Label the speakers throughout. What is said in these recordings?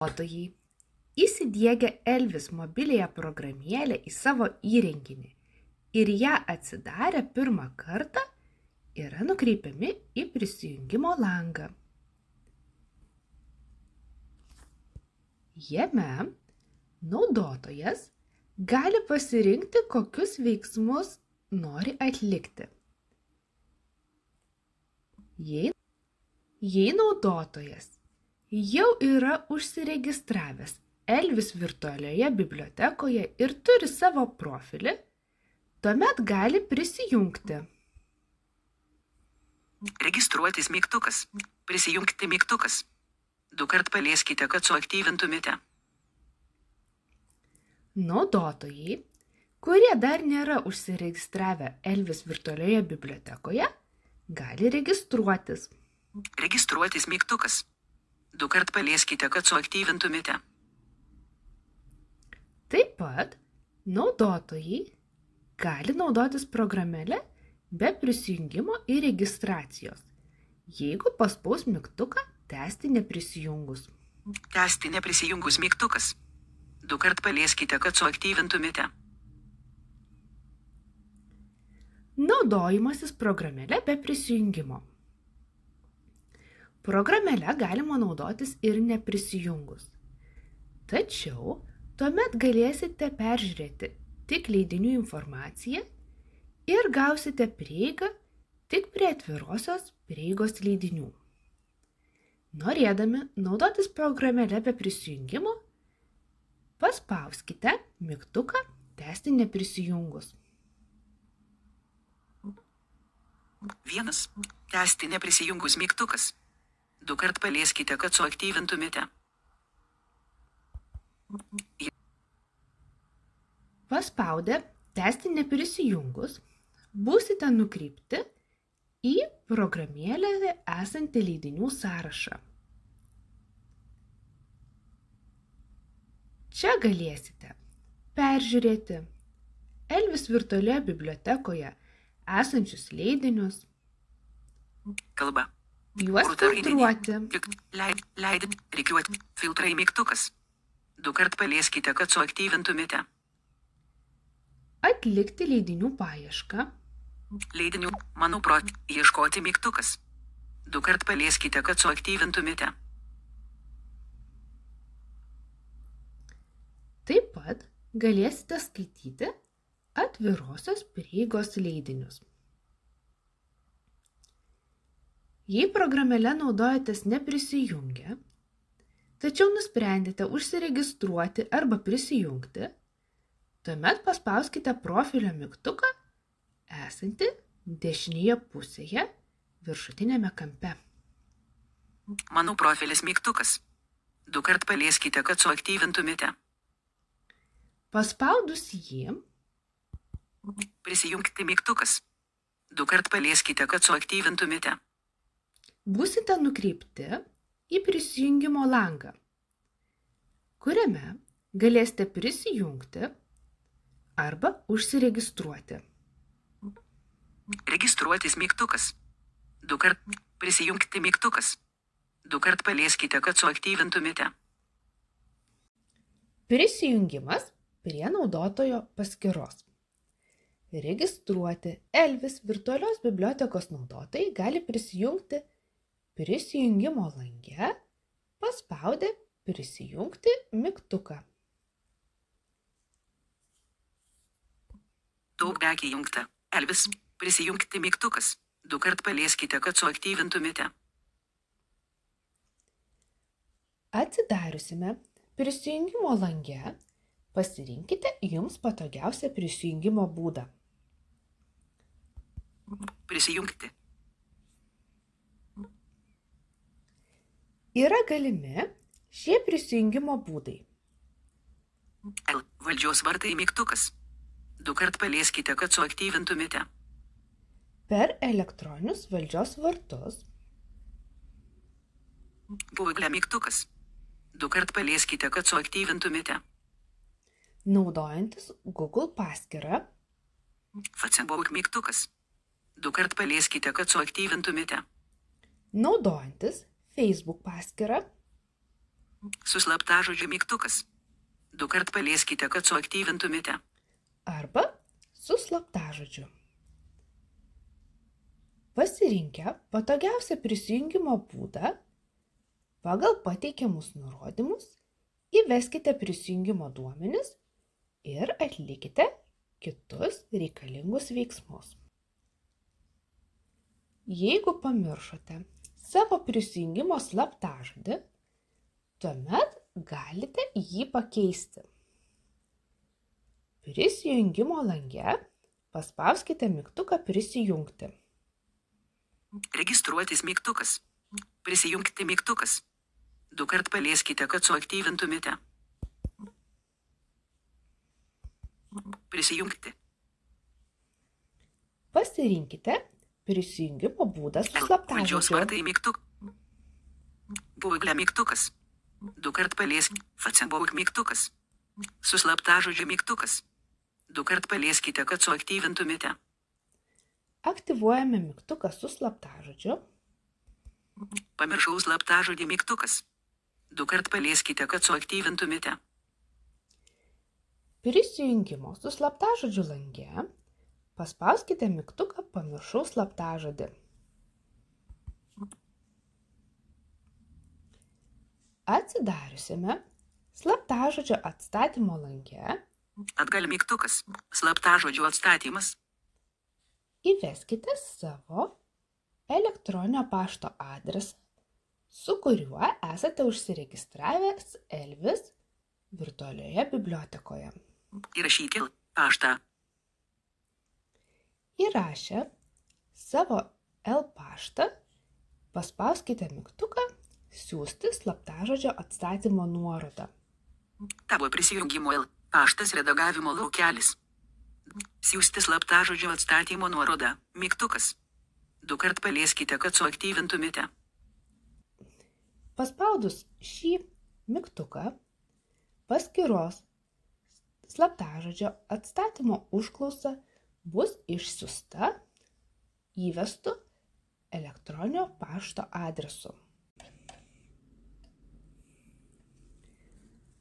Speaker 1: Naudotojai įsidiegę Elvis mobiliąją programėlę į savo įrenginį ir ją atsidarę pirmą kartą yra nukreipiami į prisijungimo langą. Jame naudotojas gali pasirinkti, kokius veiksmus nori atlikti. Jei naudotojas jau yra užsiregistravęs Elvis virtualioje bibliotekoje ir turi savo profilį, tuomet gali prisijungti.
Speaker 2: Registruotis mygtukas. Prisijungti mygtukas. 2 kart palieskite, kad suaktyvintumėte.
Speaker 1: Naudotojai, kurie dar nėra užsiregistravę Elvis virtualioje bibliotekoje, gali registruotis.
Speaker 2: Registruotis mygtukas. 2 kart palieskite, kad suaktyvintumėte.
Speaker 1: Taip pat naudotojai gali naudotis programėle be prisijungimo ir registracijos, jeigu paspaus mygtuką tęsti neprisijungus.
Speaker 2: Tęsti neprisijungus mygtukas. 2 kart palieskite, kad suaktyvintumėte.
Speaker 1: Naudojimasis programėle be prisijungimo. Programėle galima naudotis ir neprisijungus. Tačiau tuomet galėsite peržiūrėti tik leidinių informaciją ir gausite prieigą tik prie atvirosios prieigos leidinių. Norėdami naudotis programėle be prisijungimo, paspauskite mygtuką tęsti neprisijungus.
Speaker 2: 1. Tęsti neprisijungus mygtukas. 2 kart palieskite, kad suaktyvintumėte.
Speaker 1: Paspaudę tęsti neprisijungus, būsite nukreipti į programėlėje esantį leidinių sąrašą. Čia galėsite peržiūrėti Elvis virtualioje bibliotekoje esančius leidinius,
Speaker 2: Kalba.
Speaker 1: juos filtruoti,
Speaker 2: Leidin. Rikiuoti. Filtrai mygtukas. 2 kart palieskite, kad suaktyvintumėte.
Speaker 1: atlikti leidinių paiešką,
Speaker 2: Leidinių. Mano ieškoti mygtukas. 2 kart palieskite, kad suaktyvintumėte.
Speaker 1: taip pat galėsite skaityti atvirosios prieigos leidinius. Jei programėle naudojatės neprisijungę, tačiau nusprendėte užsiregistruoti arba prisijungti, tuomet paspauskite profilio mygtuką esantį dešinėje pusėje viršutiniame kampe.
Speaker 2: Mano profilis mygtukas. 2 kart palieskite, kad suaktyvintumėte.
Speaker 1: Paspaudus jį,
Speaker 2: Prisijungti mygtukas. 2 kart palieskite, kad suaktyvintumėte.
Speaker 1: būsite nukreipti į prisijungimo langą, kuriame galėsite prisijungti arba užsiregistruoti.
Speaker 2: Registruotis mygtukas. 2 kart prisijungti mygtukas. 2 kart palieskite, kad suaktyvintumėte.
Speaker 1: Prisijungimas prie naudotojo paskyros. Registruoti Elvis virtualios bibliotekos naudotojai gali prisijungti prisijungimo lange, paspaudę prisijungti mygtuką.
Speaker 2: Daug dekį jungta. Elvis. Prisijungti mygtukas. 2 kart palieskite, kad suaktyvintumėte.
Speaker 1: Atsidariusime prisijungimo lange pasirinkite jums patogiausią prisijungimo būdą.
Speaker 2: Prisijungti.
Speaker 1: Yra galimi šie prisijungimo būdai.
Speaker 2: Valdžios vartai mygtukas. 2 kart palieskite, kad suaktyvintumėte.
Speaker 1: Per elektroninius valdžios vartus,
Speaker 2: Google mygtukas. 2 kart palieskite, kad suaktyvintumėte.
Speaker 1: naudojantis Google paskyrą,
Speaker 2: Facebook mygtukas. 2 kart palieskite, kad suaktyvintumėte.
Speaker 1: naudojantis Facebook paskyrą,
Speaker 2: Su slaptažodžiu mygtukas. 2 kart palieskite, kad suaktyvintumėte.
Speaker 1: Arba su slaptažodžiu. Pasirinkę patogiausią prisijungimo būdą, pagal pateikiamus nurodymus įveskite prisijungimo duomenis ir atlikite kitus reikalingus veiksmus. Jeigu pamiršote savo prisijungimo slaptažodį, tuomet galite jį pakeisti. Prisijungimo lange paspauskite mygtuką prisijungti.
Speaker 2: Registruotis mygtukas. Prisijungti mygtukas. 2 kart palieskite, kad suaktyvintumėte. Prisijungti.
Speaker 1: Pasirinkite prisijungimo būdą su
Speaker 2: Valdžios
Speaker 1: slaptažodžiu.
Speaker 2: vartai mygtuk. Google mygtukas. 2 kart paliesk. Facebook mygtukas. Su slaptažodžiu mygtukas. 2 kart palieskite, kad suaktyvintumėte.
Speaker 1: Aktyvuojame mygtuką su slaptažodžiu.
Speaker 2: Pamiršau slaptažodį mygtukas. 2 kart palieskite, kad suaktyvintumėte.
Speaker 1: Prisijungimo su slaptažodžiu lange paspauskite mygtuką pamiršau slaptažodį. Atsidariusiame slaptažodžio atstatymo lange
Speaker 2: Atgal mygtukas. Slaptažodžių atstatymas.
Speaker 1: įveskite savo elektroninio pašto adresą, su kuriuo esate užsiregistravęs Elvis virtualioje bibliotekoje.
Speaker 2: Įrašykite paštą.
Speaker 1: Įrašę savo L-paštą, paspauskite mygtuką siųsti slaptažodžio atstatymo nuorodą.
Speaker 2: Tavo prisijungimo paštas redagavimo laukelis. Siųsti slaptažodžio atstatymo nuorodą. Mygtukas. 2 kart palieskite, kad suaktyvintumėte.
Speaker 1: Paspaudus šį mygtuką, paskyros slaptažodžio atstatymo užklausa bus išsiųsta įvestu elektroninio pašto adresu.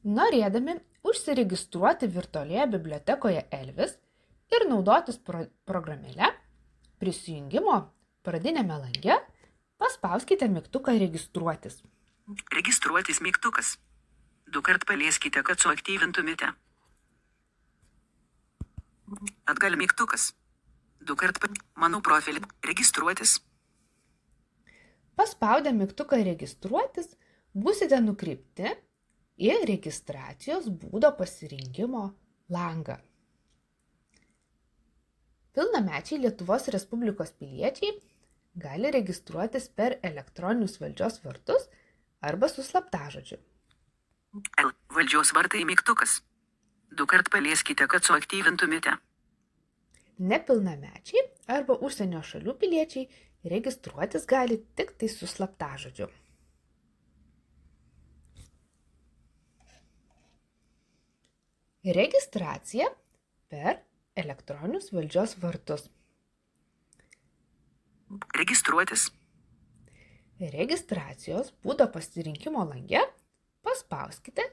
Speaker 1: Norėdami užsiregistruoti virtualioje bibliotekoje Elvis ir naudotis programėle, prisijungimo pradinėme lange paspauskite mygtuką registruotis.
Speaker 2: Registruotis mygtukas. 2 kart palieskite, kad suaktyvintumėte. Atgal mygtukas. 2 kart mano profilį. Registruotis.
Speaker 1: Paspaudę mygtuką registruotis, būsite nukreipti į registracijos būdo pasirinkimo langą. Pilnamečiai Lietuvos Respublikos piliečiai gali registruotis per elektroninius valdžios vartus arba su slaptažodžiu.
Speaker 2: Valdžios vartai mygtukas. 2 kart palieskite, kad suaktyvintumėte.
Speaker 1: Nepilnamečiai arba užsienio šalių piliečiai registruotis gali tik tai su slaptažodžiu. Registracija per elektroninius valdžios vartus.
Speaker 2: Registruotis.
Speaker 1: Registracijos būdo pasirinkimo lange paspauskite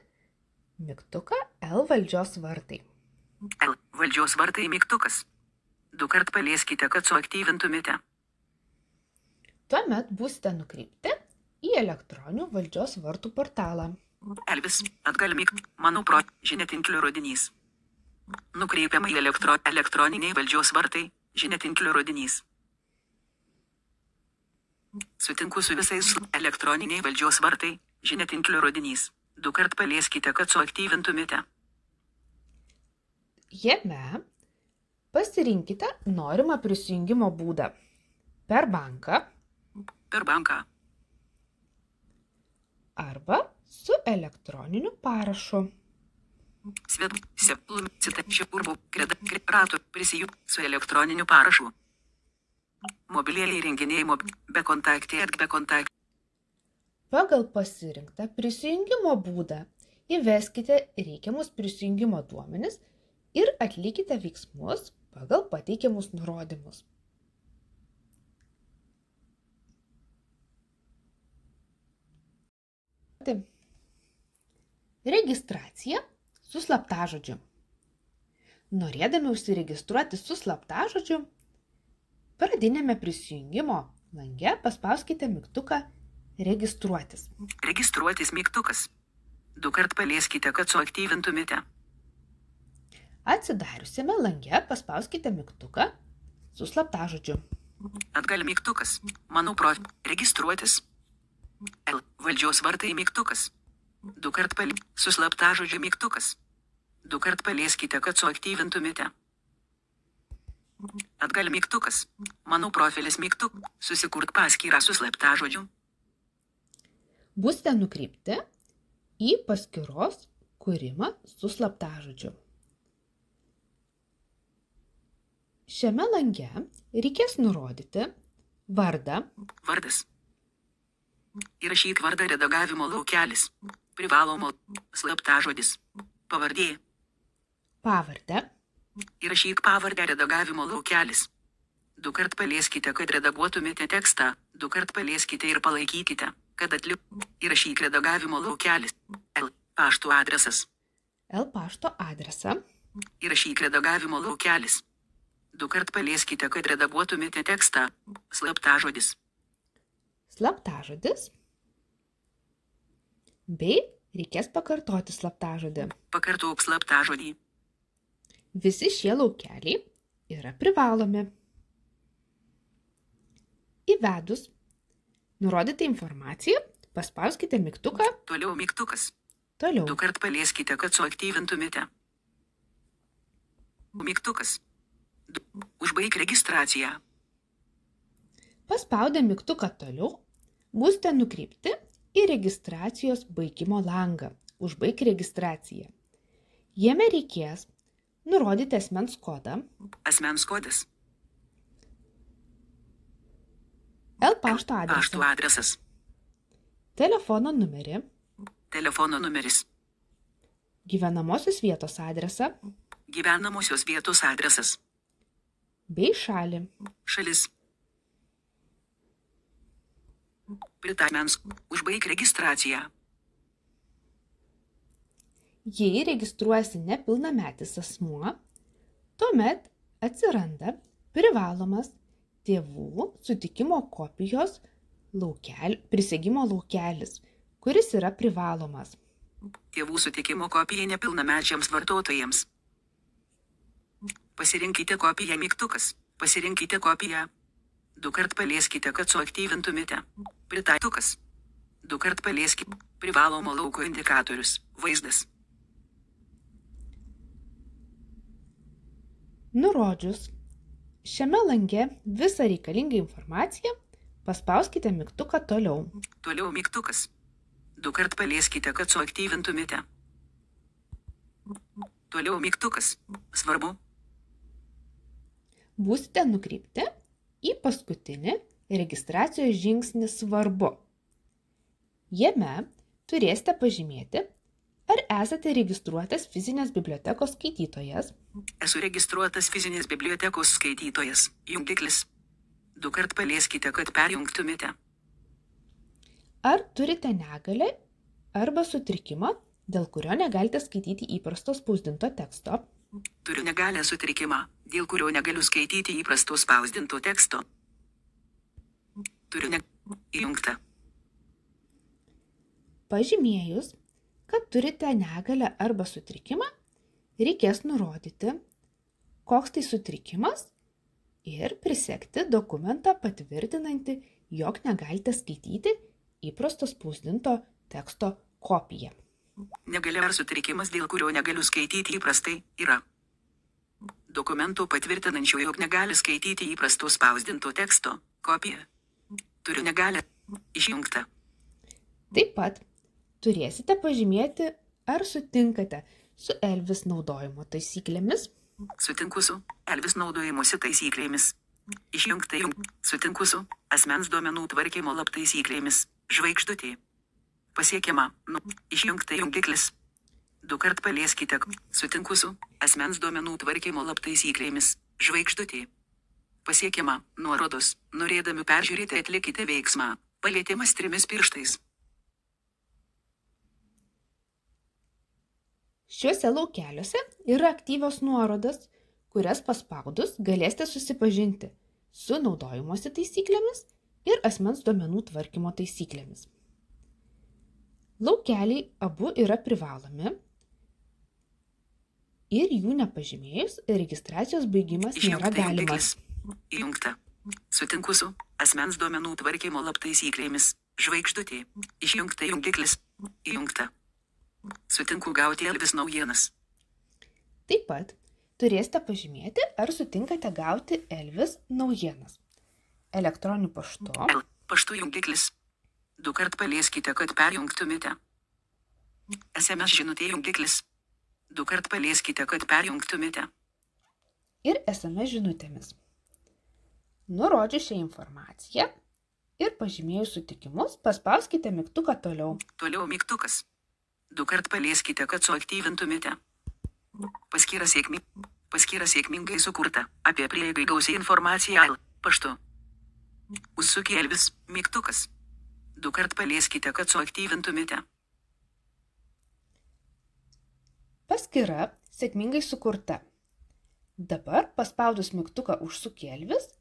Speaker 1: mygtuką L valdžios vartai.
Speaker 2: Valdžios vartai mygtukas. 2 kart palieskite, kad suaktyvintumėte.
Speaker 1: Tuomet būsite nukreipti į elektroninių valdžios vartų portalą.
Speaker 2: Elvis, atgal mano žiniatinklio rodinys. Nukreipiama į elektroniniai valdžios vartai, žiniatinklio rodinys. Sutinku su visais elektroniniai valdžios vartai, žiniatinklio rodinys. 2 kart palieskite, kad suaktyvintumėte.
Speaker 1: Jame pasirinkite norimą prisijungimo būdą per banką
Speaker 2: Per banką.
Speaker 1: arba su elektroniniu parašu.
Speaker 2: Ratų prisijung su elektroniniu parašu. Mobilieji įrenginiai be kontaktė.
Speaker 1: Pagal pasirinktą prisijungimo būdą įveskite reikiamus prisijungimo duomenis ir atlikite veiksmus pagal pateikiamus nurodymus. Registracija su slaptažodžiu. Norėdami užsiregistruoti su slaptažodžiu, pradinėme prisijungimo lange paspauskite mygtuką Registruotis.
Speaker 2: Registruotis mygtukas. 2 kart palieskite, kad suaktyvintumėte.
Speaker 1: Atsidariusiame lange paspauskite mygtuką su slaptažodžiu.
Speaker 2: Atgal mygtukas. Mano profil. Registruotis. L. Valdžios vartai mygtukas. 2 kart su slaptažodžiu mygtukas. 2 kart palieskite, kad suaktyvintumėte. Atgal mygtukas. Mano profilis mygtuk. Susikurt paskyrą su slaptažodžiu.
Speaker 1: Būsite nukreipti į paskyros kūrimą su slaptažodžiu. Šiame lange reikės nurodyti vardą.
Speaker 2: Vardas. Įrašyk vardą redagavimo laukelis. Privalomo slaptažodis. Pavardė.
Speaker 1: Pavardę.
Speaker 2: Įrašyk pavardę redagavimo laukelis. 2 kart palieskite, kad redaguotumėte tekstą. 2 kart palieskite ir palaikykite, kad Įrašyk redagavimo laukelis. L. Pašto adresas.
Speaker 1: L pašto adresą.
Speaker 2: Įrašyk redagavimo laukelis. 2 kart palieskite, kad redaguotumėte tekstą. Slaptažodis.
Speaker 1: Slaptažodis. Bei reikės pakartoti slaptažodį.
Speaker 2: Pakartok slaptažodį.
Speaker 1: Visi šie laukeliai yra privalomi. Įvedus nurodytą informaciją, paspauskite mygtuką
Speaker 2: Toliau mygtukas.
Speaker 1: Toliau.
Speaker 2: 2 kart palieskite, kad suaktyvintumėte. Mygtukas. Užbaik registraciją.
Speaker 1: Paspaudę mygtuką Toliau, būsite nukreipti į registracijos baigimo langą. Užbaik registraciją. Jame reikės nurodyti asmens kodą.
Speaker 2: Asmens kodas.
Speaker 1: L pašto
Speaker 2: Pašto
Speaker 1: adresą.
Speaker 2: adresas.
Speaker 1: Telefono numerį.
Speaker 2: Telefono numeris.
Speaker 1: Gyvenamosios vietos adresą.
Speaker 2: Gyvenamosios vietos adresas.
Speaker 1: Bei šalį.
Speaker 2: Šalis. Pritaimens. Užbaik registraciją.
Speaker 1: Jei registruojasi nepilnametis asmuo, tuomet atsiranda privalomas tėvų sutikimo kopijos prisegimo laukelis, kuris yra privalomas.
Speaker 2: Tėvų sutikimo kopija nepilnamečiams vartotojams. Pasirinkite kopiją mygtukas. Pasirinkite kopiją. 2 kart palieskite, kad suaktyvintumėte. Pritaiktukas. 2 kart palieskite. Privalomo lauko indikatorius. Vaizdas.
Speaker 1: Nurodžius šiame lange visą reikalingą informaciją, paspauskite mygtuką Toliau.
Speaker 2: Toliau mygtukas. 2 kart palieskite, kad suaktyvintumėte. Toliau mygtukas. Svarbu.
Speaker 1: Būsite nukreipti į paskutinį registracijos žingsnį Svarbu. Jame turėsite pažymėti, ar esate registruotas fizinės bibliotekos skaitytojas.
Speaker 2: Esu registruotas fizinės bibliotekos skaitytojas. Jungiklis. 2 kart palieskite, kad perjungtumėte.
Speaker 1: Ar turite negalią arba sutrikimą, dėl kurio negalite skaityti įprasto spausdinto teksto.
Speaker 2: Turiu negalią sutrikimą, dėl kurio negaliu skaityti įprasto spausdinto teksto. Turiu įjungta.
Speaker 1: Pažymėjus, kad turite negalią arba sutrikimą, reikės nurodyti, koks tai sutrikimas ir prisegti dokumentą patvirtinantį, jog negalite skaityti įprasto spausdinto teksto kopiją.
Speaker 2: Negalia ar sutrikimas, dėl kurio negaliu skaityti įprastai, yra. Dokumentų patvirtinančių, jog negali skaityti įprasto spausdinto teksto kopija. Turiu negalią. Išjungta.
Speaker 1: Taip pat turėsite pažymėti, ar sutinkate su Elvis naudojimo taisyklėmis.
Speaker 2: Sutinku su Elvis naudojimosi taisyklėmis. Išjungta. Sutinku su asmens duomenų tvarkymo lab taisyklėmis. Žvaigždutė. Pasiekiama. Išjungta jungiklis. 2 kart palieskite. Sutinku su asmens duomenų tvarkymo lab taisyklėmis. Žvaigždutė. Pasiekiama. Nuorodos. Norėdami peržiūrėti, atlikite veiksmą. Palietimas 3 pirštais.
Speaker 1: Šiuose laukeliuose yra aktyvios nuorodos, kurias paspaudus galėsite susipažinti su naudojimosi taisyklėmis ir asmens duomenų tvarkymo taisyklėmis. Laukeliai abu yra privalomi ir jų nepažymėjus registracijos baigimas nėra galimas.
Speaker 2: Įjungta. Sutinku su asmens duomenų tvarkymo taisyklėmis. Žvaigždutė. Išjungta jungiklis. Įjungta. Sutinku gauti Elvis naujienas.
Speaker 1: Taip pat turėsite pažymėti, ar sutinkate gauti Elvis naujienas. Elektroniniu paštu.
Speaker 2: Paštų jungiklis. 2 kart palieskite, kad perjungtumėte. SMS žinutė jungiklis. 2 kart palieskite, kad perjungtumėte.
Speaker 1: Ir SMS žinutėmis. Nurodžius šią informaciją ir pažymėjus sutikimus, paspauskite mygtuką toliau.
Speaker 2: Toliau mygtukas. 2 kart palieskite, kad suaktyvintumėte. Paskyra sėkmingai sukurta. Apie prieigą gausią informaciją paštu. Užsukė Elvis mygtukas. 2 kart palieskite, kad suaktyvintumėte.
Speaker 1: Paskyra sėkmingai sukurta. Dabar paspaudus mygtuką užsukė Elvis,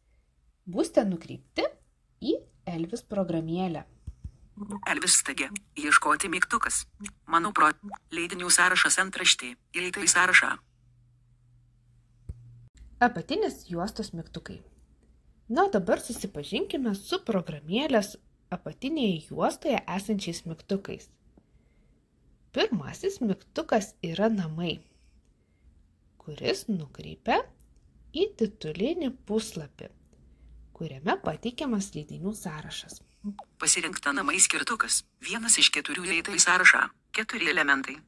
Speaker 1: būsite nukreipti į Elvis programėlę.
Speaker 2: Elvis stagė. Ieškoti mygtukas. Mano leidinių sąrašas antraštė. Įeita į sąrašą.
Speaker 1: Apatinės juostos mygtukai. Na, dabar susipažinkime su programėlės apatinėje juostoje esančiais mygtukais. Pirmasis mygtukas yra namai, kuris nukreipia į titulinį puslapį, kuriame pateikiamas leidinių sąrašas.
Speaker 2: Pasirinkta namai skirtukas. 1 iš 4 įeita į sąrašą. 4 elementai.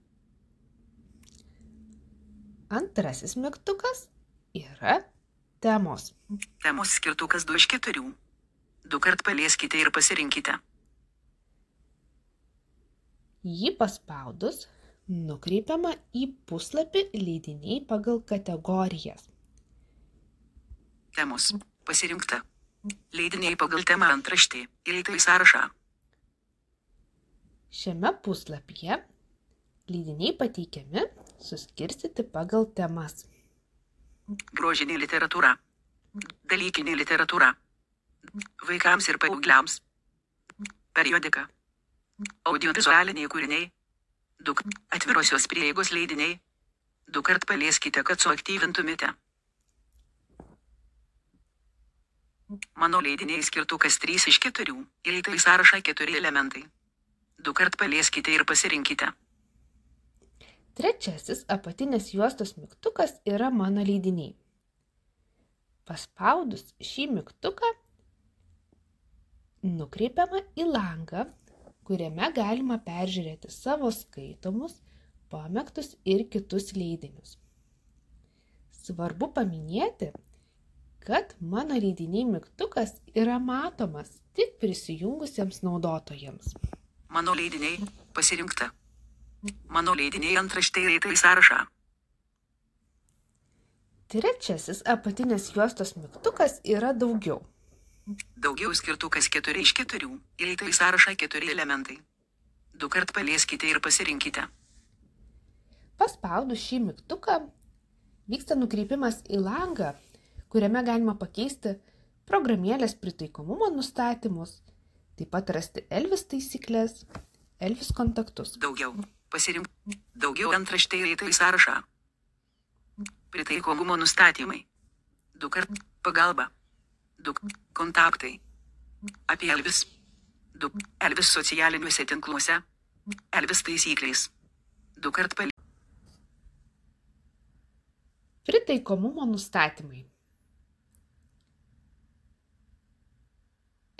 Speaker 1: Antrasis mygtukas yra temos.
Speaker 2: Temos skirtukas 2 iš 4. 2 kart palieskite ir pasirinkite.
Speaker 1: Jį paspaudus nukreipiama į puslapį leidiniai pagal kategorijas.
Speaker 2: Temos. Pasirinkta. Leidiniai pagal temą antraštė. Įeita į sąrašą.
Speaker 1: Šiame puslapyje leidiniai pateikiami suskirstyti pagal temas.
Speaker 2: Grožinė literatūra. Dalykinė literatūra. Vaikams ir paaugliams. Periodika. Audiovizualiniai kūriniai. 2 atvirosios prieigos leidiniai. 2 kart palieskite, kad suaktyvintumėte. Mano leidiniai skirtukas 3 iš 4. Įeita į sąrašą 4 elementai. 2 kart palieskite ir pasirinkite.
Speaker 1: Trečiasis apatinės juostos mygtukas yra mano leidiniai. Paspaudus šį mygtuką nukreipiama į langą, kuriame galima peržiūrėti savo skaitomus, pamėgtus ir kitus leidinius. Svarbu paminėti, kad mano leidiniai mygtukas yra matomas tik prisijungusiems naudotojams.
Speaker 2: Mano leidiniai pasirinkta. Mano leidiniai antraštė įeita į sąrašą.
Speaker 1: Trečiasis apatinės juostos mygtukas yra daugiau.
Speaker 2: Daugiau skirtukas 4 iš 4. Įeita į sąrašą 4 elementai. 2 kart palieskite ir pasirinkite.
Speaker 1: Paspaudus šį mygtuką vyksta nukreipimas į langą, kuriame galima pakeisti programėlės pritaikomumo nustatymus, taip pat rasti Elvis taisyklės, Elvis kontaktus.
Speaker 2: Daugiau. Daugiau antraštė įeita į sąrašą. Pritaikomumo nustatymai. 2 kart pagalba. 2 kontaktai. Apie Elvis. 2 Elvis socialiniuose tinkluose. Elvis taisyklės. 2 kart
Speaker 1: Pritaikomumo nustatymai.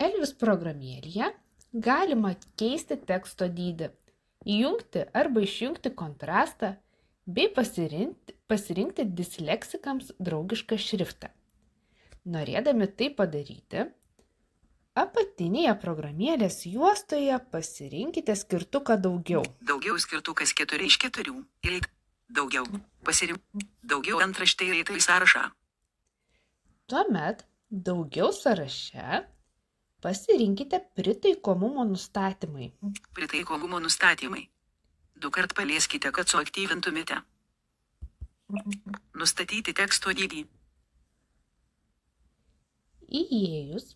Speaker 1: Elvis programėlėje galima keisti teksto dydį, įjungti arba išjungti kontrastą bei pasirinkti disleksikams draugišką šriftą. Norėdami tai padaryti, apatinėje programėlės juostoje pasirinkite skirtuką daugiau.
Speaker 2: Daugiau skirtukas 4 iš 4. Daugiau. Daugiau antraštė įeita į sąrašą.
Speaker 1: Tuomet daugiau sąraše pasirinkite pritaikomumo nustatymai.
Speaker 2: Pritaikomumo nustatymai. Dukart palieskite, kad suaktyvintumėte. Nustatyti teksto dydį.
Speaker 1: Įėjus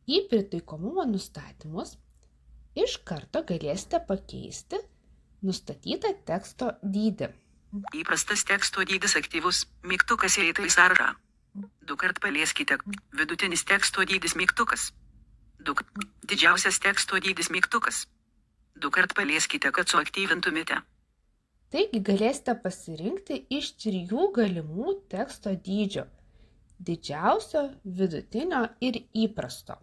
Speaker 1: į pritaikomumo nustatymus, iš karto galėsite pakeisti nustatytą teksto dydį.
Speaker 2: Įprastas teksto dydis aktyvus, mygtukas įeita į sąrašą. Dukart palieskite, vidutinis teksto dydis mygtukas. Didžiausias teksto dydis mygtukas. Dukart palieskite, kad suaktyvintumėte.
Speaker 1: Taigi galėsite pasirinkti iš 3 galimų teksto dydžio – didžiausio, vidutinio ir įprasto.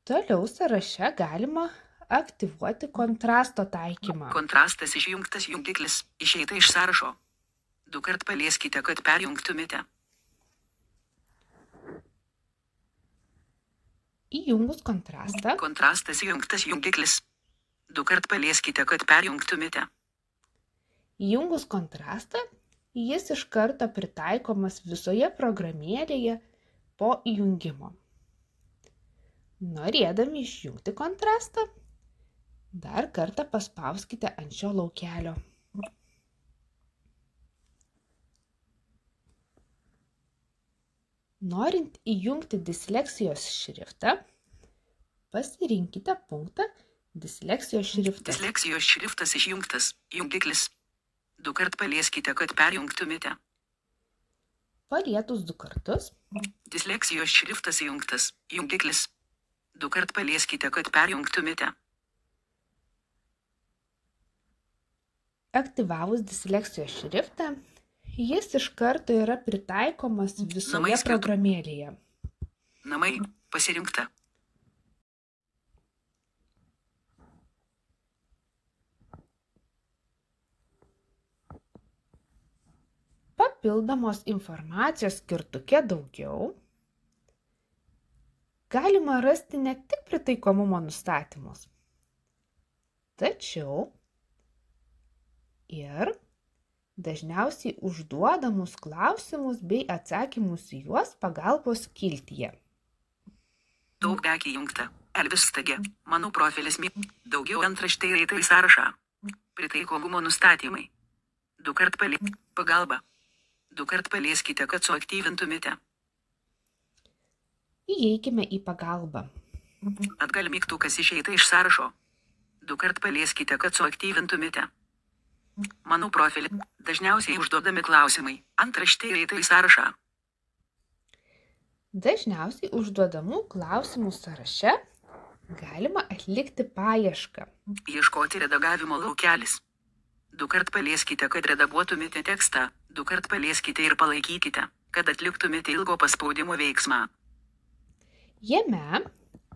Speaker 1: Toliau sąraše galima aktyvuoti kontrasto taikymą.
Speaker 2: Kontrastas išjungtas jungiklis, išeita iš sąrašo. Dukart palieskite, kad perjungtumėte.
Speaker 1: Įjungus kontrastą,
Speaker 2: Kontrastas įjungtas jungiklis. Dukart palieskite, kad perjungtumėte.
Speaker 1: įjungus kontrastą, jis iš karto pritaikomas visoje programėlėje po įjungimo. Norėdami išjungti kontrastą, dar kartą paspauskite ant šio laukelio. Norint įjungti disleksijos šriftą, pasirinkite punktą disleksijos šriftas.
Speaker 2: Disleksijos šriftas išjungtas, jungiklis. Dukart palieskite, kad perjungtumėte.
Speaker 1: Palietus 2 kartus,
Speaker 2: Disleksijos šriftas įjungtas, jungiklis. Dukart palieskite, kad perjungtumėte.
Speaker 1: aktyvavus disleksijos šriftą, jis iš karto yra pritaikomas visoje programėlėje.
Speaker 2: Namai pasirinkta.
Speaker 1: Papildomos informacijos skirtuke daugiau galima rasti ne tik pritaikomumo nustatymus, tačiau ir dažniausiai užduodamus klausimus bei atsakymus į juos pagalbos skiltyje.
Speaker 2: Daug dekį jungta. Elvis Stage. Mano profilis daugiau antraštė įeita į sąrašą. Pritaikomumo nustatymai. Dukart pagalba. Dukart palieskite, kad suaktyvintumėte.
Speaker 1: Įeikime į pagalbą.
Speaker 2: Atgal mygtukas išeita iš sąrašo. Dukart palieskite, kad suaktyvintumėte. Mano profilį. Dažniausiai užduodami klausimai. Antraštė įeita į sąrašą.
Speaker 1: Dažniausiai užduodamų klausimų sąraše galima atlikti paiešką.
Speaker 2: Ieškoti redagavimo laukelis. Dukart palieskite, kad redaguotumėte tekstą. Dukart palieskite ir palaikykite, kad atliktumėte ilgo paspaudimo veiksmą.
Speaker 1: Jame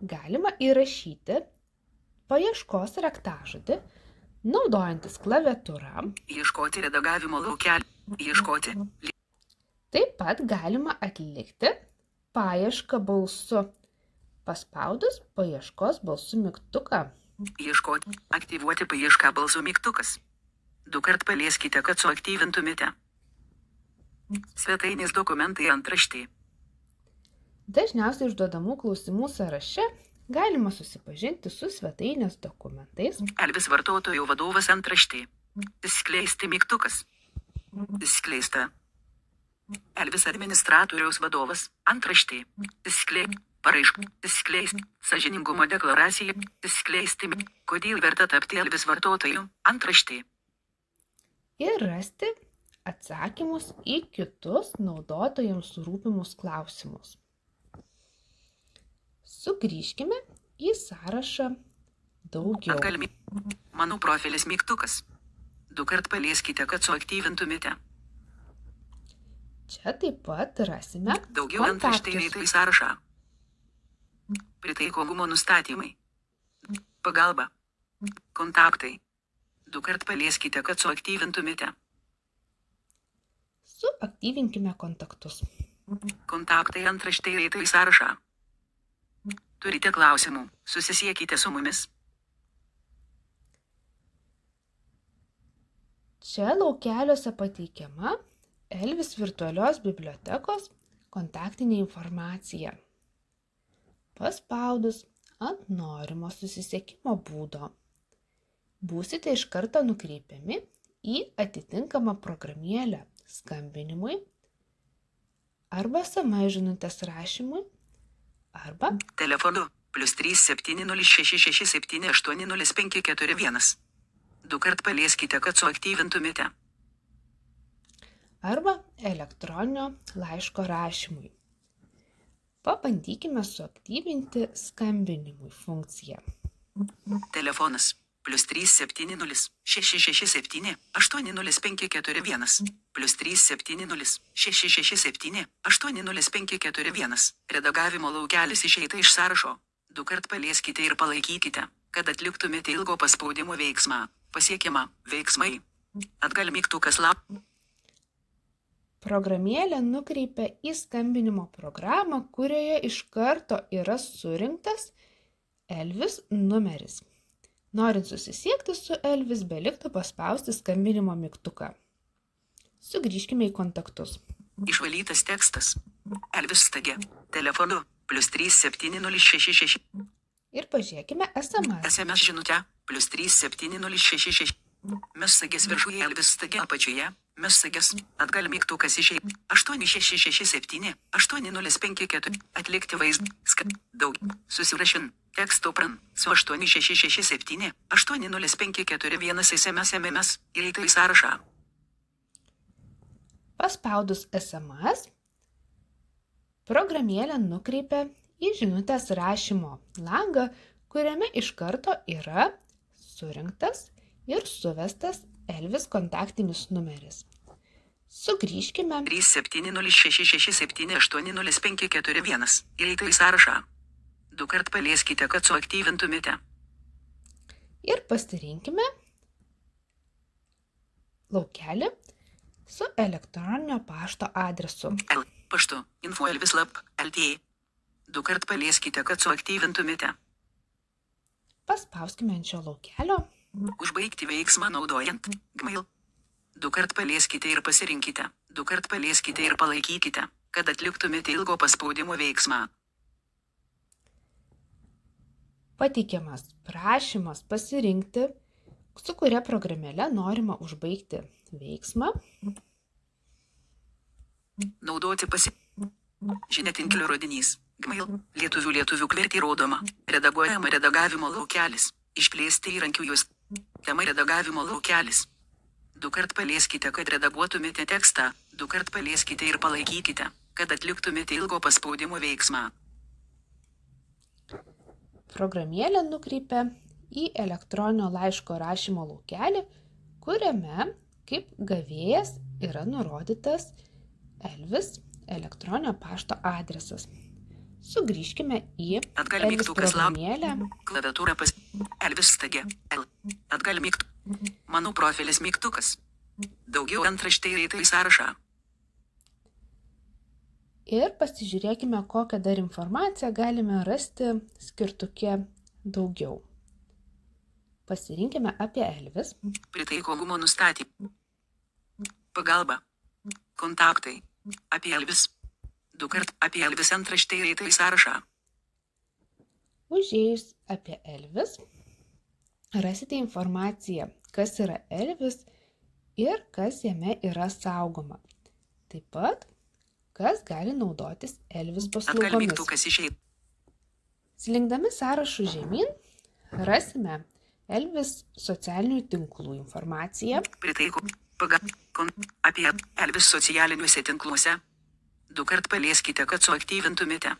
Speaker 1: galima įrašyti paieškos raktažodį, naudojantis klaviatūra.
Speaker 2: Ieškoti redagavimo laukelį. Ieškoti.
Speaker 1: Taip pat galima atlikti paiešką balsu, paspaudus paieškos balsu mygtuką.
Speaker 2: Ieškoti. Aktyvuoti paiešką balsu mygtukas. Dukart palieskite, kad suaktyvintumėte. Svetainės dokumentai antraštė.
Speaker 1: Dažniausiai užduodamų klausimų sąraše galima susipažinti su svetainės dokumentais.
Speaker 2: Elvis vartotojų vadovas antraštė. Skleisti mygtukas. Skleista. Elvis administratoriaus vadovas antraštė. Paraiškų. Skleisti. Sąžiningumo deklaracija. Skleisti. Kodėl verta tapti Elvis vartotoju antraštė.
Speaker 1: Ir rasti atsakymus į kitus naudotojams rūpimus klausimus. Sugrįžkime į sąrašą daugiau.
Speaker 2: Mano profilis mygtukas. Dukart palieskite, kad suaktyvintumėte.
Speaker 1: Čia taip pat rasime
Speaker 2: Daugiau antraštė įeita į sąrašą. Pritaikomumo nustatymai. Pagalba. Kontaktai. Dukart palieskite, kad suaktyvintumėte.
Speaker 1: Suaktyvinkime kontaktus.
Speaker 2: Kontaktai antraštė įeita į sąrašą. Turite klausimų, susisiekite su mumis.
Speaker 1: Čia laukeliuose pateikiama Elvis virtualios bibliotekos kontaktinė informacija. Paspaudus ant norimo susisiekimo būdo. Būsite iš karto nukreipiami į atitinkamą programėlę skambinimui arba SMS žinutės rašymui arba
Speaker 2: Telefonu +3 706 667 Dukart palieskite, kad suaktyvintumėte.
Speaker 1: arba elektroninio laiško rašymui. Pabandykime suaktyvinti skambinimui funkciją.
Speaker 2: Telefonas +3 706 667 80541 +3 706 667 80541 Redagavimo laukelis išeita iš sąrašo. Dukart palieskite ir palaikykite, kad atliktumėte ilgo paspaudimo veiksmą. Pasiekimą veiksmai. Atgal mygtukas lap.
Speaker 1: Programėlė nukreipia į skambinimo programą, kurioje iš karto yra surinktas Elvis numeris. Norint susisiekti su Elvis, beliktų paspausti skambinimo mygtuką. Sugrįžkime į kontaktus.
Speaker 2: Išvalytas tekstas. Elvis stage. Telefonu +3 706
Speaker 1: Ir pažiūrėkime SMS.
Speaker 2: SMS žinutę +3 706 Mesagės viršuje Elvis stage apačioje. Mesagės atgal mygtukas išeiti 8667 8054 atlikti vaizdą daug susirašin teksto pran su 8667 80541 SMS įeita į sąrašą.
Speaker 1: Paspaudus SMS, programėlė nukreipia į žinutės rašymo langą, kuriame iš karto yra surinktas ir suvestas Elvis kontaktinis numeris. Sugrįžkime
Speaker 2: 370667 80541 įeita į sąrašą. Dukart palieskite, kad suaktyvintumėte.
Speaker 1: ir pasirinkime laukelį su elektroninio pašto adresu.
Speaker 2: L. Paštu. Info Elvis lab. LT. Dukart palieskite, kad suaktyvintumėte.
Speaker 1: Paspauskime ant šio laukelio.
Speaker 2: Užbaigti veiksmą naudojant Gmail. Dukart palieskite ir pasirinkite. Dukart palieskite ir palaikykite, kad atliktumėte ilgo paspaudimo veiksmą.
Speaker 1: Pateikiamas prašymas pasirinkti, su kuria programėle norima užbaigti veiksmą.
Speaker 2: Naudoti Žinia tinklio rodinys. Gmail. Lietuvių kverti rodoma. Redaguojama redagavimo laukelis. Išplėsti įrankių jūs. Tema redagavimo laukelis. Dukart palieskite, kad redaguotumėte tekstą. Dukart palieskite ir palaikykite, kad atliktumėte ilgo paspaudimo veiksmą.
Speaker 1: Programėlė nukreipia į elektroninio laiško rašymo laukelį, kuriame kaip gavėjas yra nurodytas Elvis elektroninio pašto adresas. Sugrįžkime į
Speaker 2: Atgal
Speaker 1: Elvis
Speaker 2: mygtukas lab.
Speaker 1: programėlę.
Speaker 2: Klaviatūra pas Elvis stage. L. Atgal mygtukas. Mano profilis mygtukas. Daugiau antraštė įeita į sąrašą.
Speaker 1: Ir pasižiūrėkime, kokią dar informaciją galime rasti skirtuke daugiau. Pasirinkime apie Elvis.
Speaker 2: Pritaikomumo nustatymą. Pagalba. Kontaktai. Apie Elvis. Dukart apie Elvis antraštė įeita į sąrašą.
Speaker 1: Užėjus apie Elvis, rasite informaciją, kas yra Elvis ir kas jame yra saugoma. Taip pat, kas gali naudotis Elvis
Speaker 2: Atgal
Speaker 1: paslaugomis.
Speaker 2: mygtukas išeiti.
Speaker 1: Slinkdami sąrašų žemyn, rasime Elvis socialinių tinklų informaciją,
Speaker 2: Pritaiko. Apie Elvis socialiniuose tinkluose. Dukart palieskite, kad suaktyvintumėte.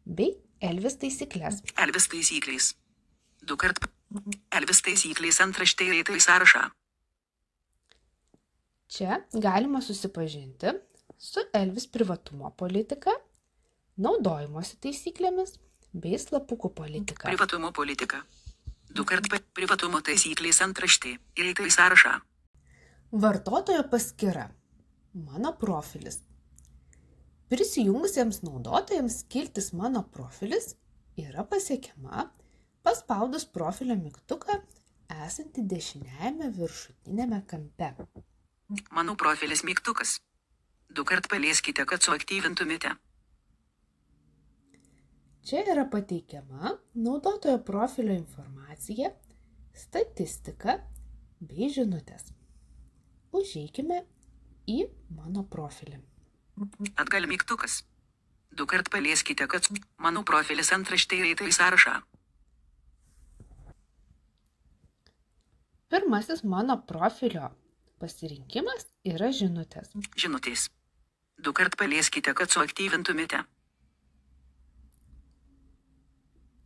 Speaker 1: bei Elvis taisyklės.
Speaker 2: Elvis taisyklės. Dukart. Elvis taisyklės antraštė įeita į sąrašą.
Speaker 1: Čia galima susipažinti su Elvis privatumo politika, naudojimosi taisyklėmis bei slapukų politika.
Speaker 2: Privatumo politika. Dukart privatumo taisyklės antraštė įeita į sąrašą.
Speaker 1: Vartotojo paskyra. Mano profilis. Prisijungusiems naudotojams skiltis Mano profilis yra pasiekiama paspaudus profilio mygtuką esantį dešiniajame viršutiniame kampe.
Speaker 2: Mano profilis mygtukas. Dukart palieskite, kad suaktyvintumėte.
Speaker 1: Čia yra pateikiama naudotojo profilio informacija, statistika bei žinutės. Užeikime į mano profilį.
Speaker 2: Atgal mygtukas. 2 kart palieskite, kad mano profilis antraštė įeita į sąrašą.
Speaker 1: Pirmasis mano profilio pasirinkimas yra žinutės.
Speaker 2: Žinutės. 2 kart palieskite, kad suaktyvintumėte.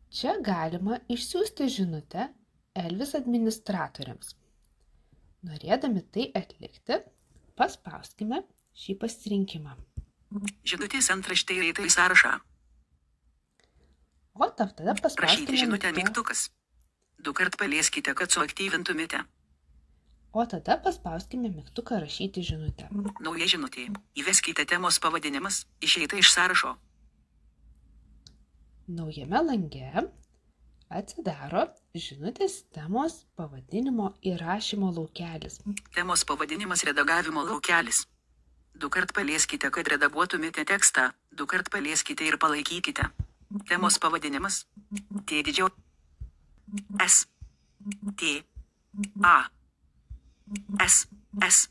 Speaker 1: Čia galima išsiųsti žinutę Elvis administratoriams. Norėdami tai atlikti, paspauskime šį pasirinkimą.
Speaker 2: Žinutės antraštė įeita į sąrašą.
Speaker 1: O tada
Speaker 2: Rašyti
Speaker 1: paspauskime
Speaker 2: žinutę mygtukas. 2 kart palieskite, kad suaktyvintumėte.
Speaker 1: mygtuką rašyti žinutę.
Speaker 2: Nauja žinutė. Įveskite temos pavadinimas. Išeita iš sąrašo.
Speaker 1: Naujame lange atsidaro žinutės temos pavadinimo įrašymo laukelis.
Speaker 2: Temos pavadinimas redagavimo laukelis. 2 kart palieskite, kad redaguotumėte tekstą. 2 kart palieskite ir palaikykite. Temos pavadinimas. T didžiau. S. T. A. S. S.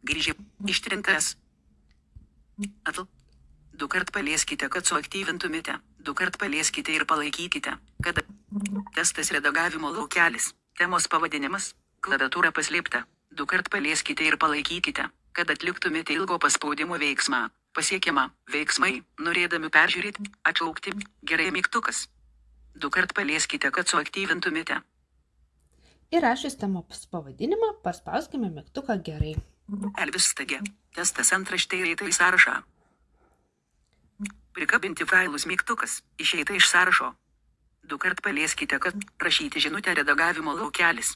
Speaker 2: Grįžė. Ištrintas. Atl. 2 kart palieskite, kad suaktyvintumėte. 2 kart palieskite ir palaikykite. Kada. Testas redagavimo laukelis. Temos pavadinimas. Klaviatūra paslėpta. 2 kart palieskite ir palaikykite. Kad atliktumėte ilgo paspaudimo veiksmą. Pasiekimą. Veiksmai. Norėdami peržiūrėti. Atšaukti. Gerai mygtukas. 2 kart palieskite, kad suaktyvintumėte.
Speaker 1: Įrašius temos pavadinimą, paspauskime mygtuką gerai.
Speaker 2: Elvis stagė. Testas antraštė įeita į sąrašą. Prikabinti failus mygtukas. Išeita iš sąrašo. 2 kart palieskite, kad rašyti žinutę redagavimo laukelis.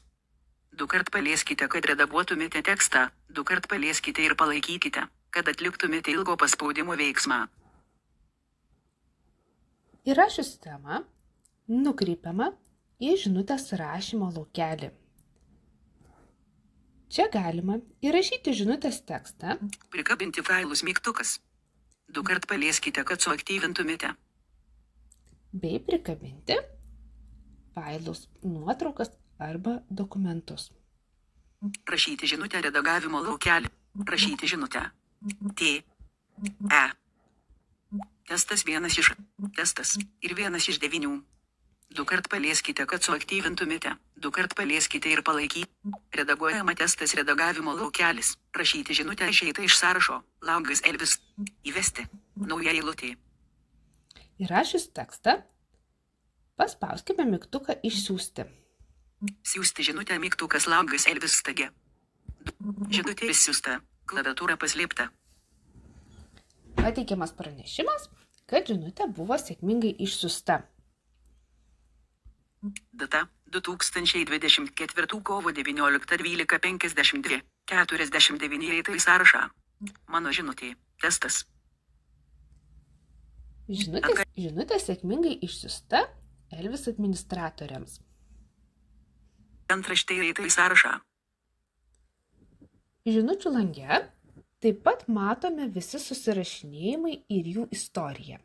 Speaker 2: 2 kart palieskite, kad redaguotumėte tekstą. 2 kart palieskite ir palaikykite, kad atliktumėte ilgo paspaudimo veiksmą.
Speaker 1: Įrašius temą, nukreipiama į žinutės rašymo laukelį. Čia galima įrašyti žinutės tekstą,
Speaker 2: Prikabinti failus mygtukas. 2 kart palieskite, kad suaktyvintumėte.
Speaker 1: bei prikabinti failus, nuotraukas arba dokumentus.
Speaker 2: Rašyti žinutę redagavimo laukelį. Rašyti žinutę. T. E. Testas 1 iš. Testas ir 1 iš 9. 2 kart palieskite, kad suaktyvintumėte. 2 kart palieskite ir palaikyti. Redaguojama testas redagavimo laukelis. Rašyti žinutę išeita iš sąrašo. Langas Elvis. Įvesti. Nauja eilutė.
Speaker 1: Įrašius tekstą, paspauskime mygtuką išsiųsti.
Speaker 2: Siųsti žinutę mygtukas langas Elvis stagė. Žinutė išsiųsta. Klaviatūra paslėpta.
Speaker 1: Pateikiamas pranešimas, kad žinutė buvo sėkmingai išsiųsta.
Speaker 2: Data 2024 kovo 19.12.52. 49 įeita į sąrašą. Mano žinutė. Testas.
Speaker 1: Žinutė sėkmingai išsiųsta Elvis administratoriams.
Speaker 2: Antraštė įeita į sąrašą.
Speaker 1: Žinučių lange taip pat matome visi susirašinėjimai ir jų istoriją.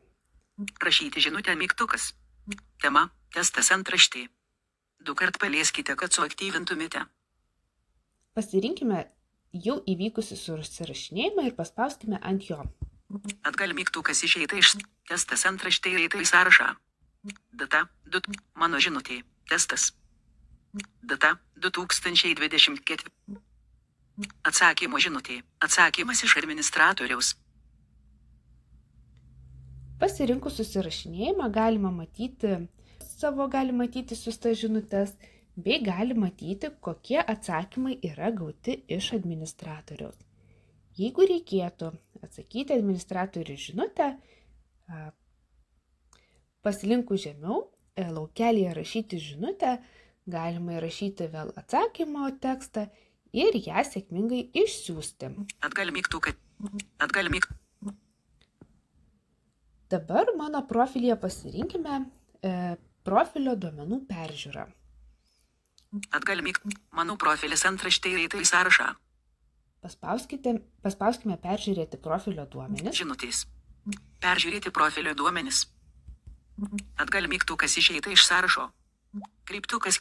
Speaker 2: Rašyti žinutę mygtukas. Tema. Testas antraštė. 2 kart palieskite, kad suaktyvintumėte.
Speaker 1: Pasirinkime jau įvykusi susirašinėjimą ir paspauskime ant jo.
Speaker 2: Atgal mygtukas išeita iš. Testas antraštė įeita į sąrašą. Data. Mano žinutė. Testas. Data 2024. Atsakymo žinutė. Atsakymas iš administratoriaus.
Speaker 1: Pasirinkus susirašinėjimą galima matyti siųstas žinutes, bei gali matyti, kokie atsakymai yra gauti iš administratoriaus. Jeigu reikėtų atsakyti administratoriui žinutę, pasilinkus žemiau, laukelėje rašyti žinutę, galima įrašyti vėl atsakymo tekstą ir ją sėkmingai išsiųsti.
Speaker 2: Atgal mygtuką.
Speaker 1: Dabar mano profilyje pasirinkime profilio duomenų peržiūrą.
Speaker 2: Atgal mano profilis antraštė įeita į sąrašą.
Speaker 1: Paspauskime peržiūrėti profilio duomenis.
Speaker 2: Žinutės. Peržiūrėti profilio duomenis. Atgal mygtukas išeita iš sąrašo. Kryptukas,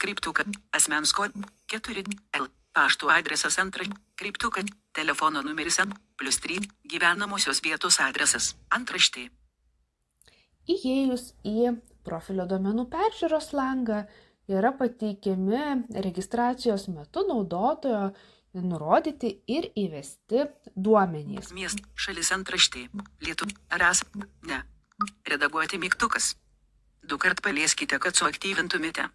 Speaker 2: asmens kod 4 L. Pašto adresas 2. Kryptukas, telefono numeris +3. Gyvenamosios vietos adresas. Antraštė.
Speaker 1: Įėjus į profilio duomenų peržiūros langą yra pateikiami registracijos metu naudotojo nurodyti ir įvesti duomenys.
Speaker 2: Šalis antraštė. Ras. Ne. Redaguoti mygtukas. 2 kart palieskite, kad suaktyvintumėte.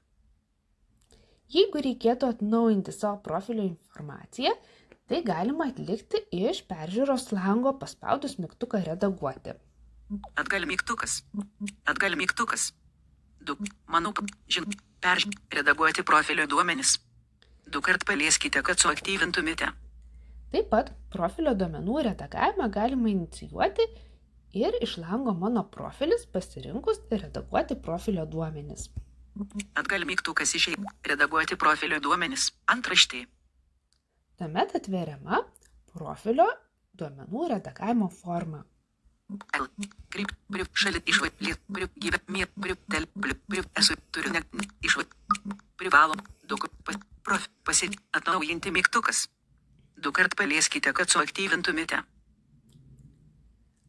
Speaker 1: Jeigu reikėtų atnaujinti savo profilio informaciją, tai galima atlikti iš peržiūros lango paspaudus mygtuką redaguoti.
Speaker 2: Atgal mygtukas. 2. Redaguoti profilio duomenis. 2 kart palieskite, kad suaktyvintumėte.
Speaker 1: Taip pat profilio duomenų redagavimą galima inicijuoti ir iš lango Mano profilis pasirinkus redaguoti profilio duomenis.
Speaker 2: Atgal mygtukas išeina. Redaguoti profilio duomenis. Antraštė.
Speaker 1: Tuomet atveriama profilio duomenų redagavimo forma.
Speaker 2: Atnaujinti mygtukas. 2 kart palieskite, kad suaktyvintumėte.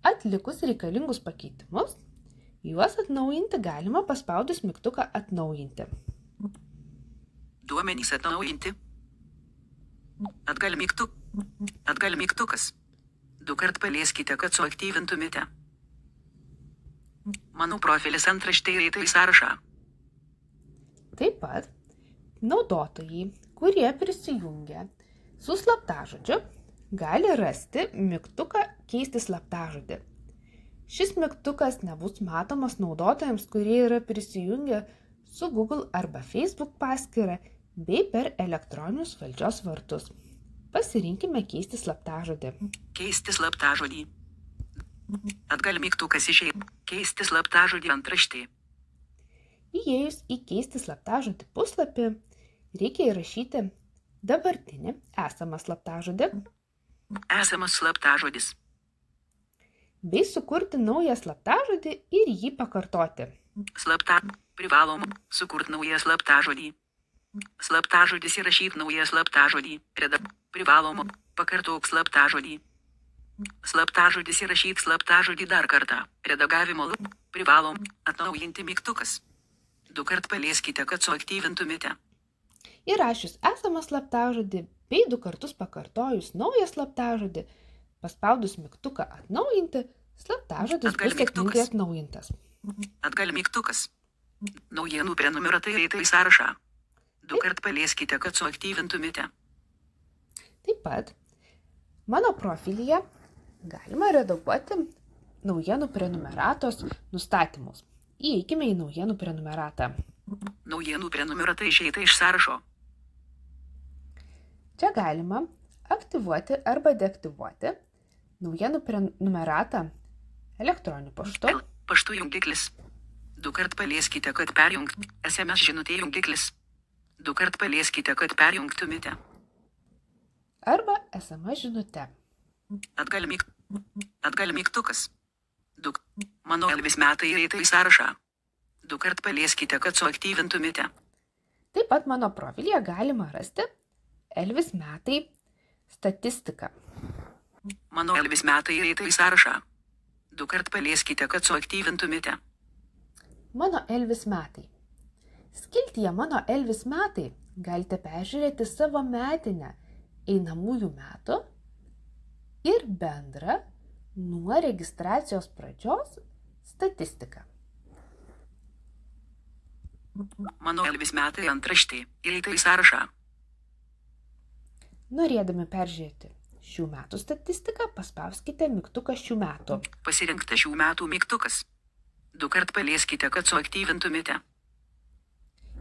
Speaker 1: Atlikus reikalingus pakeitimus, juos atnaujinti galima paspaudus mygtuką atnaujinti.
Speaker 2: Duomenys atnaujinti. Atgal mygtukas. 2 kart palieskite, kad suaktyvintumėte. Mano profilis antraštė įeita į sąrašą.
Speaker 1: Taip pat naudotojai, kurie prisijungia su slaptažodžiu, gali rasti mygtuką keisti slaptažodį. Šis mygtukas nebus matomas naudotojams, kurie yra prisijungę su Google arba Facebook paskyra bei per elektroninius valdžios vartus. Pasirinkime keisti slaptažodį.
Speaker 2: Keisti slaptažodį. Atgal mygtukas išeina. Keisti slaptažodį antraštė.
Speaker 1: Įėjus į keisti slaptažodį puslapį, reikia įrašyti dabartinį esamą slaptažodį.
Speaker 2: Esamas slaptažodis.
Speaker 1: Bei sukurti naują slaptažodį ir jį pakartoti.
Speaker 2: Privaloma sukurti naują slaptažodį. Slaptažodis įrašyti naują slaptažodį. Privaloma pakartok slaptažodį. Slaptažodis įrašyti slaptažodį dar kartą. Redagavimo privalom atnaujinti mygtukas. 2 kart palieskite, kad suaktyvintumėte.
Speaker 1: Įrašius esamą slaptažodį bei 2 kartus pakartojus naują slaptažodį, paspaudus mygtuką atnaujinti, slaptažodis bus sėkmingai atnaujintas.
Speaker 2: Atgal mygtukas. Naujienų prenumerata įeita į sąrašą. 2 kart palieskite, kad suaktyvintumėte.
Speaker 1: Taip pat Mano profilyje galima redaguoti naujienų prenumeratos nustatymus. Įeikime į naujienų prenumeratą.
Speaker 2: Naujienų prenumerata išeita iš sąrašo.
Speaker 1: Čia galima aktyvuoti arba deaktyvuoti naujienų prenumeratą elektroniniu paštu.
Speaker 2: Paštų jungiklis. 2 kart palieskite, kad perjungtumėte. SMS žinutė jungiklis. 2 kart palieskite, kad perjungtumėte.
Speaker 1: Arba SMS žinute.
Speaker 2: Atgal mygtukas. Mano Elvis metai įeita į sąrašą. 2 kart palieskite, kad suaktyvintumėte.
Speaker 1: Taip pat mano profilyje galima rasti Elvis metai statistiką.
Speaker 2: Mano Elvis metai įeita į sąrašą. 2 kart palieskite, kad suaktyvintumėte.
Speaker 1: Mano Elvis metai. Skiltyje Mano Elvis metai galite peržiūrėti savo metinę einamųjų metų ir bendrą nuo registracijos pradžios statistiką.
Speaker 2: Mano Elvis metai antraštė įeita į sąrašą.
Speaker 1: Norėdami peržiūrėti šių metų statistiką, paspauskite mygtuką šių metų.
Speaker 2: Pasirinkta šių metų mygtukas. 2 kart palieskite, kad suaktyvintumėte.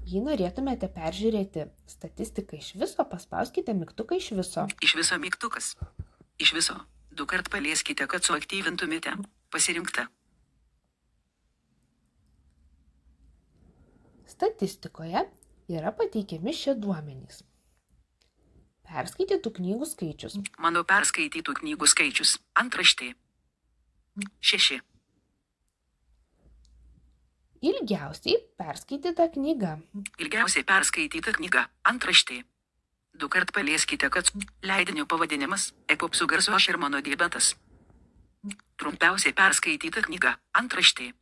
Speaker 1: Jei norėtumėte peržiūrėti statistiką iš viso, paspauskite mygtuką iš viso.
Speaker 2: Iš viso mygtukas. Iš viso. 2 kart palieskite, kad suaktyvintumėte. Pasirinkta.
Speaker 1: Statistikoje yra pateikiami šie duomenys. Perskaitytų knygų skaičius.
Speaker 2: Mano perskaitytų knygų skaičius. Antraštė. 6.
Speaker 1: Ilgiausiai perskaityta knyga.
Speaker 2: Ilgiausiai perskaityta knyga. Antraštė. Dukart palieskite, kad leidinio pavadinimas Epopsų garso aš ir mano diabetas. Trumpiausiai perskaityta knyga. Antraštė.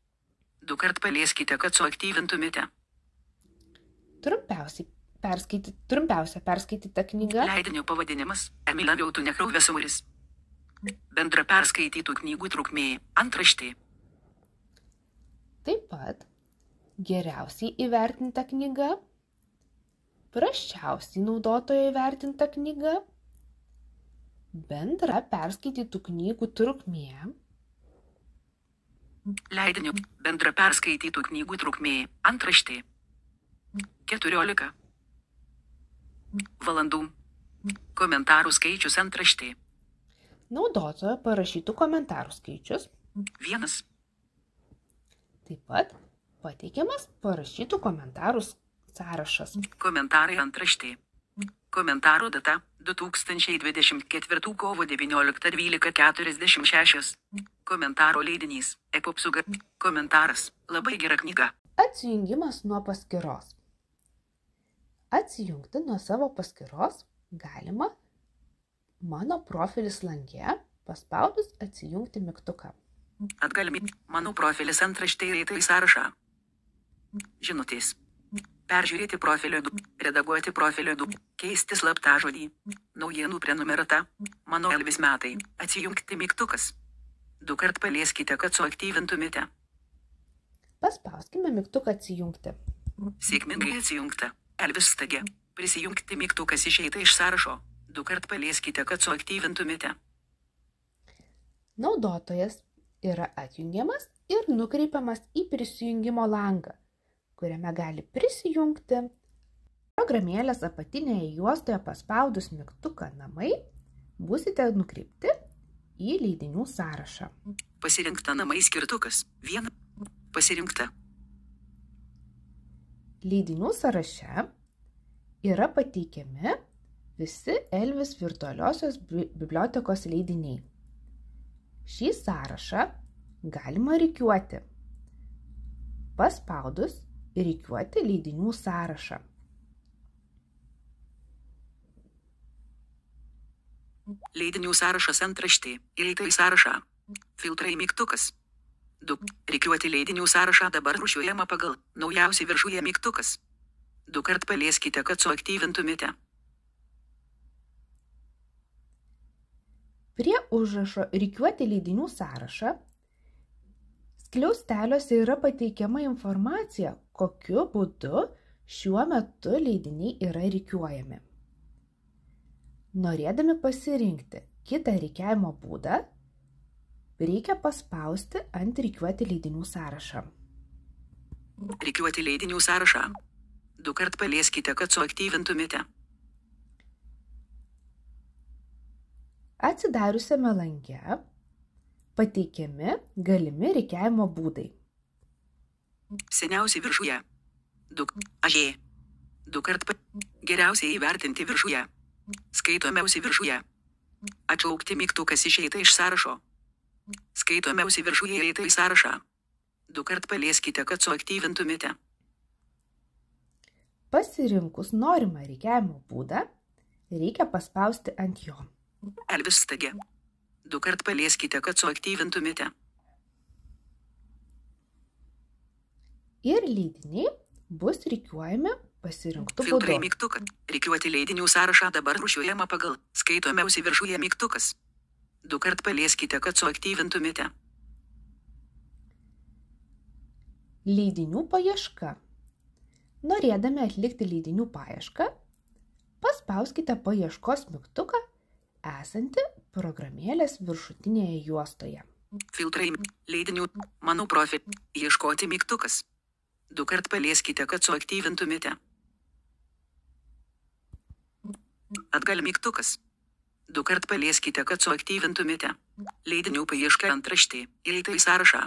Speaker 2: Dukart palieskite, kad suaktyvintumėte.
Speaker 1: Trumpiausia perskaityta knyga.
Speaker 2: Leidinio pavadinimas Emilio Liautų nekrauvėsauris. Bendra perskaitytų knygų trukmė. Antraštė.
Speaker 1: Taip pat geriausiai įvertinta knyga, prasčiausiai naudotojo įvertinta knyga, bendra perskaitytų knygų trukmė,
Speaker 2: Leidinio bendra perskaitytų knygų trukmė. Antraštė. 14 valandų. Komentarų skaičius. Antraštė.
Speaker 1: naudotojo parašytų komentarų skaičius,
Speaker 2: 1.
Speaker 1: taip pat pateikiamas parašytų komentarų sąrašas.
Speaker 2: Komentarai. Antraštė. Komentaro data 2024 kovo 19 12:46. Komentaro leidinys Epopsų garso. Komentaras. Labai gera knyga.
Speaker 1: Atsijungimas nuo paskyros. Atsijungti nuo savo paskyros galima mano profilis lange paspaudus atsijungti mygtuką.
Speaker 2: Atgalimi. Mano profilis. Antraštė įeita į sąrašą. Žinutės. Peržiūrėti profilio, redaguoti profilio, keisti slaptažodį, naujienų prenumerata, mano Elvis metai, atsijungti mygtukas. Dukart palieskite, kad suaktyvintumėte.
Speaker 1: Paspauskime mygtuką atsijungti.
Speaker 2: Sėkmingai atsijungta. Elvis stage. Prisijungti mygtukas išeita iš sąrašo. Dukart palieskite, kad suaktyvintumėte.
Speaker 1: Naudotojas yra atjungiamas ir nukreipiamas į prisijungimo langą, kuriame gali prisijungti. Programėlės apatinėje juostoje paspaudus mygtuką namai, būsite nukreipti į leidinių sąrašą.
Speaker 2: Pasirinkta namai skirtukas. 1. Pasirinkta.
Speaker 1: Leidinių sąraše yra pateikiami visi Elvis virtualiosios bibliotekos leidiniai. Šį sąrašą galima rikiuoti. Paspaudus rikiuoti leidinių sąrašą.
Speaker 2: Leidinių sąrašas. Antraštė. Įeita į sąrašą. Filtrai mygtukas. 2. Rikiuoti leidinių sąrašą dabar rūšiuojama pagal naujausiai viršuje mygtukas. Dukart palieskite, kad suaktyvintumėte.
Speaker 1: Prie užrašo rikiuoti leidinių sąrašą skliausteliuose yra pateikiama informacija, kokiu būdu šiuo metu leidiniai yra rikiuojami. Norėdami pasirinkti kitą rikiavimo būdą, reikia paspausti ant rikiuoti leidinių sąrašą.
Speaker 2: Rikiuoti leidinių sąrašą. Dukart palieskite, kad suaktyvintumėte.
Speaker 1: Atsidariusiame lange pateikiami galimi rikiavimo būdai.
Speaker 2: Seniausiai viršuje. Ažė. Dukart geriausiai įvertinti viršuje. Skaitomiausiai viršuje. Atšaukti mygtukas išeita iš sąrašo. Skaitomiausiai viršuje įeita į sąrašą. Dukart palieskite, kad suaktyvintumėte.
Speaker 1: Pasirinkus norimą rikiavimo būdą, reikia paspausti ant jo.
Speaker 2: Elvis stage. Dukart palieskite, kad suaktyvintumėte.
Speaker 1: Ir leidiniai bus rikiuojami pasirinktų
Speaker 2: Filtrai
Speaker 1: būdu.
Speaker 2: mygtukas. Rikiuoti leidinių sąrašą dabar rūšiuojama pagal skaitomiausiai viršuje mygtukas. Dukart palieskite, kad suaktyvintumėte.
Speaker 1: Leidinių paieška. Norėdami atlikti leidinių paiešką, paspauskite paieškos mygtuką esantį programėlės viršutinėje juostoje.
Speaker 2: Filtrai leidinių. Mano profilį. Ieškoti mygtukas. Dukart palieskite, kad suaktyvintumėte. Atgal mygtukas. Dukart palieskite, kad suaktyvintumėte. Leidinių paieška. Antraštė. Įeita į sąrašą.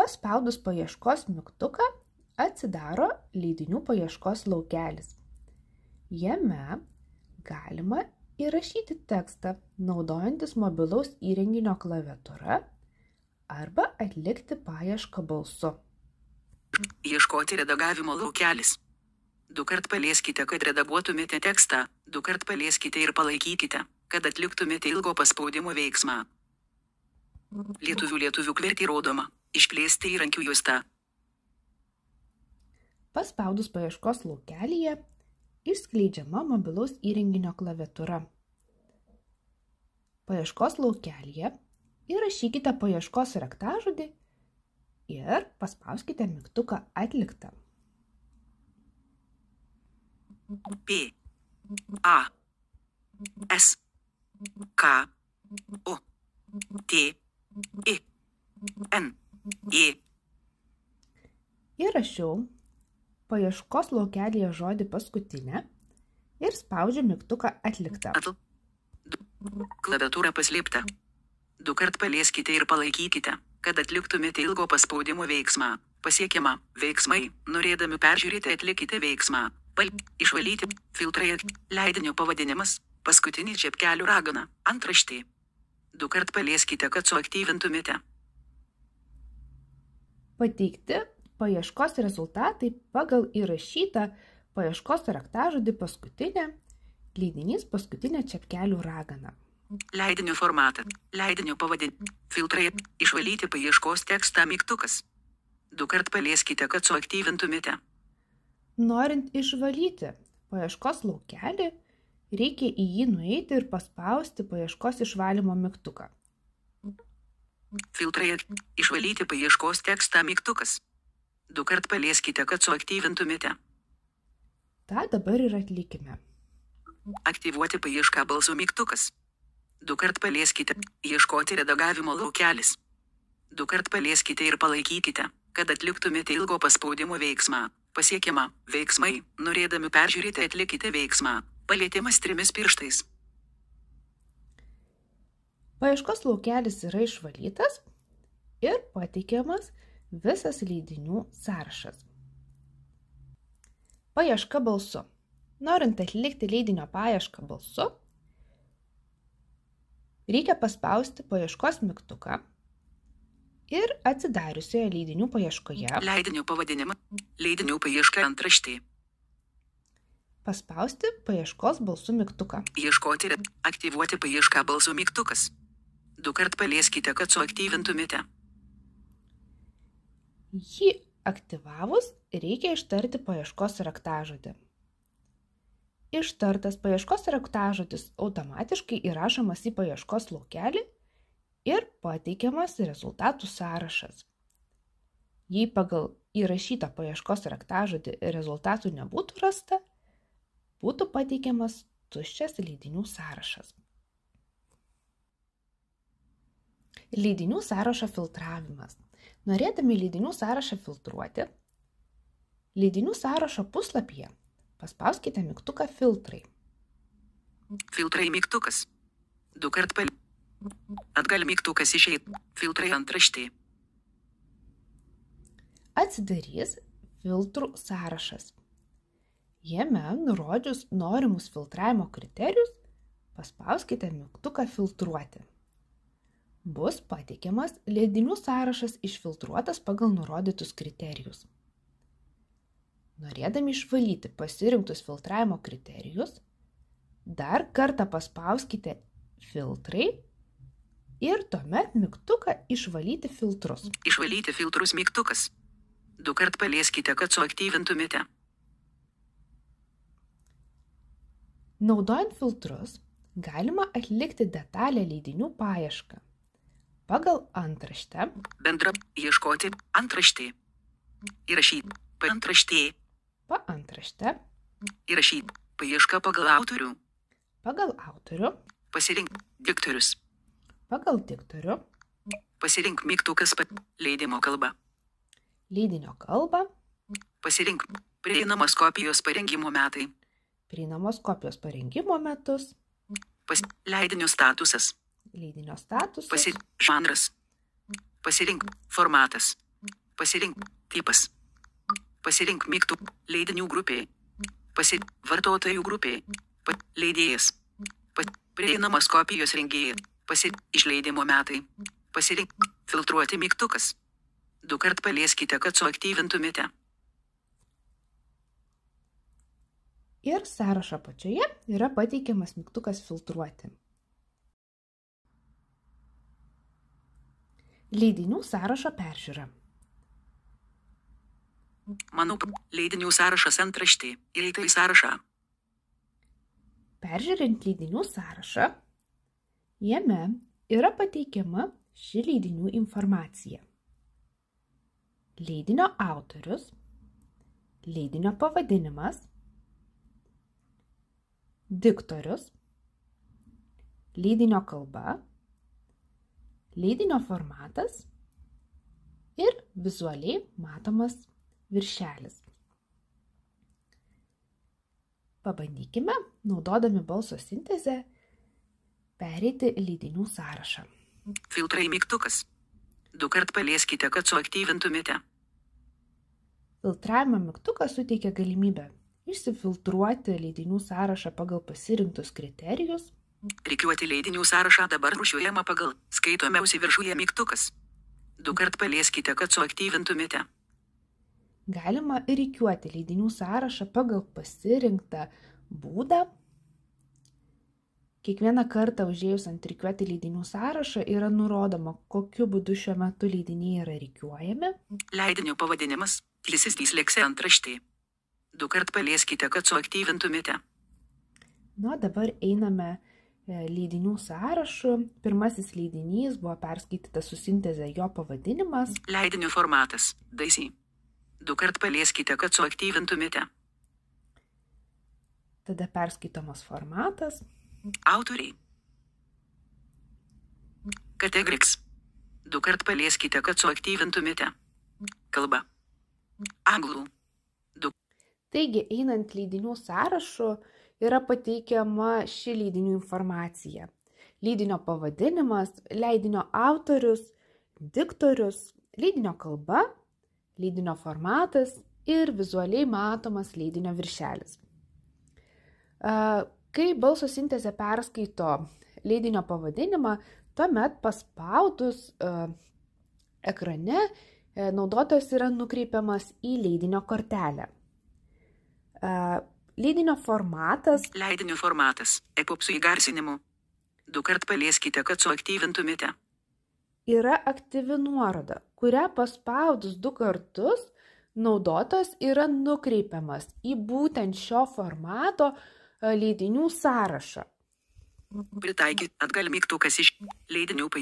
Speaker 1: Paspaudus paieškos mygtuką atsidaro leidinių paieškos laukelis. Jame galima įrašyti tekstą naudojantis mobilaus įrenginio klaviatūra arba atlikti paiešką balsu.
Speaker 2: Ieškoti redagavimo laukelis. 2 kart palieskite, kad redaguotumėte tekstą, 2 kart palieskite ir palaikykite, kad atliktumėte ilgo paspaudimo veiksmą. Lietuvių kverti rodoma. Išplėsti įrankių juostą.
Speaker 1: Paspaudus paieškos laukelyje išskleidžiama mobilaus įrenginio klaviatūra. Paieškos laukelyje įrašykite paieškos raktažodį ir paspauskite mygtuką atliktą.
Speaker 2: P, A, S, K, O, T, I, N, E.
Speaker 1: Įrašiau paieškos laukelyje žodį paskutinę ir spaudžiu mygtuką atliktą.
Speaker 2: Klaviatūra paslėpta. 2 kart palieskite ir palaikykite, kad atliktumėte ilgo paspaudimo veiksmą. Pasiekiama. Veiksmai. Norėdami peržiūrėti, atlikite veiksmą. Išvalyti. Filtrai. Leidinio pavadinimas. Paskutinį čepkelių ragana. Antraštė. 2 kart palieskite, kad suaktyvintumėte.
Speaker 1: Pateikti paieškos rezultatai pagal įrašytą paieškos raktažodį paskutinę, leidinys paskutinė čepkelių ragana.
Speaker 2: Leidinio formatą. Leidinio pavadinimą. Filtrai. Išvalyti paieškos tekstą mygtukas. 2 kart palieskite, kad suaktyvintumėte.
Speaker 1: Norint išvalyti paieškos laukelį, reikia į jį nueiti ir paspausti paieškos išvalymo mygtuką.
Speaker 2: Filtrai. Išvalyti paieškos tekstą mygtukas. 2 kart palieskite, kad suaktyvintumėte.
Speaker 1: Ta dabar ir atlikime.
Speaker 2: Aktyvuoti paiešką balsu mygtukas. 2 kart palieskite. Ieškoti redagavimo laukelis. 2 kart palieskite ir palaikykite, kad atliktumėte ilgo paspaudimo veiksmą. Pasiekiama. Veiksmai. Norėdami peržiūrėti, atlikite veiksmą. Palietimas 3 pirštais.
Speaker 1: Paieškos laukelis yra išvalytas ir pateikiamas visas leidinių sąrašas. Paieška balsu. Norint atlikti leidinio paiešką balsu, reikia paspausti paieškos mygtuką ir atsidariusioje leidinių paieškoje
Speaker 2: Leidinio pavadinimą. Leidinių paieška antraštė.
Speaker 1: paspausti paieškos balsu mygtuką.
Speaker 2: Ieškoti. Aktyvuoti paiešką balsu mygtukas. 2 kart palieskite, kad suaktyvintumėte.
Speaker 1: Jį aktyvavus reikia ištarti paieškos raktažodį. Ištartas paieškos raktažodis automatiškai įrašomas į paieškos laukelį ir pateikiamas rezultatų sąrašas. Jei pagal įrašytą paieškos raktažodį rezultatų nebūtų rasta, būtų pateikiamas tuščias leidinių sąrašas. Leidinių sąrašo filtravimas. Norėdami leidinių sąrašą filtruoti, leidinių sąrašo puslapyje paspauskite mygtuką filtrai.
Speaker 2: Filtrai mygtukas. 2 kart atgal mygtukas išeit. Filtrai antraštė.
Speaker 1: Atsidarys filtrų sąrašas. Jame nurodžius norimus filtravimo kriterijus, paspauskite mygtuką filtruoti. Bus pateikiamas leidinių sąrašas išfiltruotas pagal nurodytus kriterijus. Norėdami išvalyti pasirinktus filtravimo kriterijus, dar kartą paspauskite filtrai ir tuomet mygtuką išvalyti filtrus.
Speaker 2: Išvalyti filtrus mygtukas. 2 kart palieskite, kad suaktyvintumėte.
Speaker 1: Naudojant filtrus, galima atlikti detalę leidinių paiešką. Pagal antraštę
Speaker 2: Bendra. Ieškoti. Antraštė. Įrašyti. Antraštė.
Speaker 1: paantraštę,
Speaker 2: Įrašyti. Paieška pagal autorių.
Speaker 1: pagal autorių,
Speaker 2: Pasirink. Diktorius.
Speaker 1: pagal diktorių,
Speaker 2: Pasirink mygtukas. Leidimo kalba.
Speaker 1: leidinio kalbą,
Speaker 2: Pasirink. Prieinamos kopijos parengimo metai.
Speaker 1: prieinamos kopijos parengimo metus,
Speaker 2: Leidinio statusas.
Speaker 1: leidinio statusas,
Speaker 2: Pasirink. Žanras. Pasirink. Formatas. Pasirink. Tipas. Pasirink mygtų. Leidinių grupė. Pasirink. Vartotojų grupė. Leidėjas. Prieinamas kopijos rengėjas. Pasirink. Išleidimo metai. Pasirink. Filtruoti mygtukas. 2 kart palieskite, kad suaktyvintumėte.
Speaker 1: Ir sąrašo apačioje yra pateikiamas mygtukas filtruoti. Leidinių sąrašo peržiūra.
Speaker 2: Manau, leidinių sąrašas antraštė. Įeita į sąrašą.
Speaker 1: Peržiūrint leidinių sąrašą, jame yra pateikiama ši leidinių informacija. Leidinio autorius, leidinio pavadinimas, diktorius, leidinio kalba, leidinio formatas ir vizualiai matomas viršelis. Pabandykime, naudodami balso sintezę, pereiti leidinių sąrašą.
Speaker 2: Filtrai mygtukas. 2 kart palieskite, kad suaktyvintumėte.
Speaker 1: Filtravimo mygtukas suteikia galimybę išsifiltruoti leidinių sąrašą pagal pasirinktus kriterijus.
Speaker 2: Rikiuoti leidinių sąrašą dabar rūšiuojama pagal skaitomiausi viršuje mygtukas. 2 kart palieskite, kad suaktyvintumėte.
Speaker 1: Galima rikiuoti leidinių sąrašą pagal pasirinktą būdą. Kiekvieną kartą užėjus ant rikiuoti leidinių sąrašą yra nurodoma, kokiu būdu šiuo metu leidiniai yra rikiuojami.
Speaker 2: Leidinio pavadinimas. Tlisis disleksija antraštė. 2 kart palieskite, kad suaktyvintumėte.
Speaker 1: Na, dabar einame leidinių sąrašu. Pirmasis leidinys buvo perskaitytas su sinteze jo pavadinimas.
Speaker 2: Leidinio formatas. Daisy. 2 kart palieskite, kad suaktyvintumėte.
Speaker 1: Tada perskaitomas formatas.
Speaker 2: Autoriai. Kategoriks. 2 kart palieskite, kad suaktyvintumėte. Kalba. Anglų.
Speaker 1: Taigi, einant leidinių sąrašu, yra pateikiama ši leidinių informacija. Leidinio pavadinimas, leidinio autorius, diktorius, leidinio kalba, leidinio formatas ir vizualiai matomas leidinio viršelis. Kai balso sintezė perskaito leidinio pavadinimą, tuomet paspaudus ekrane naudotojas yra nukreipiamas į leidinio kortelę. Leidinio formatas.
Speaker 2: Leidinio formatas. EPUB su įgarsinimu. 2 kart palieskite, kad suaktyvintumėte.
Speaker 1: Yra aktyvi nuoroda, kurią paspaudus 2 kartus naudotojas yra nukreipiamas į būtent šio formato leidinių sąrašą.
Speaker 2: Pritaikyti atgal mygtukas iš leidinių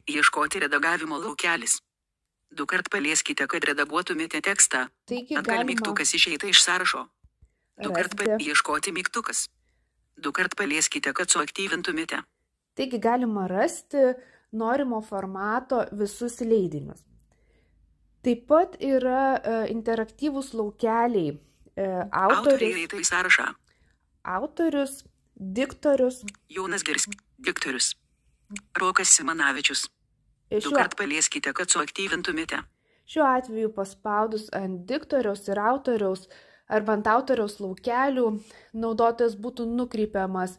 Speaker 2: ieškoti redagavimo laukelis. 2 kart palieskite, kad redaguotumėte tekstą.
Speaker 1: Taigi
Speaker 2: atgal mygtukas išeita iš sąrašo. 2 kart ieškoti mygtukas. 2 kart palieskite, kad suaktyvintumėte.
Speaker 1: Taigi galima rasti norimo formato visus leidinius. Taip pat yra interaktyvūs laukeliai.
Speaker 2: Autoriai įeita į sąrašą.
Speaker 1: Autorius, diktorius.
Speaker 2: Jonas Girs, diktorius. Rokas Simanavičius. 2 kart palieskite, kad suaktyvintumėte.
Speaker 1: Šiuo atveju paspaudus ant diktoriaus ir autoriaus arba ant autoriaus laukelių, naudotojas būtų nukreipiamas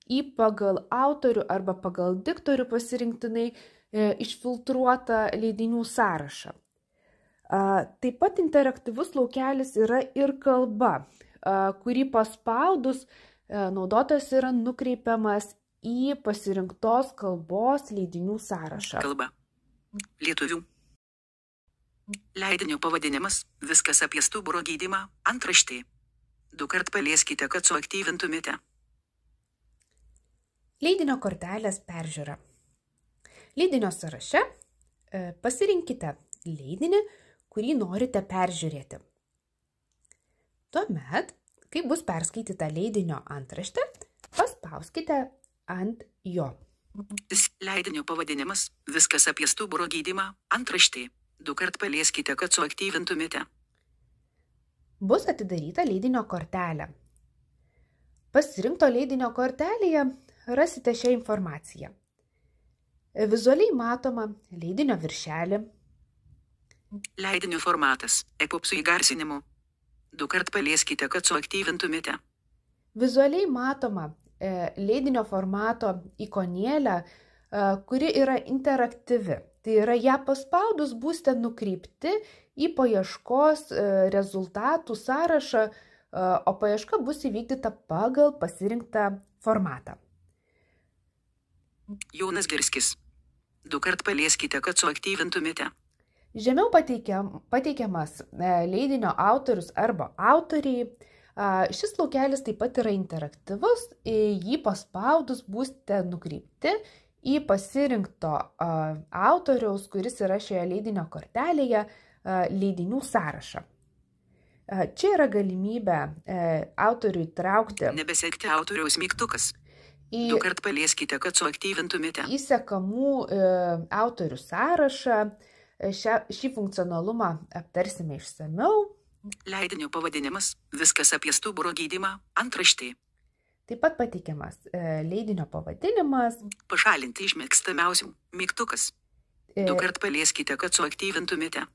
Speaker 1: į pagal autorių arba pagal diktorių pasirinktinai išfiltruotą leidinių sąrašą. Taip pat interaktyvus laukelis yra ir kalba, kurį paspaudus naudotojas yra nukreipiamas į pasirinktos kalbos leidinių sąrašą.
Speaker 2: Kalba. Lietuvių. Leidinio pavadinimas. Viskas apie stuburo gydymą. Antraštė. 2 kart palieskite, kad suaktyvintumėte.
Speaker 1: Leidinio kortelės peržiūra. Leidinio sąraše pasirinkite leidinį, kurį norite peržiūrėti. Tuomet, kai bus perskaityta leidinio antraštė, paspauskite ant jo.
Speaker 2: Leidinio pavadinimas. Viskas apie stuburo gydymą. Antraštė. 2 kart palieskite, kad suaktyvintumėte.
Speaker 1: Bus atidaryta leidinio kortelė. Pasirinkto leidinio kortelėje rasite šią informaciją. Vizualiai matoma leidinio viršelį.
Speaker 2: Leidinio formatas. EPUB su įgarsinimu. 2 kart palieskite, kad suaktyvintumėte.
Speaker 1: Vizualiai matoma leidinio formato ikonėlė, kuri yra interaktyvi. Tai yra, ją paspaudus būsite nukreipti į paieškos rezultatų sąrašą, o paieška bus įvykdyta pagal pasirinktą formatą.
Speaker 2: Jonas Girskis. 2 kart palieskite, kad suaktyvintumėte.
Speaker 1: Žemiau pateikiamas leidinio autorius arba autoriai. Šis laukelis taip pat yra interaktyvus, jį paspaudus būsite nukreipti į pasirinkto autoriaus, kuris yra šioje leidinio kortelėje, leidinių sąrašą. Čia yra galimybė autoriui traukti
Speaker 2: Nebesekti autoriaus mygtukas. 2 kart palieskite, kad suaktyvintumėte.
Speaker 1: į sekamų autorių sąrašą. Šį funkcionalumą aptarsime išsamiau.
Speaker 2: Leidinio pavadinimas – viskas apie stuburo gydymą, antraštė.
Speaker 1: Taip pat pateikiamas leidinio pavadinimas.
Speaker 2: Pašalinti iš mėgstamiausių mygtukas. 2 kart palieskite, kad suaktyvintumėte.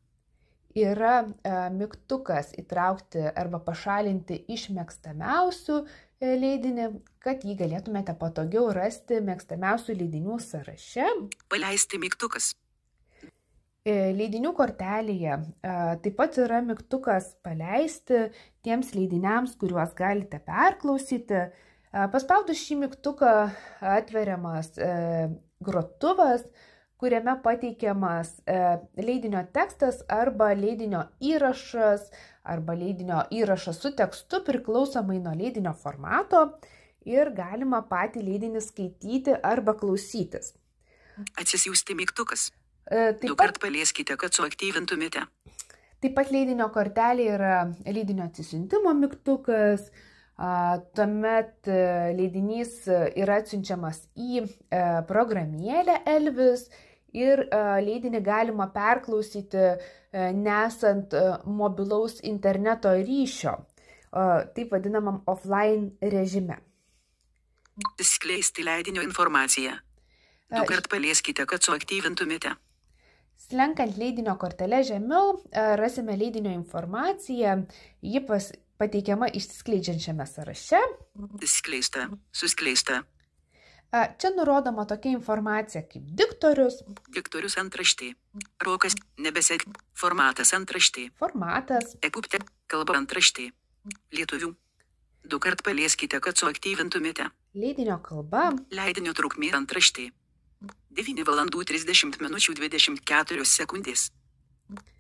Speaker 1: Yra mygtukas įtraukti arba pašalinti iš mėgstamiausių leidinį, kad jį galėtumėte patogiau rasti mėgstamiausių leidinių sąraše.
Speaker 2: Paleisti mygtukas.
Speaker 1: Leidinių kortelėje taip pat yra mygtukas paleisti tiems leidiniams, kuriuos galite perklausyti. Paspaudus šį mygtuką atveriamas grotuvas, kuriame pateikiamas leidinio tekstas arba leidinio įrašas su tekstu priklausomai nuo leidinio formato ir galima patį leidinį skaityti arba klausytis.
Speaker 2: Atsisiųsti mygtukas. 2
Speaker 1: Taip
Speaker 2: kart palieskite, kad suaktyvintumėte.
Speaker 1: pat leidinio kortelė yra leidinio atsisiuntimo mygtukas, tuomet leidinys yra atsiunčiamas į programėlę Elvis ir leidinį galima perklausyti nesant mobilaus interneto ryšio, taip vadinamam offline režime.
Speaker 2: Skleisti leidinio informaciją. 2 kart palieskite, kad suaktyvintumėte.
Speaker 1: Slenkant leidinio kortelę žemiau, rasime leidinio informaciją, ji pateikiama išsiskleidžiančiame sąraše.
Speaker 2: Skleista, suskleista.
Speaker 1: Čia nurodoma tokia informacija kaip diktorius,
Speaker 2: Diktorius antraštė. Rokas, nebesek. Formatas antraštė.
Speaker 1: formatas,
Speaker 2: Ekupte, kalba antraštė. Lietuvių. 2 kart palieskite, kad suaktyvintumėte.
Speaker 1: leidinio kalba,
Speaker 2: Leidinio trukmė antraštė. 9 valandų 30 minučių 24 sekundės.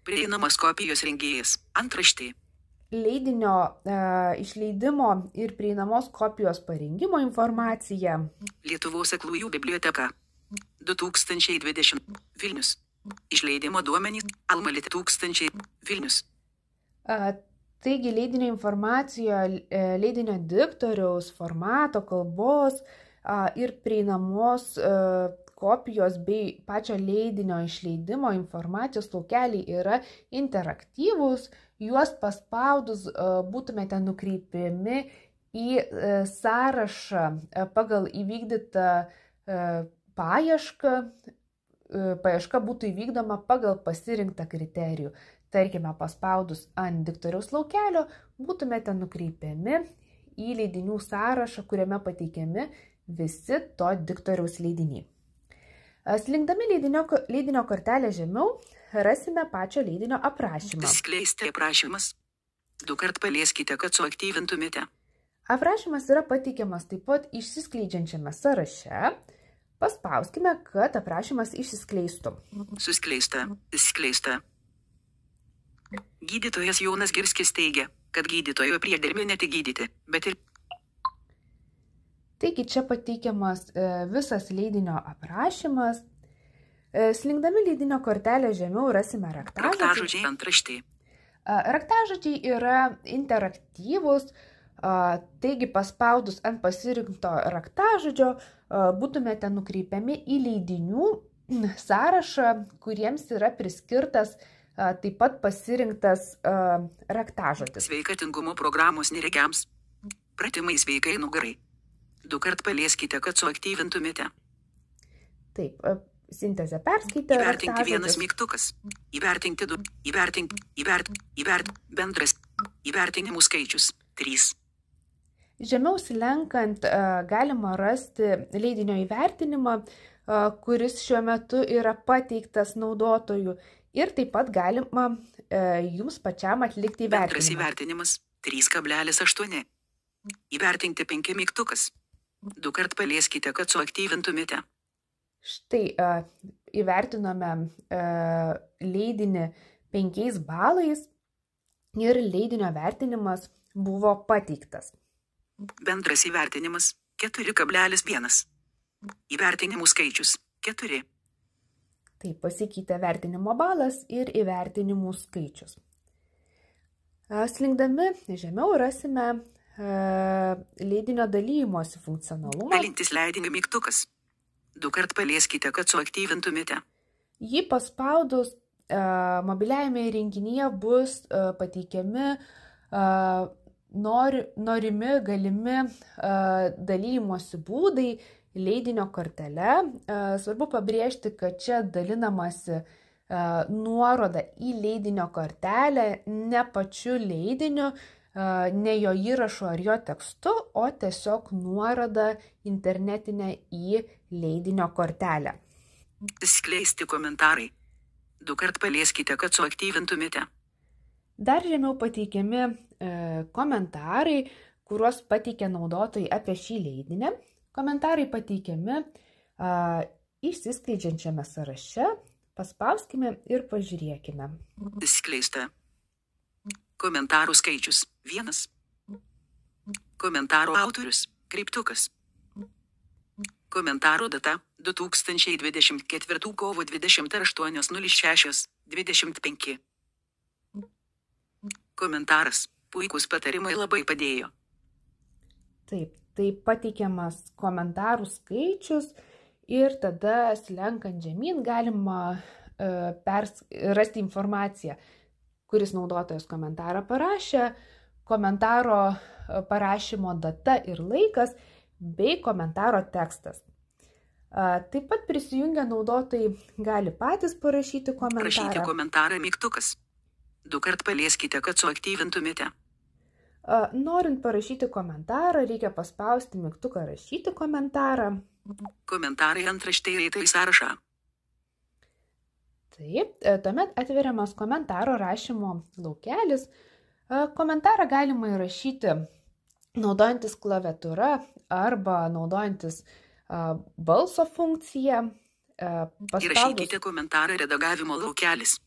Speaker 2: Prieinamas kopijos rengėjas. Antraštė.
Speaker 1: leidinio išleidimo ir prieinamos kopijos parengimo informacija,
Speaker 2: Lietuvos aklųjų biblioteka. 2020. Vilnius. Išleidimo duomenys. Almalit 1000. Vilnius.
Speaker 1: taigi leidinio informacija, leidinio diktoriaus, formato, kalbos ir prieinamos kopijos bei pačio leidinio išleidimo informacijos laukeliai yra interaktyvūs, juos paspaudus būtumėte nukreipiami į sąrašą pagal įvykdytą paiešką. Paieška būtų įvykdoma pagal pasirinktą kriterijų. Tarkime, paspaudus ant diktoriaus laukelio būtumėte nukreipiami į leidinių sąrašą, kuriame pateikiami visi to diktoriaus leidiniai. Slinkdami leidinio kortelę žemiau, rasime pačio leidinio aprašymą.
Speaker 2: Skleisti aprašymas. 2 kart palieskite, kad suaktyvintumėte.
Speaker 1: Aprašymas yra pateikiamas taip pat išsiskleidžiančiame sąraše. Paspauskime, kad aprašymas išsiskleistų.
Speaker 2: Suskleista, skleista. Gydytojas Jonas Girskis teigia, kad gydytojo priedermė ne tik gydyti, bet ir
Speaker 1: Taigi čia pateikiamas visas leidinio aprašymas. Slinkdami leidinio kortelę žemiau rasime raktažodžiai.
Speaker 2: raktažodžiai antraštė.
Speaker 1: Raktažodžiai yra interaktyvūs, taigi paspaudus ant pasirinkto raktažodžio būtumėte nukreipiami į leidinių sąrašą, kuriems yra priskirtas taip pat pasirinktas raktažodis.
Speaker 2: Sveikatingumo programos neregiams. Pratimai sveikai nugarai. 2 kart palieskite, kad suaktyvintumėte.
Speaker 1: Taip, sintezę perskaitė
Speaker 2: Įvertinti vienas
Speaker 1: raktažodis.
Speaker 2: mygtukas. Įvertinti 2. Bendras. Įvertinimų skaičius 3.
Speaker 1: Žemiau slenkant galima rasti leidinio įvertinimą, kuris šiuo metu yra pateiktas naudotojų. Ir taip pat galima jums pačiam atlikti
Speaker 2: Bendras
Speaker 1: įvertinimą.
Speaker 2: įvertinimas 3,8. Įvertinti 5 mygtukas. 2 kart palieskite, kad suaktyvintumėte.
Speaker 1: Štai įvertinome leidinį 5 balais ir leidinio vertinimas buvo pateiktas.
Speaker 2: Bendras įvertinimas 4,1. Įvertinimų skaičius 4.
Speaker 1: Tai pasikeitė vertinimo balas ir įvertinimų skaičius. Slinkdami žemiau rasime leidinio dalymosi funkcionalumą.
Speaker 2: Dalintis leidinį mygtukas. 2 kart palieskite, kad suaktyvintumėte.
Speaker 1: Jį paspaudus mobiliajame įrenginyje bus pateikiami norimi galimi dalymosi būdai leidinio kortele. Svarbu pabrėžti, kad čia dalinamasi nuoroda į leidinio kortelę ne pačiu leidiniu, ne jo įrašu ar jo tekstu, o tiesiog nuoroda internetinė į leidinio kortelę.
Speaker 2: Skleisti komentarai. 2 kart palieskite, kad suaktyvintumėte.
Speaker 1: Dar žemiau pateikiami komentarai, kuriuos pateikia naudotojai apie šį leidinį. Komentarai pateikiami išsiskleidžiančiame sąraše. Paspauskime ir pažiūrėkime.
Speaker 2: Skleista. Komentarų skaičius 1. Komentarų autorius kreiptukas. Komentarų data 2024 kovo 28.06.25. Komentaras. Puikus patarimai labai padėjo.
Speaker 1: Taip, tai pateikiamas komentarų skaičius ir tada slenkant žemyn galima rasti informaciją, kuris naudotojas komentarą parašė, komentaro parašymo data ir laikas bei komentaro tekstas. Taip pat prisijungę naudotojai gali patys parašyti komentarą.
Speaker 2: Rašyti komentarą mygtukas. 2 kart palieskite, kad suaktyvintumėte.
Speaker 1: Norint parašyti komentarą, reikia paspausti mygtuką rašyti komentarą.
Speaker 2: Komentarai antraštė įeita į sąrašą.
Speaker 1: Taip, tuomet atveriamas komentaro rašymo laukelis. Komentarą galima įrašyti naudojantis klaviatūra arba naudojantis balso funkciją.
Speaker 2: Įrašykite komentarą redagavimo laukelis.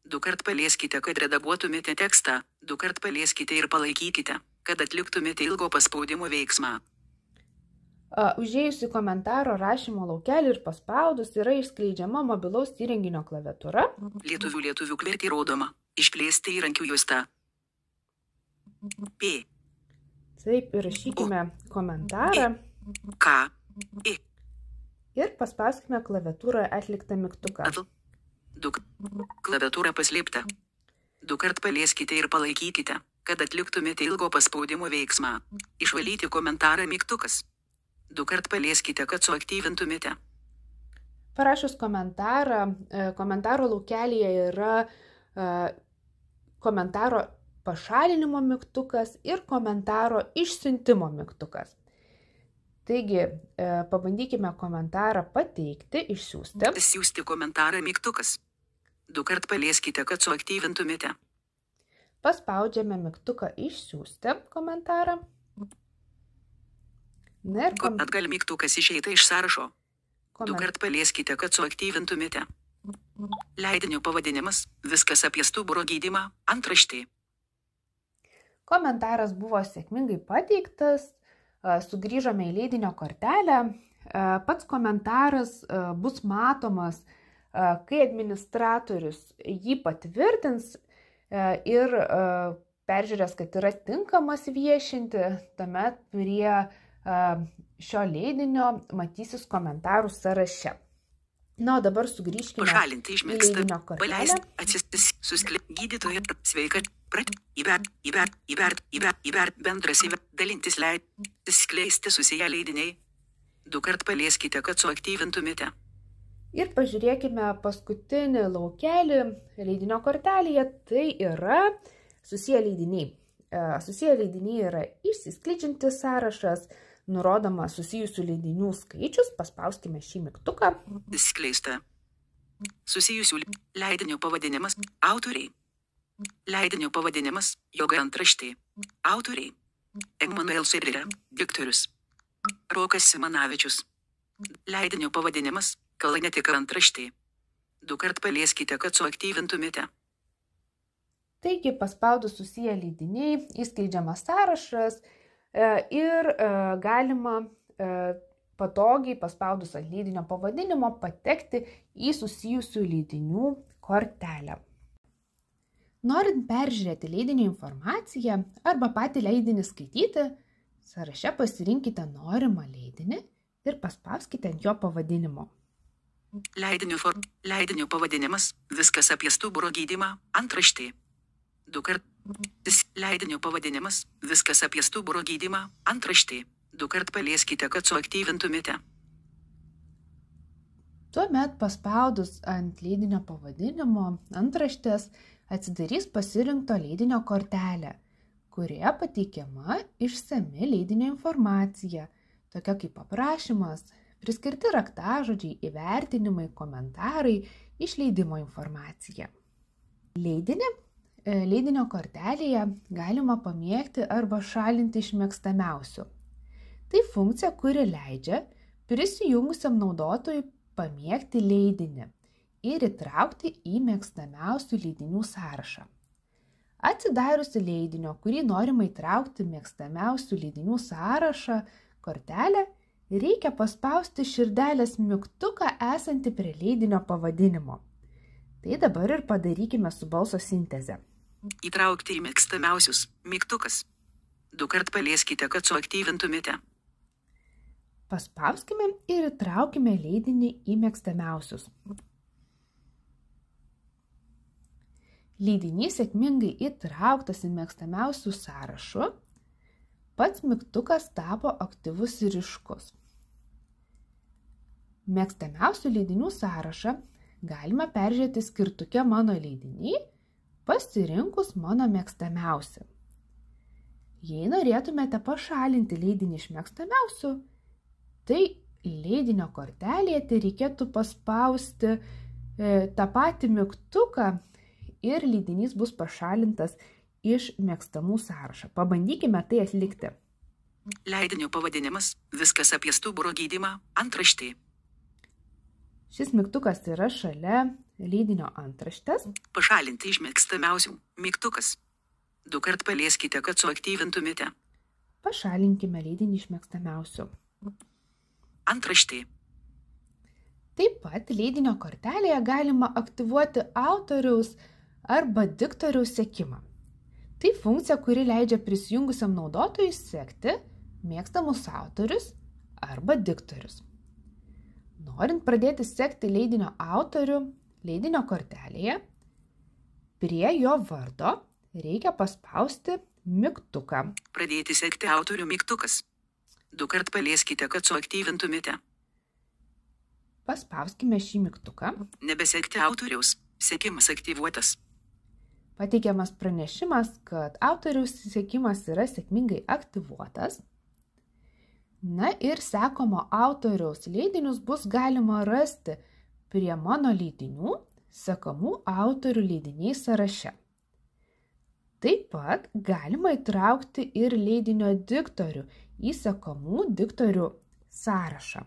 Speaker 2: 2 kart palieskite, kad redaguotumėte tekstą. 2 kart palieskite ir palaikykite, kad atliktumėte ilgo paspaudimo veiksmą.
Speaker 1: Užėjus į komentaro rašymo laukelį ir paspaudus yra išskleidžiama mobilaus įrenginio klaviatūra.
Speaker 2: Lietuvių klerti rodoma. Išplėsti įrankių juostą. P.
Speaker 1: Taip, įrašykime komentarą.
Speaker 2: K. I.
Speaker 1: Ir paspauskime klaviatūroje atliktą mygtuką.
Speaker 2: Klaviatūra paslėpta. 2 kart palieskite ir palaikykite, kad atliktumėte ilgo paspaudimo veiksmą. Išvalyti komentarą mygtukas. 2 kart palieskite, kad suaktyvintumėte.
Speaker 1: Parašus komentarą, komentaro laukelyje yra komentaro pašalinimo mygtukas ir komentaro išsiuntimo mygtukas. Taigi, pabandykime komentarą pateikti, išsiųsti.
Speaker 2: Siųsti komentarą mygtukas. 2 kart palieskite, kad suaktyvintumėte.
Speaker 1: Paspaudžiame mygtuką išsiųsti komentarą.
Speaker 2: Atgal mygtukas išeita iš sąrašo. 2 kart palieskite, kad suaktyvintumėte. Leidinio pavadinimas – viskas apie stuburo gydymą, antraštė.
Speaker 1: Komentaras buvo sėkmingai pateiktas, sugrįžome į leidinio kortelę. Pats komentaras bus matomas, kai administratorius jį patvirtins ir peržiūrės, kad yra tinkamas viešinti, tuomet prie šio leidinio matysis komentarų sąraše. Na, o dabar sugrįžkime į leidinio kortelę.
Speaker 2: Gydytoja, sveika, bendras dalintis skleisti susiję leidiniai. 2 kart palieskite, kad suaktyvintumėte.
Speaker 1: Ir pažiūrėkime paskutinį laukelį leidinio kortelėje, tai yra susiję leidiniai. Susiję leidiniai yra išsiskleidžiantis sąrašas, nurodoma susijusių leidinių skaičius, paspauskime šį mygtuką.
Speaker 2: Skleista. Susijusių leidinių pavadinimas. Autoriai. Leidinių pavadinimas. Joga antraštė. Autoriai. Emanuel Serilė. Diktorius. Rokas Simanavičius. Leidinių pavadinimas. Kalnetika antraštė. 2 kart palieskite, kad suaktyvintumėte.
Speaker 1: Taigi, paspaudus susiję leidiniai, įskleidžiamas sąrašas ir galima patogiai paspaudus ant leidinio pavadinimo patekti į susijusių leidinių kortelę. Norint peržiūrėti leidinio informaciją arba patį leidinį skaityti, sąraše pasirinkite norimą leidinį ir paspauskite ant jo pavadinimo.
Speaker 2: Leidinių pavadinimas. Viskas apie stuburo gydymą. Antraštė. 2 kart. Leidinių pavadinimas. Viskas apie stuburo gydymą. Antraštė. 2 kart palieskite, kad suaktyvintumėte.
Speaker 1: Tuomet paspaudus ant leidinio pavadinimo antraštės atsidarys pasirinkto leidinio kortelė, kurioje pateikiama išsami leidinio informacija, tokia kaip aprašymas, priskirti raktažodžiai, įvertinimai, komentarai, išleidimo informacija. Leidinio kortelėje galima pamėgti arba šalinti iš mėgstamiausių. Tai funkcija, kuri leidžia prisijungusiam naudotojui pamėgti leidinį ir įtraukti į mėgstamiausių leidinių sąrašą. Atsidariusi leidinio, kurį norima įtraukti mėgstamiausių leidinių sąrašą kortelę, reikia paspausti širdelės mygtuką esantį prie leidinio pavadinimo. Tai dabar ir padarykime su balso sinteze.
Speaker 2: Įtraukti į mėgstamiausius. Mygtukas. 2 kart palieskite, kad suaktyvintumėte.
Speaker 1: Paspauskime ir įtraukime leidinį į mėgstamiausius. Leidinys sėkmingai įtrauktas į mėgstamiausių sąrašų, pats mygtukas tapo aktyvus ir ryškus. Mėgstamiausių leidinių sąrašą galima peržiūrėti skirtuke Mano leidiniai, pasirinkus Mano mėgstamiausi. Jei norėtumėte pašalinti leidinį iš mėgstamiausių, tai leidinio kortelėje tai reikėtų paspausti tą patį mygtuką ir leidinys bus pašalintas iš mėgstamų sąrašą. Pabandykime tai atlikti.
Speaker 2: Leidinio pavadinimas. Viskas apie stuburo gydymą. Antraštė.
Speaker 1: Šis mygtukas yra šalia leidinio antraštės.
Speaker 2: Pašalinti iš mėgstamiausių. Mygtukas. 2 kart palieskite, kad suaktyvintumėte.
Speaker 1: Pašalinkime leidinį iš mėgstamiausių.
Speaker 2: Antraštė.
Speaker 1: Taip pat leidinio kortelėje galima aktyvuoti autoriaus arba diktoriaus sekimą. Tai funkcija, kuri leidžia prisijungusiam naudotojui sekti mėgstamus autorius arba diktorius. Norint pradėti sekti leidinio autorių leidinio kortelėje, prie jo vardo reikia paspausti mygtuką.
Speaker 2: Pradėti sekti autorių mygtukas. 2 kart palieskite, kad suaktyvintumėte.
Speaker 1: Paspauskime šį mygtuką.
Speaker 2: Nebesekti autoriaus. Sekimas aktyvuotas.
Speaker 1: Pateikiamas pranešimas, kad autoriaus sekimas yra sėkmingai aktyvuotas. Na ir sekomo autoriaus leidinius bus galima rasti prie Mano leidinių sekamų autorių leidiniai sąraše. Taip pat galima įtraukti ir leidinio diktorių į sekamų diktorių sąrašą.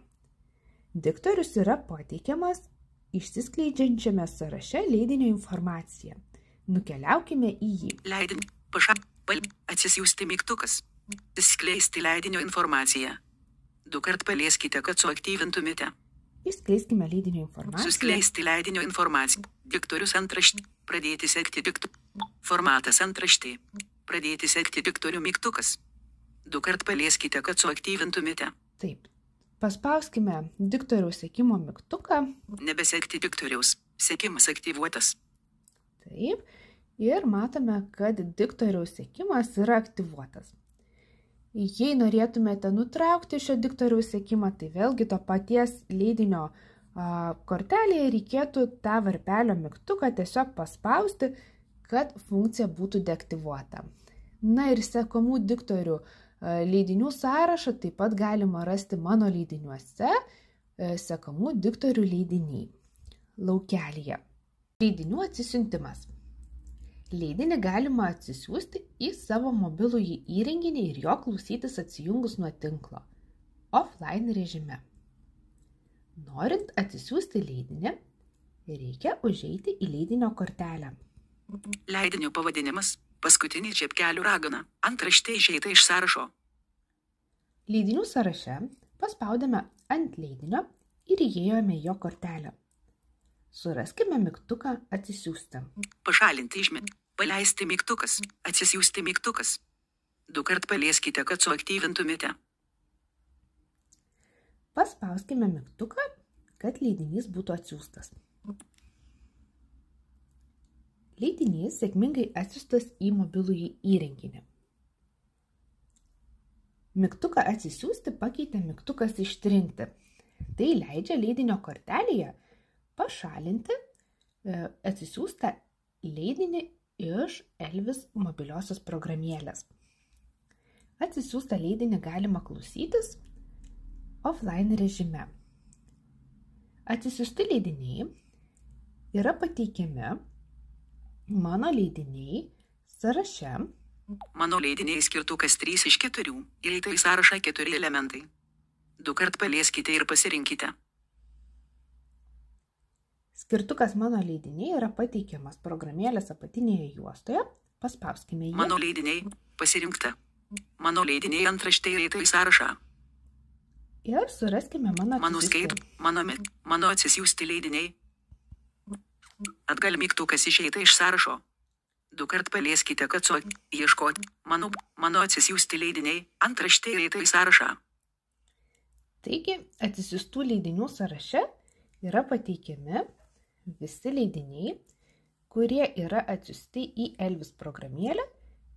Speaker 1: Diktorius yra pateikiamas išsiskleidžiančiame sąraše leidinio informacija. Nukeliaukime į jį.
Speaker 2: Leidinį. Atsisiųsti mygtukas. Skleisti leidinio informaciją. 2 kart palieskite, kad suaktyvintumėte.
Speaker 1: Išskleiskime leidinio informaciją.
Speaker 2: Suskleisti leidinio informaciją. Diktorius antraštė. Pradėti sekti diktorių. Formatas antraštė. Pradėti sekti diktorių mygtukas. 2 kart palieskite, kad suaktyvintumėte.
Speaker 1: Taip. Paspauskime diktoriaus sekimo mygtuką.
Speaker 2: Nebesekti diktoriaus. Sekimas aktyvuotas.
Speaker 1: Taip. Ir matome, kad diktoriaus sekimas yra aktyvuotas. Jei norėtumėte nutraukti šio diktoriaus sekimą, tai vėlgi to paties leidinio kortelėje reikėtų tą varpelio mygtuką tiesiog paspausti, kad funkcija būtų deaktyvuota. Na ir sekamų diktorių Leidinių sąrašą taip pat galima rasti mano leidiniuose sekamų diktorių leidiniai laukelyje. Leidinių atsisiuntimas. Leidinį galima atsisiųsti į savo mobilųjį įrenginį ir jo klausytis atsijungus nuo tinklo offline režime. Norint atsisiųsti leidinį, reikia užeiti į leidinio kortelę.
Speaker 2: Leidinio pavadinimas – paskutinį čepkelių ragana. Antraštė išeita iš sąrašo.
Speaker 1: Leidinių sąraše paspaudėme ant leidinio ir įėjome į jo kortelę. Suraskime mygtuką atsisiųsti.
Speaker 2: Pašalinti paleisti mygtukas, atsisiųsti mygtukas. 2 kart palieskite, kad suaktyvintumėte.
Speaker 1: Paspauskime mygtuką, kad leidinys būtų atsiųstas. Leidinys sėkmingai atsiųstas į mobilųjį įrenginį. Mygtuką atsisiųsti pakeitė mygtukas ištrinti. Tai leidžia leidinio kortelėje pašalinti atsisiųstą leidinį iš Elvis mobiliosios programėlės. Atsisiųstą leidinį galima klausytis offline režime. Atsisiųsti leidiniai yra pateikiami mano leidiniai sąraše.
Speaker 2: Mano leidiniai skirtukas 3 iš 4, įeita į sąrašą 4 elementai. 2 kart palieskite ir pasirinkite.
Speaker 1: Skirtukas mano leidiniai yra pateikiamas programėlės apatinėje juostoje. Paspauskime jį.
Speaker 2: Mano leidiniai pasirinkta. Mano leidiniai antraštė įeita į sąrašą.
Speaker 1: Ir suraskime
Speaker 2: mano atsisiųsti leidiniai. Atgal mygtukas išeita iš sąrašo. 2 kart palieskite, kad ieškoti. Mano atsisiųsti leidiniai antraštė įeita į sąrašą.
Speaker 1: Taigi, atsisiųstų leidinių sąraše yra pateikiami visi leidiniai, kurie yra atsiųsti į Elvis programėlę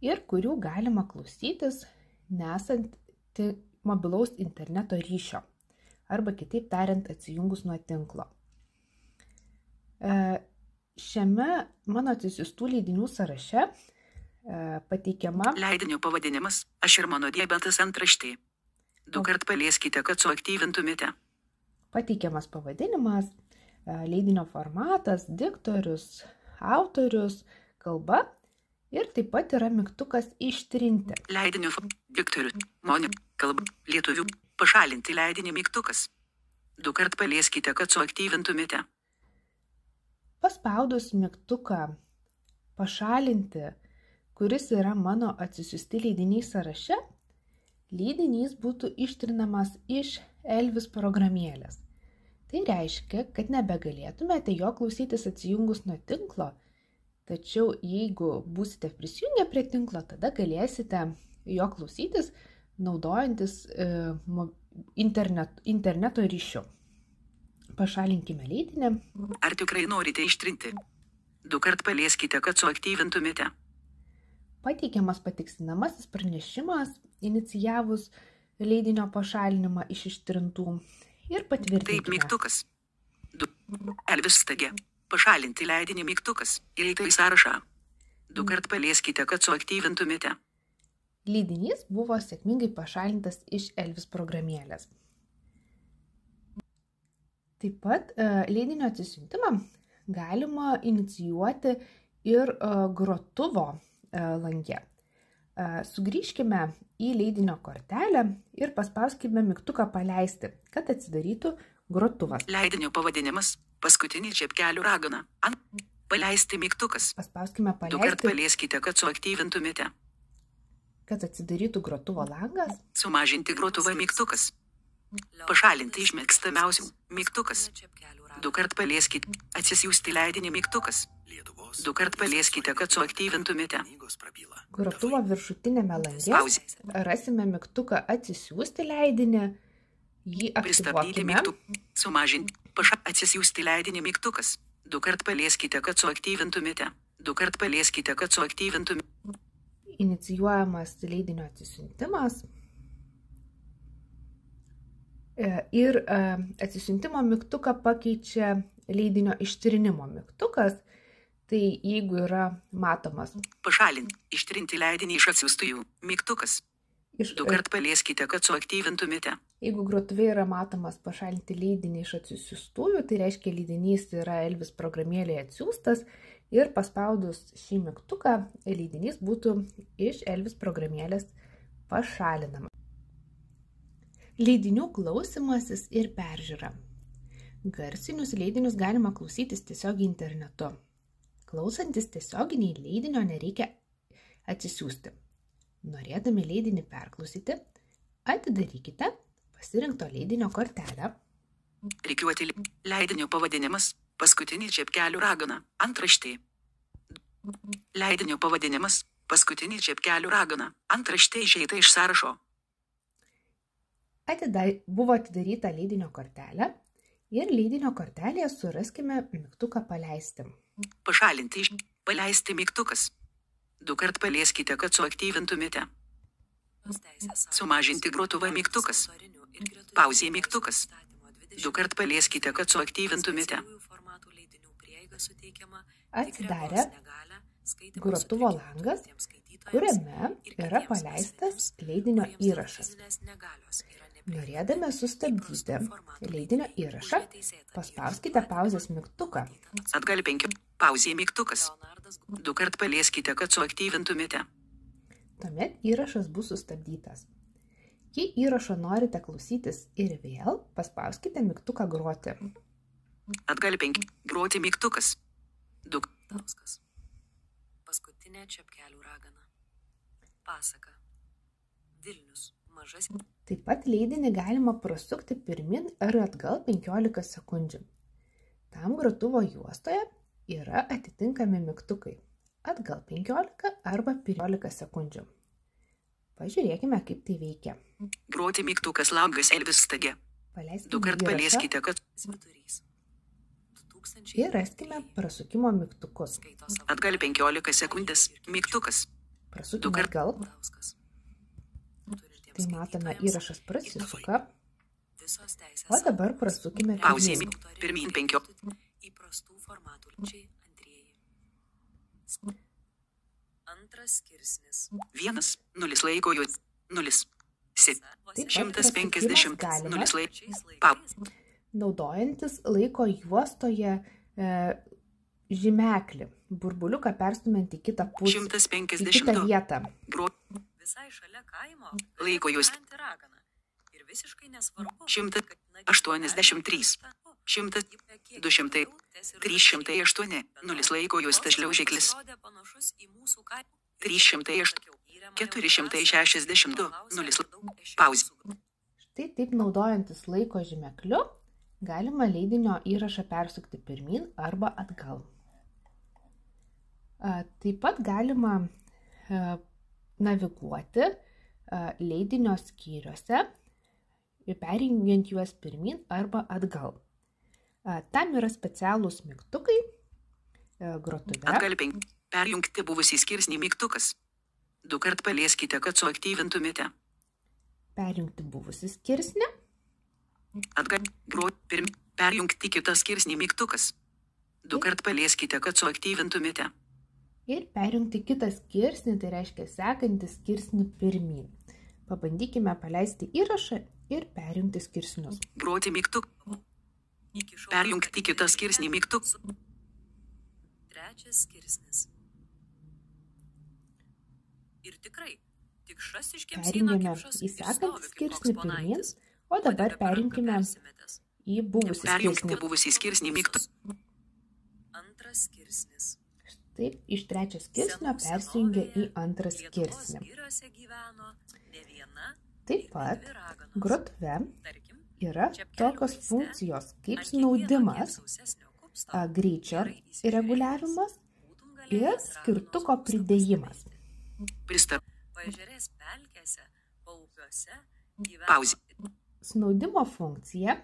Speaker 1: ir kurių galima klausytis nesant mobilaus interneto ryšio, arba kitaip tariant atsijungus nuo tinklo. Šiame mano atsisiųstų leidinių sąraše pateikiama
Speaker 2: leidinio pavadinimas Aš ir mano diabetas antraštė. 2 kart palieskite, kad suaktyvintumėte.
Speaker 1: Pateikiamas pavadinimas, leidinio formatas, diktorius, autorius, kalba ir taip pat yra mygtukas ištrinti.
Speaker 2: Leidinio diktorius, kalba, lietuvių, pašalinti leidinį mygtukas. 2 kart palieskite, kad suaktyvintumėte.
Speaker 1: Paspaudus mygtuką pašalinti, kuris yra mano atsisiųsti leidiniai sąraše, leidinys būtų ištrinamas iš Elvis programėlės. Tai reiškia, kad nebegalėtumėte jo klausytis atsijungus nuo tinklo, tačiau jeigu būsite prisijungę prie tinklo, tada galėsite jo klausytis naudojantis interneto ryšiu. Pašalinkime leidinį.
Speaker 2: Ar tikrai norite ištrinti? 2 kart palieskite, kad suaktyvintumėte.
Speaker 1: Pateikiamas patikslinamasis pranešimas, inicijavus leidinio pašalinimą iš ištrintų ir patvirtinkime.
Speaker 2: Taip, mygtukas. Elvis stagė. Pašalinti leidinį mygtukas. Įeita į sąrašą. 2 kart palieskite, kad suaktyvintumėte.
Speaker 1: Leidinys buvo sėkmingai pašalintas iš Elvis programėlės. Taip pat leidinio atsisiuntimą galima inicijuoti ir grotuvo lange. Sugrįžkime į leidinio kortelę ir paspauskime mygtuką paleisti, kad atsidarytų grotuvas.
Speaker 2: Leidinio pavadinimas Paskutinį čepkelių ragana. Paleisti mygtukas.
Speaker 1: Paspauskime
Speaker 2: 2 kart palieskite, kad suaktyvintumėte.
Speaker 1: Kad atsidarytų grotuvo langas.
Speaker 2: Sumažinti grotuvą mygtukas. Pašalinti iš mėgstamiausių mygtukas. 2 kart palieskite. Atsisiųsti leidinį mygtukas. 2 kart palieskite, kad suaktyvintumėte.
Speaker 1: Grotuvo viršutinėme lange rasime mygtuką atsisiųsti leidinį. Jį aktyvuokime.
Speaker 2: Sumažinti. Atsisiųsti leidinį mygtukas. 2 kart palieskite, kad suaktyvintumėte. 2 kart palieskite, kad suaktyvintumėte.
Speaker 1: Inicijuojamas leidinio atsisiuntimas. Ir atsisiuntimo mygtuką pakeičia leidinio ištrinimo mygtukas. Tai jeigu yra matomas
Speaker 2: pašalinti, ištrinti leidinį iš atsiųstųjų mygtukas. Du kart palieskite, kad suaktyvintumėte.
Speaker 1: Jeigu grotuvėje yra matomas pašalinti leidinį iš atsisiųstųjų, tai reiškia leidinys yra Elvis programėlėje atsiųstas ir paspaudus šį mygtuką leidinys būtų iš Elvis programėlės pašalinamas. Leidinių klausymasis ir peržiūra. Garsinius leidinius galima klausytis tiesiog internetu. Klausantis tiesioginiai leidinio nereikia atsisiųsti. Norėdami leidinį perklausyti, atidarykite pasirinkto leidinio kortelę.
Speaker 2: Rikiuoti leidinio pavadinimas, paskutinį čepkelių ragana, antraštė. Leidinio pavadinimas, paskutinį čepkelių ragana, antraštė išeita iš sąrašo.
Speaker 1: Buvo atidaryta leidinio kortelė ir leidinio kortelėje suraskime mygtuką paleisti.
Speaker 2: Pašalinti paleisti mygtukas. Du kart palieskite, kad suaktyvintumėte. Sumažinti grotuvą mygtukas. Pauzė mygtukas. Du kart palieskite, kad suaktyvintumėte.
Speaker 1: Atsidarė grotuvo langas, kuriame yra paleistas leidinio įrašas. Norėdami sustabdyti leidinio įrašą, paspauskite pauzės mygtuką.
Speaker 2: Atgal 5. Pauzė mygtukas. Du kart palieskite, kad suaktyvintumėte.
Speaker 1: Tuomet įrašas bus sustabdytas. Jei įrašo norite klausytis ir vėl, paspauskite mygtuką groti.
Speaker 2: Atgal 5. Groti mygtukas.
Speaker 3: Tauskas. Paskutinė čepkelių ragana. Pasaka. Vilnius. Mažas.
Speaker 1: Taip pat leidinį galima prasukti pirmin ar atgal 15 sekundžių. Tam grotuvo juostoje yra atitinkami mygtukai. Atgal 15 arba 15 sekundžių. Pažiūrėkime, kaip tai veikia.
Speaker 2: Groti mygtukas langas Elvis stage. Du kart palieskite, kad
Speaker 1: ir raskime prasukimo mygtukus.
Speaker 2: Atgal 15 sekundės. Mygtukas.
Speaker 1: Prasukime atgal. Tai matome, įrašas prasisuka. O dabar prasukime
Speaker 2: Pauzė.
Speaker 1: pirmin.
Speaker 2: Pirmin 5.
Speaker 3: Įprastų formatų lyčiai antrieji. Antras skirsnis.
Speaker 2: 1. 0 laiko jų. 0.
Speaker 1: Taip pat
Speaker 2: 150.
Speaker 1: prasukimas galimas
Speaker 2: 0 laiko.
Speaker 1: naudojantis laiko juostoje žymeklį, burbuliuką perstumiant į kitą pusę, į kitą
Speaker 2: 150.
Speaker 1: vietą.
Speaker 3: Visai šalia kaimo.
Speaker 2: Laiko jūs.
Speaker 3: Ragana. Ir visiškai nesvarbu.
Speaker 2: 183. 100. 200. 308. 0 laiko jūs tašliaužiklis. 308. 462. 0. Pauzė.
Speaker 1: Štai taip naudojantis laiko žymekliu galima leidinio įrašą persukti pirmin arba atgal. Taip pat galima naviguoti leidinio skyriuose, perjungiant juos pirmin arba atgal. Tam yra specialūs mygtukai grotuve.
Speaker 2: Atgal 5. Perjungti buvusį skirsnį mygtukas. Du kart palieskite, kad suaktyvintumėte.
Speaker 1: Perjungti buvusį skirsnį.
Speaker 2: Atgal perjungti kitą skirsnį mygtukas. Du kart palieskite, kad suaktyvintumėte.
Speaker 1: Ir perjungti kitą skirsnį, tai reiškia sekantį skirsnį pirmin. Pabandykime paleisti įrašą ir perjungti skirsnius.
Speaker 2: Groti mygtuk. Perjungti kitą skirsnį mygtuk.
Speaker 3: Trečias skirsnis. Ir tikrai, tik šas iš kemsyno
Speaker 1: Perjungėme
Speaker 3: kipšas
Speaker 1: į sekantį skirsnį pirmin,
Speaker 3: eksponaitis.
Speaker 1: o dabar perjungime į buvusį
Speaker 2: Perjungti
Speaker 1: skirsnį.
Speaker 2: buvusį skirsnį mygtuk.
Speaker 3: Antras skirsnis.
Speaker 1: Taip, iš trečio skirsnio persijungia į antrą
Speaker 3: Lietuvos
Speaker 1: skirsnį.
Speaker 3: giriose gyveno ne viena,
Speaker 1: Taip pat
Speaker 3: dvi raganos.
Speaker 1: grotuve
Speaker 3: Tarkim,
Speaker 1: yra
Speaker 3: čepkelių
Speaker 1: tokios
Speaker 3: raiste
Speaker 1: funkcijos kaip
Speaker 3: ant kiekvieno
Speaker 1: snaudimas,
Speaker 3: kiek sausesnio kupsto
Speaker 1: greičio
Speaker 3: gerai įsižiūrėjęs,
Speaker 1: reguliavimas
Speaker 3: būtum
Speaker 1: ir
Speaker 3: galėjęs
Speaker 1: skirtuko
Speaker 3: raganos
Speaker 1: pridėjimas.
Speaker 2: Pristar.
Speaker 3: Paežerės pelkėse, paupiuose gyveno
Speaker 2: Pauzė.
Speaker 1: Snaudimo funkcija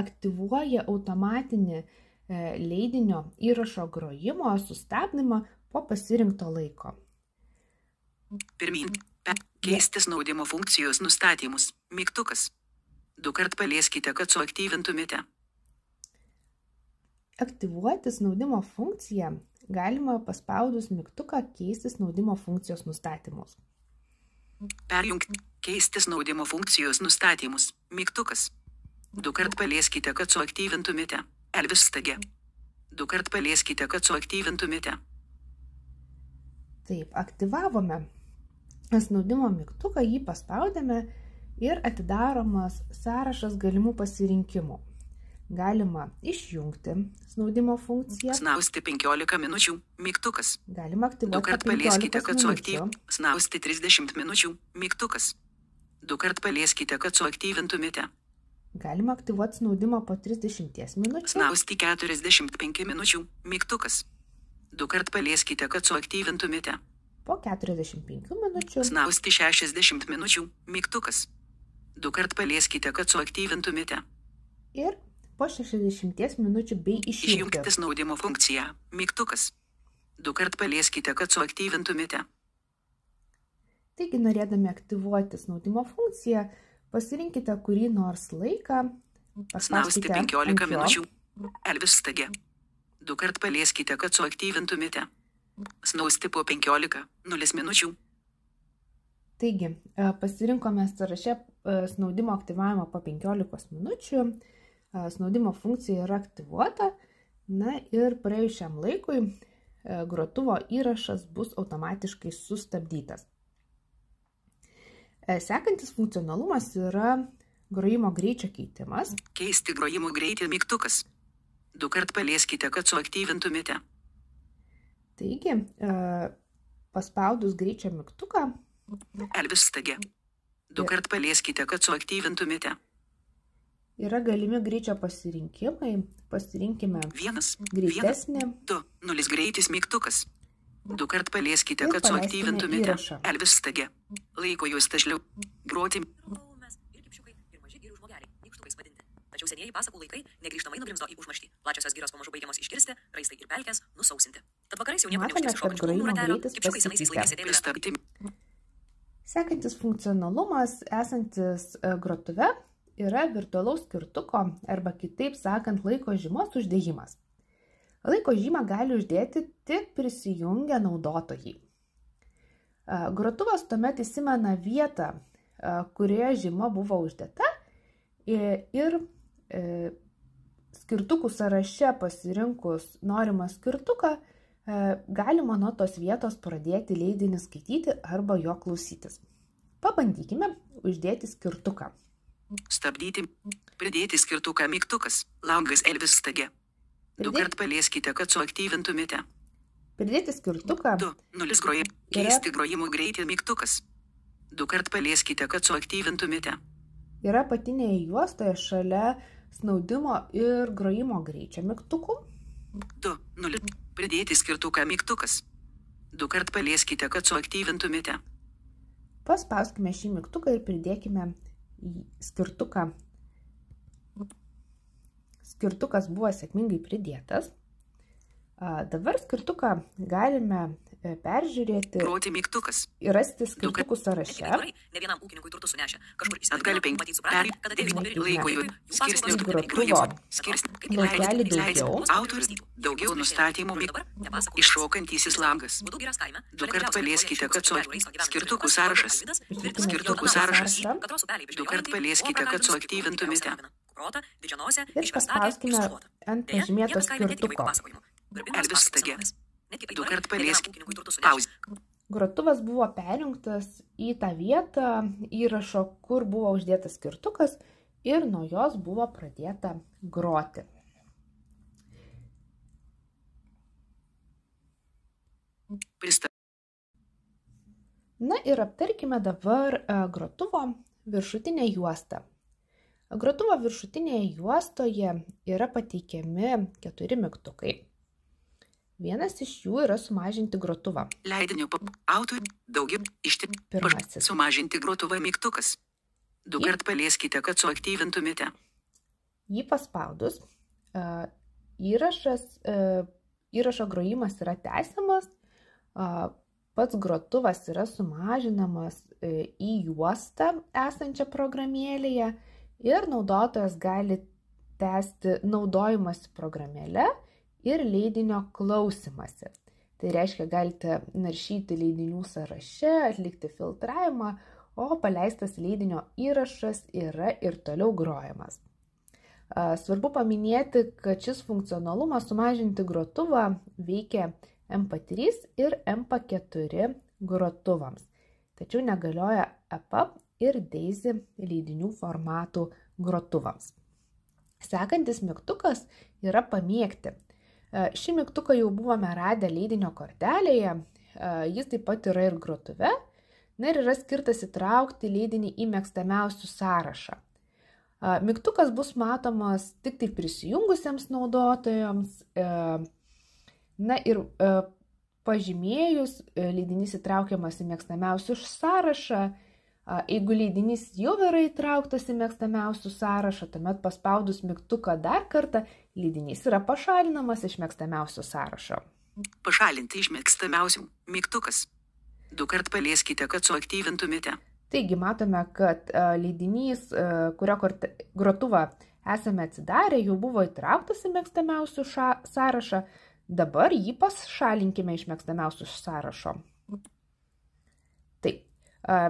Speaker 1: aktyvuoja automatinį leidinio įrašo grojimo sustabdymą po pasirinkto laiko.
Speaker 2: Pirmin. Keisti snaudimo funkcijos nustatymus. Mygtukas. Du kart palieskite, kad suaktyvintumėte.
Speaker 1: Aktyvuoti snaudimo funkciją galima paspaudus mygtuką keisti snaudimo funkcijos nustatymus.
Speaker 2: Perjungti. Keisti snaudimo funkcijos nustatymus. Mygtukas. 2 kart palieskite, kad suaktyvintumėte. Elvis stage. 2 kart palieskite, kad suaktyvintumėte.
Speaker 1: Taip, aktyvavome snaudimo mygtuką, jį paspaudėme ir atidaromas sąrašas galimų pasirinkimų. Galima išjungti snaudimo funkciją.
Speaker 2: Snausti 15 minučių. Mygtukas.
Speaker 1: Galima
Speaker 2: 2
Speaker 1: aktyvuoti
Speaker 2: kart
Speaker 1: 15
Speaker 2: palieskite, kad
Speaker 1: minučių.
Speaker 2: suaktyvintumėte. Snausti 30 minučių. Mygtukas. 2 kart palieskite, kad suaktyvintumėte.
Speaker 1: Galima aktyvuoti snaudimą po 30 minučių.
Speaker 2: Snausti 45 minučių. Mygtukas. 2 kart palieskite, kad suaktyvintumėte.
Speaker 1: Po 45 minučių.
Speaker 2: Snausti 60 minučių. Mygtukas. 2 kart palieskite, kad suaktyvintumėte.
Speaker 1: Ir po 60 minučių bei išjungti.
Speaker 2: Išjungti snaudimo funkciją. Mygtukas. 2 kart palieskite, kad suaktyvintumėte.
Speaker 1: Taigi, norėdami aktyvuoti snaudimo funkciją, pasirinkite kurį nors laiką.
Speaker 2: Snausti
Speaker 1: Paspauskite
Speaker 2: 15
Speaker 1: ant jo.
Speaker 2: minučių. Elvis stage. 2 kart palieskite, kad suaktyvintumėte. Snausti po 15 minučių.
Speaker 1: Taigi, pasirinkome sąraše snaudimo aktyvavimą po 15 minučių. Snaudimo funkcija yra aktyvuota. Na ir praėjus šiam laikui grotuvo įrašas bus automatiškai sustabdytas. Sekantis funkcionalumas yra grojimo greičio keitimas.
Speaker 2: Keisti grojimo greitį. Mygtukas. 2 kart palieskite, kad suaktyvintumėte.
Speaker 1: Taigi, paspaudus greičio mygtuką,
Speaker 2: Elvis stage. 2 kart palieskite, kad suaktyvintumėte.
Speaker 1: yra galimi greičio pasirinkimai. Pasirinkime
Speaker 2: 1,
Speaker 1: greitesnį
Speaker 2: 2, 0 greitis. Mygtukas. 2 kart palieskite,
Speaker 1: Ir
Speaker 2: kad
Speaker 1: paleiskime
Speaker 2: suaktyvintumėte.
Speaker 1: įrašą.
Speaker 2: Elvis stage. Laiko jūs tašliau. Groti.
Speaker 3: Laumes ir kipšiukai ir maži girių žmogeliai, nykštukais vadinti. Tačiau senieji pasakų laikai negrįžtamai nugrimzdo į užmarštį. Plačiosios giros pamažu baigiamos iškirsti, raistai ir pelkės nusausinti. Tad vakarais jau nieko
Speaker 1: Matome,
Speaker 3: neužteks
Speaker 1: kad
Speaker 3: iš
Speaker 1: grojimo
Speaker 3: šalmų ratelio,
Speaker 1: greitis
Speaker 3: kipšiukai senaisiais
Speaker 1: pasikeitė.
Speaker 3: laikais sėdėdavę.
Speaker 2: Pristabdyti.
Speaker 1: Sekantis funkcionalumas esantis grotuve yra virtualaus skirtuko arba kitaip sakant laiko žymos uždėjimas. Laiko žymą gali uždėti tik prisijungę naudotojai. Grotuvas tuomet įsimena vietą, kurioje žyma buvo uždėta ir skirtukų sąraše pasirinkus norimą skirtuką galima nuo tos vietos pradėti leidinį skaityti arba jo klausytis. Pabandykime uždėti skirtuką.
Speaker 2: Stabdyti. Pridėti skirtuką. Mygtukas. Langas. Elvis stage. 2 kart palieskite, kad suaktyvintumėte.
Speaker 1: Pridėti skirtuką
Speaker 2: 2, 0 grojimo. Keisti grojimo greitį. Mygtukas. 2 kart palieskite, kad suaktyvintumėte.
Speaker 1: yra apatinėje juostoje šalia snaudimo ir grojimo greičio mygtukų.
Speaker 2: 2, 0. Pridėti skirtuką. Mygtukas. 2 kart palieskite, kad suaktyvintumėte.
Speaker 1: Paspauskime šį mygtuką ir pridėkime į skirtuką. Skirtukas buvo sėkmingai pridėtas. Dabar skirtuką galime peržiūrėti
Speaker 2: Groti. Mygtukas.
Speaker 1: ir rasti skirtukų sąraše.
Speaker 3: Ne vienam ūkininkui turtų sunešę. Kažkur
Speaker 2: Atgal 5.
Speaker 3: matyt supratę, kada dėvis
Speaker 2: Laiko jų. Skirsnių.
Speaker 1: Grotuvo
Speaker 2: Skirsnių.
Speaker 1: laukelį daugiau.
Speaker 2: Autorius. Daugiau nustatymų. Iššokantysis langas. 2 kart palieskite, kad skirtukų sąrašas. Skirtukų sąrašas. 2 kart palieskite, kad suaktyvintumėte.
Speaker 1: Ir paspauskime ant pažymėto skirtuko.
Speaker 2: Elvis stage. 2 kart palieskite. Pauzė.
Speaker 1: Grotuvas buvo perjungtas į tą vietą įrašo, kur buvo uždėtas skirtukas ir nuo jos buvo pradėta groti. Na ir aptarkime dabar grotuvo viršutinę juostą. Grotuvo viršutinėje juostoje yra pateikiami 4 mygtukai. Vienas iš jų yra sumažinti grotuvą.
Speaker 2: Leidinio autorių. Daugiau.
Speaker 1: Pirmasis.
Speaker 2: Sumažinti grotuvą. Mygtukas. 2 kart palieskite, kad suaktyvintumėte.
Speaker 1: Jį paspaudus, įrašo grojimas yra tęsiamas, pats grotuvas yra sumažinamas į juostą esančią programėlėje ir naudotojas gali tęsti naudojimąsi programėle ir leidinio klausimąsi. Tai reiškia, galite naršyti leidinių sąraše, atlikti filtravimą, o paleistas leidinio įrašas yra ir toliau grojamas. Svarbu paminėti, kad šis funkcionalumas sumažinti grotuvą veikia MP3 ir MP4 grotuvams, tačiau negalioja EPUB ir DAISY leidinių formatų grotuvams. Sekantis mygtukas yra pamėgti. Šį mygtuką jau buvome radę leidinio kortelėje, jis taip pat yra ir grotuve, ir yra skirtas įtraukti leidinį į mėgstamiausių sąrašą. Mygtukas bus matomas tik tai prisijungusiems naudotojams, ir pažymėjus leidinys įtraukiamas į mėgstamiausių sąrašą. Jeigu leidinys jau yra įtrauktas į mėgstamiausių sąrašą, tuomet paspaudus mygtuką dar kartą, leidinys yra pašalinamas iš mėgstamiausių sąrašo.
Speaker 2: Pašalinti iš mėgstamiausių mygtukas. 2 kart palieskite, kad suaktyvintumėte.
Speaker 1: Taigi matome, kad leidinys, kurio grotuvą esame atsidarę, jau buvo įtrauktas į mėgstamiausių sąrašą. Dabar jį pašalinkime iš mėgstamiausių sąrašo. Taip.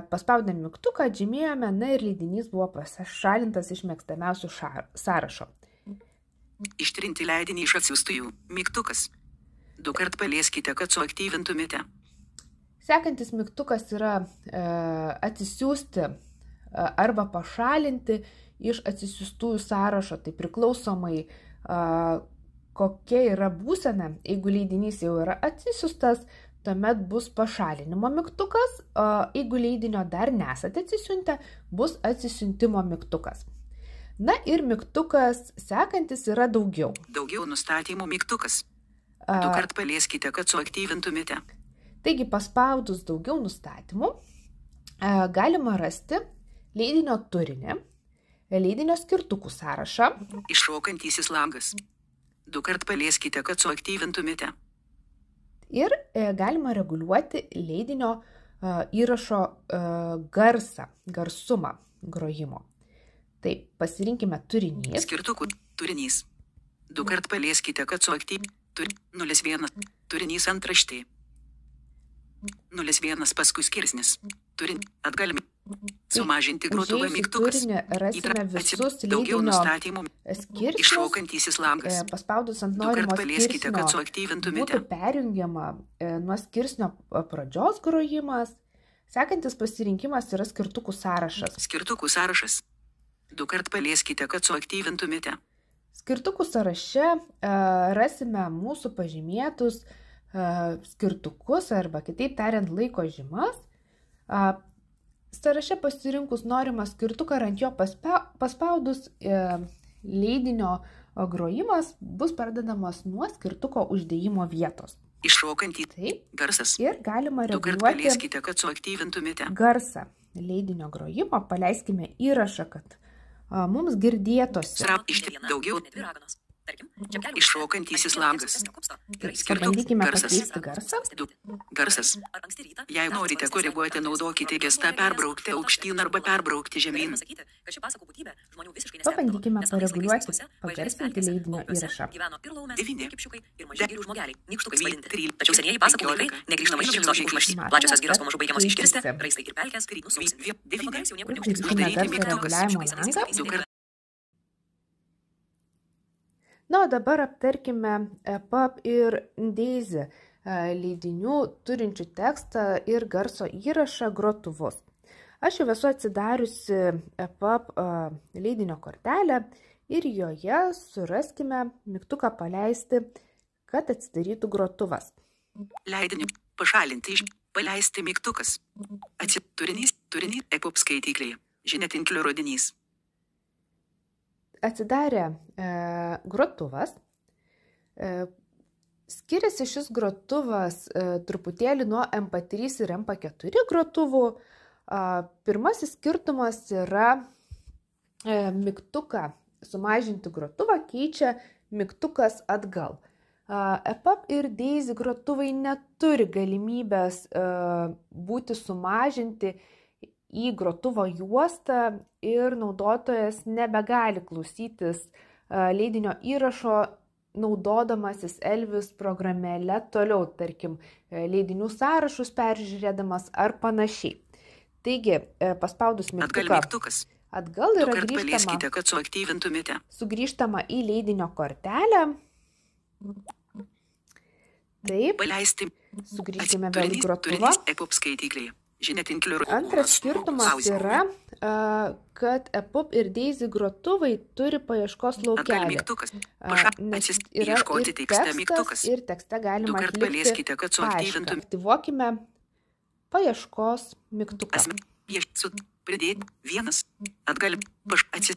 Speaker 1: Paspaudėm mygtuką, atžymėjome, ir leidinys buvo pašalintas iš mėgstamiausių sąrašo.
Speaker 2: Ištrinti leidinį iš atsiųstųjų mygtukas. 2 kart palieskite, kad suaktyvintumėte.
Speaker 1: Sekantis mygtukas yra atsisiųsti arba pašalinti iš atsisiųstųjų sąrašo. Tai priklausomai kokia yra būsena, jeigu leidinys jau yra atsisiųstas, tuomet bus pašalinimo mygtukas, o jeigu leidinio dar nesate atsisiuntę, bus atsisiuntimo mygtukas. Ir mygtukas sekantis yra daugiau.
Speaker 2: Daugiau nustatymų mygtukas. 2 kart palieskite, kad suaktyvintumėte.
Speaker 1: Taigi paspaudus daugiau nustatymų, galima rasti leidinio turinį, leidinio skirtukų sąrašą.
Speaker 2: Iššokantysis langas. 2 kart palieskite, kad suaktyvintumėte.
Speaker 1: Ir galima reguliuoti leidinio įrašo garsumą grojimo. Taip, pasirinkime turinys.
Speaker 2: Skirtukų turinys. 2 kart palieskite, kad suaktyvintumėte. 01. Turinys antraštė. 01 paskui skirsnis. Atgalime. Sumažinti grotuvą mygtukas.
Speaker 1: Rasime visus
Speaker 2: daugiau
Speaker 1: leidinio
Speaker 2: nustatymų.
Speaker 1: skirsnius.
Speaker 2: Iššokantysis langas.
Speaker 1: Paspaudus ant
Speaker 2: 2
Speaker 1: norimo
Speaker 2: kart palieskite, kad
Speaker 1: skirsnio
Speaker 2: suaktyvintumėte.
Speaker 1: būtų perjungiama nuo skirsnio pradžios grojimas. Sekantis pasirinkimas yra skirtukų sąrašas.
Speaker 2: Skirtukų sąrašas. 2 kart palieskite, kad suaktyvintumėte.
Speaker 1: Skirtukų sąraše rasime mūsų pažymėtus skirtukus arba kitaip tariant laiko žymas. Sąraše pasirinkus norimą skirtuką ir ant jo paspaudus leidinio grojimas bus pradedamas nuo skirtuko uždėjimo vietos.
Speaker 2: Iššokantys garsas.
Speaker 1: Ir galima
Speaker 2: 2 kart
Speaker 1: reguliuoti
Speaker 2: palieskite, kad suaktyvintumėte.
Speaker 1: garsą leidinio grojimo. Paleiskime įrašą, kad mums girdėtųsi.
Speaker 2: Daugiau. Iššokantysis langas.
Speaker 1: Pabandykime
Speaker 2: Garsas.
Speaker 1: pakeisti garsą.
Speaker 2: Garsas. Jei norite koreguoti, naudokite gestą perbraukti aukštyn arba perbraukti žemyn.
Speaker 1: Pabandykime pareguliuoti, pagarsinti leidinio įrašą.
Speaker 2: 9.
Speaker 3: Tačiau senieji pasakų laikai negrįžtamai nugrimzdo į užmarštį. Plačiosios giros pamažu baigiamos iškirsti, raistai ir pelkės nusausinti. Vakarais jau niekur neužtiks.
Speaker 1: Uždarykime garso reguliavimo langą.
Speaker 2: 2 kart.
Speaker 1: O dabar aptarkime EPUB ir DAISY leidinių turinčių tekstą ir garso įrašą grotuvus. Aš jau esu atsidariusi EPUB leidinio kortelę ir joje suraskime mygtuką paleisti, kad atsidarytų grotuvas.
Speaker 2: Leidinį pašalinti iš paleisti mygtukas. Turinys EPUB skaityklėje. Žiniatinklio rodinys.
Speaker 1: Atsidarė grotuvas. Skiriasi šis grotuvas truputėlį nuo MP3 ir MP4 grotuvų. Pirmasis skirtumas yra mygtuką sumažinti grotuvą keičia mygtukas atgal. EPUB ir DAISY grotuvai neturi galimybės būti sumažinti į grotuvo juostą ir naudotojas nebegali klausytis leidinio įrašo naudodamasis Elvis programėle toliau, tarkim, leidinių sąrašus peržiūrėdamas ar panašiai. Taigi, paspaudus
Speaker 2: Atgal
Speaker 1: mygtuką
Speaker 2: mygtukas.
Speaker 1: atgal yra
Speaker 2: Dukart palieskite,
Speaker 1: grįžtama,
Speaker 2: kad suaktyvintumėte.
Speaker 1: sugrįžtama į leidinio kortelę. Taip,
Speaker 2: Paleisti.
Speaker 1: sugrįžkime vėl į
Speaker 2: Turinys,
Speaker 1: grotuvą.
Speaker 2: turinys, EPUB skaitikliai. Žinetinklių.
Speaker 1: Antras skirtumas
Speaker 2: Pauzė.
Speaker 1: yra, kad EPUB ir Daisy grotuvai turi paieškos
Speaker 2: Atgal
Speaker 1: laukelį.
Speaker 2: mygtukas.
Speaker 1: Nes yra
Speaker 2: Ieškoti
Speaker 1: ir
Speaker 2: tekste
Speaker 1: tekstas,
Speaker 2: mygtukas.
Speaker 1: ir tekste galima
Speaker 2: Dukart
Speaker 1: atlikti
Speaker 2: palieskite, kad
Speaker 1: paiešką.
Speaker 2: suaktyvintum.
Speaker 1: Aktyvuokime paieškos mygtuką.
Speaker 2: Pridėti. Vienas. Atgal.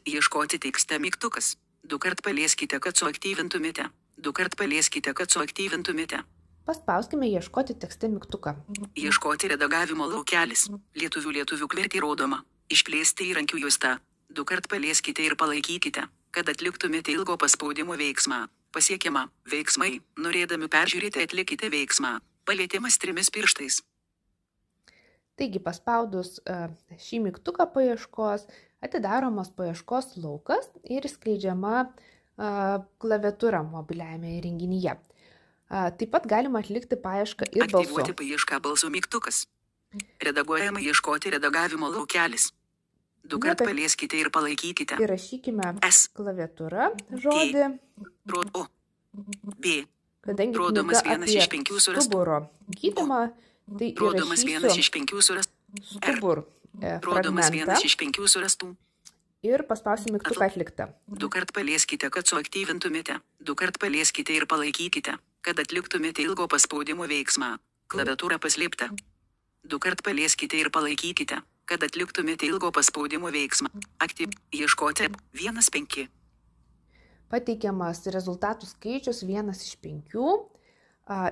Speaker 2: Ieškoti tekste mygtukas. Dukart palieskite, kad suaktyvintumėte. Dukart palieskite, kad suaktyvintumėte.
Speaker 1: Paspauskime ieškoti tekste mygtuką.
Speaker 2: Ieškoti redagavimo laukelis. Lietuvių kverti rodoma. Išplėsti įrankių juostą. Dukart palieskite ir palaikykite, kad atliktumėte ilgo paspaudimo veiksmą. Pasiekiama. Veiksmai. Norėdami peržiūrėti atlikite veiksmą. Palietimas 3 pirštais.
Speaker 1: Taigi, paspaudus šį mygtuką paieškos, atidaromas paieškos laukas ir skleidžiama klaviatūra mobiliajame įrenginyje. Taip pat galima atlikti paiešką ir balsu.
Speaker 2: Aktyvuoti paiešką balsu mygtukas. Redaguojama ieškoti redagavimo laukelis. Dukart palieskite ir palaikykite.
Speaker 1: Įrašykime
Speaker 2: S.
Speaker 1: klaviatūra žodį,
Speaker 2: O. B.
Speaker 1: kadangi
Speaker 2: Rodomas
Speaker 1: knyga
Speaker 2: 1 iš
Speaker 1: apie
Speaker 2: 5 surastų.
Speaker 1: stuburo gydymą, tai
Speaker 2: Rodomas 1
Speaker 1: įrašysiu
Speaker 2: iš 5 surastų.
Speaker 1: stubur
Speaker 2: Rodomas 1
Speaker 1: fragmentą
Speaker 2: iš 5 surastų.
Speaker 1: ir paspausiu mygtuką atliktą.
Speaker 2: Dukart palieskite, kad suaktyvintumėte. Dukart palieskite ir palaikykite, kad atliktumėte ilgo paspaudimo veiksmą. Klaviatūra paslėpta. Dukart palieskite ir palaikykite, kad atliktumėte ilgo paspaudimo veiksmą. Ieškoti 1-5.
Speaker 1: Pateikiamas rezultatų skaičius 1 iš 5.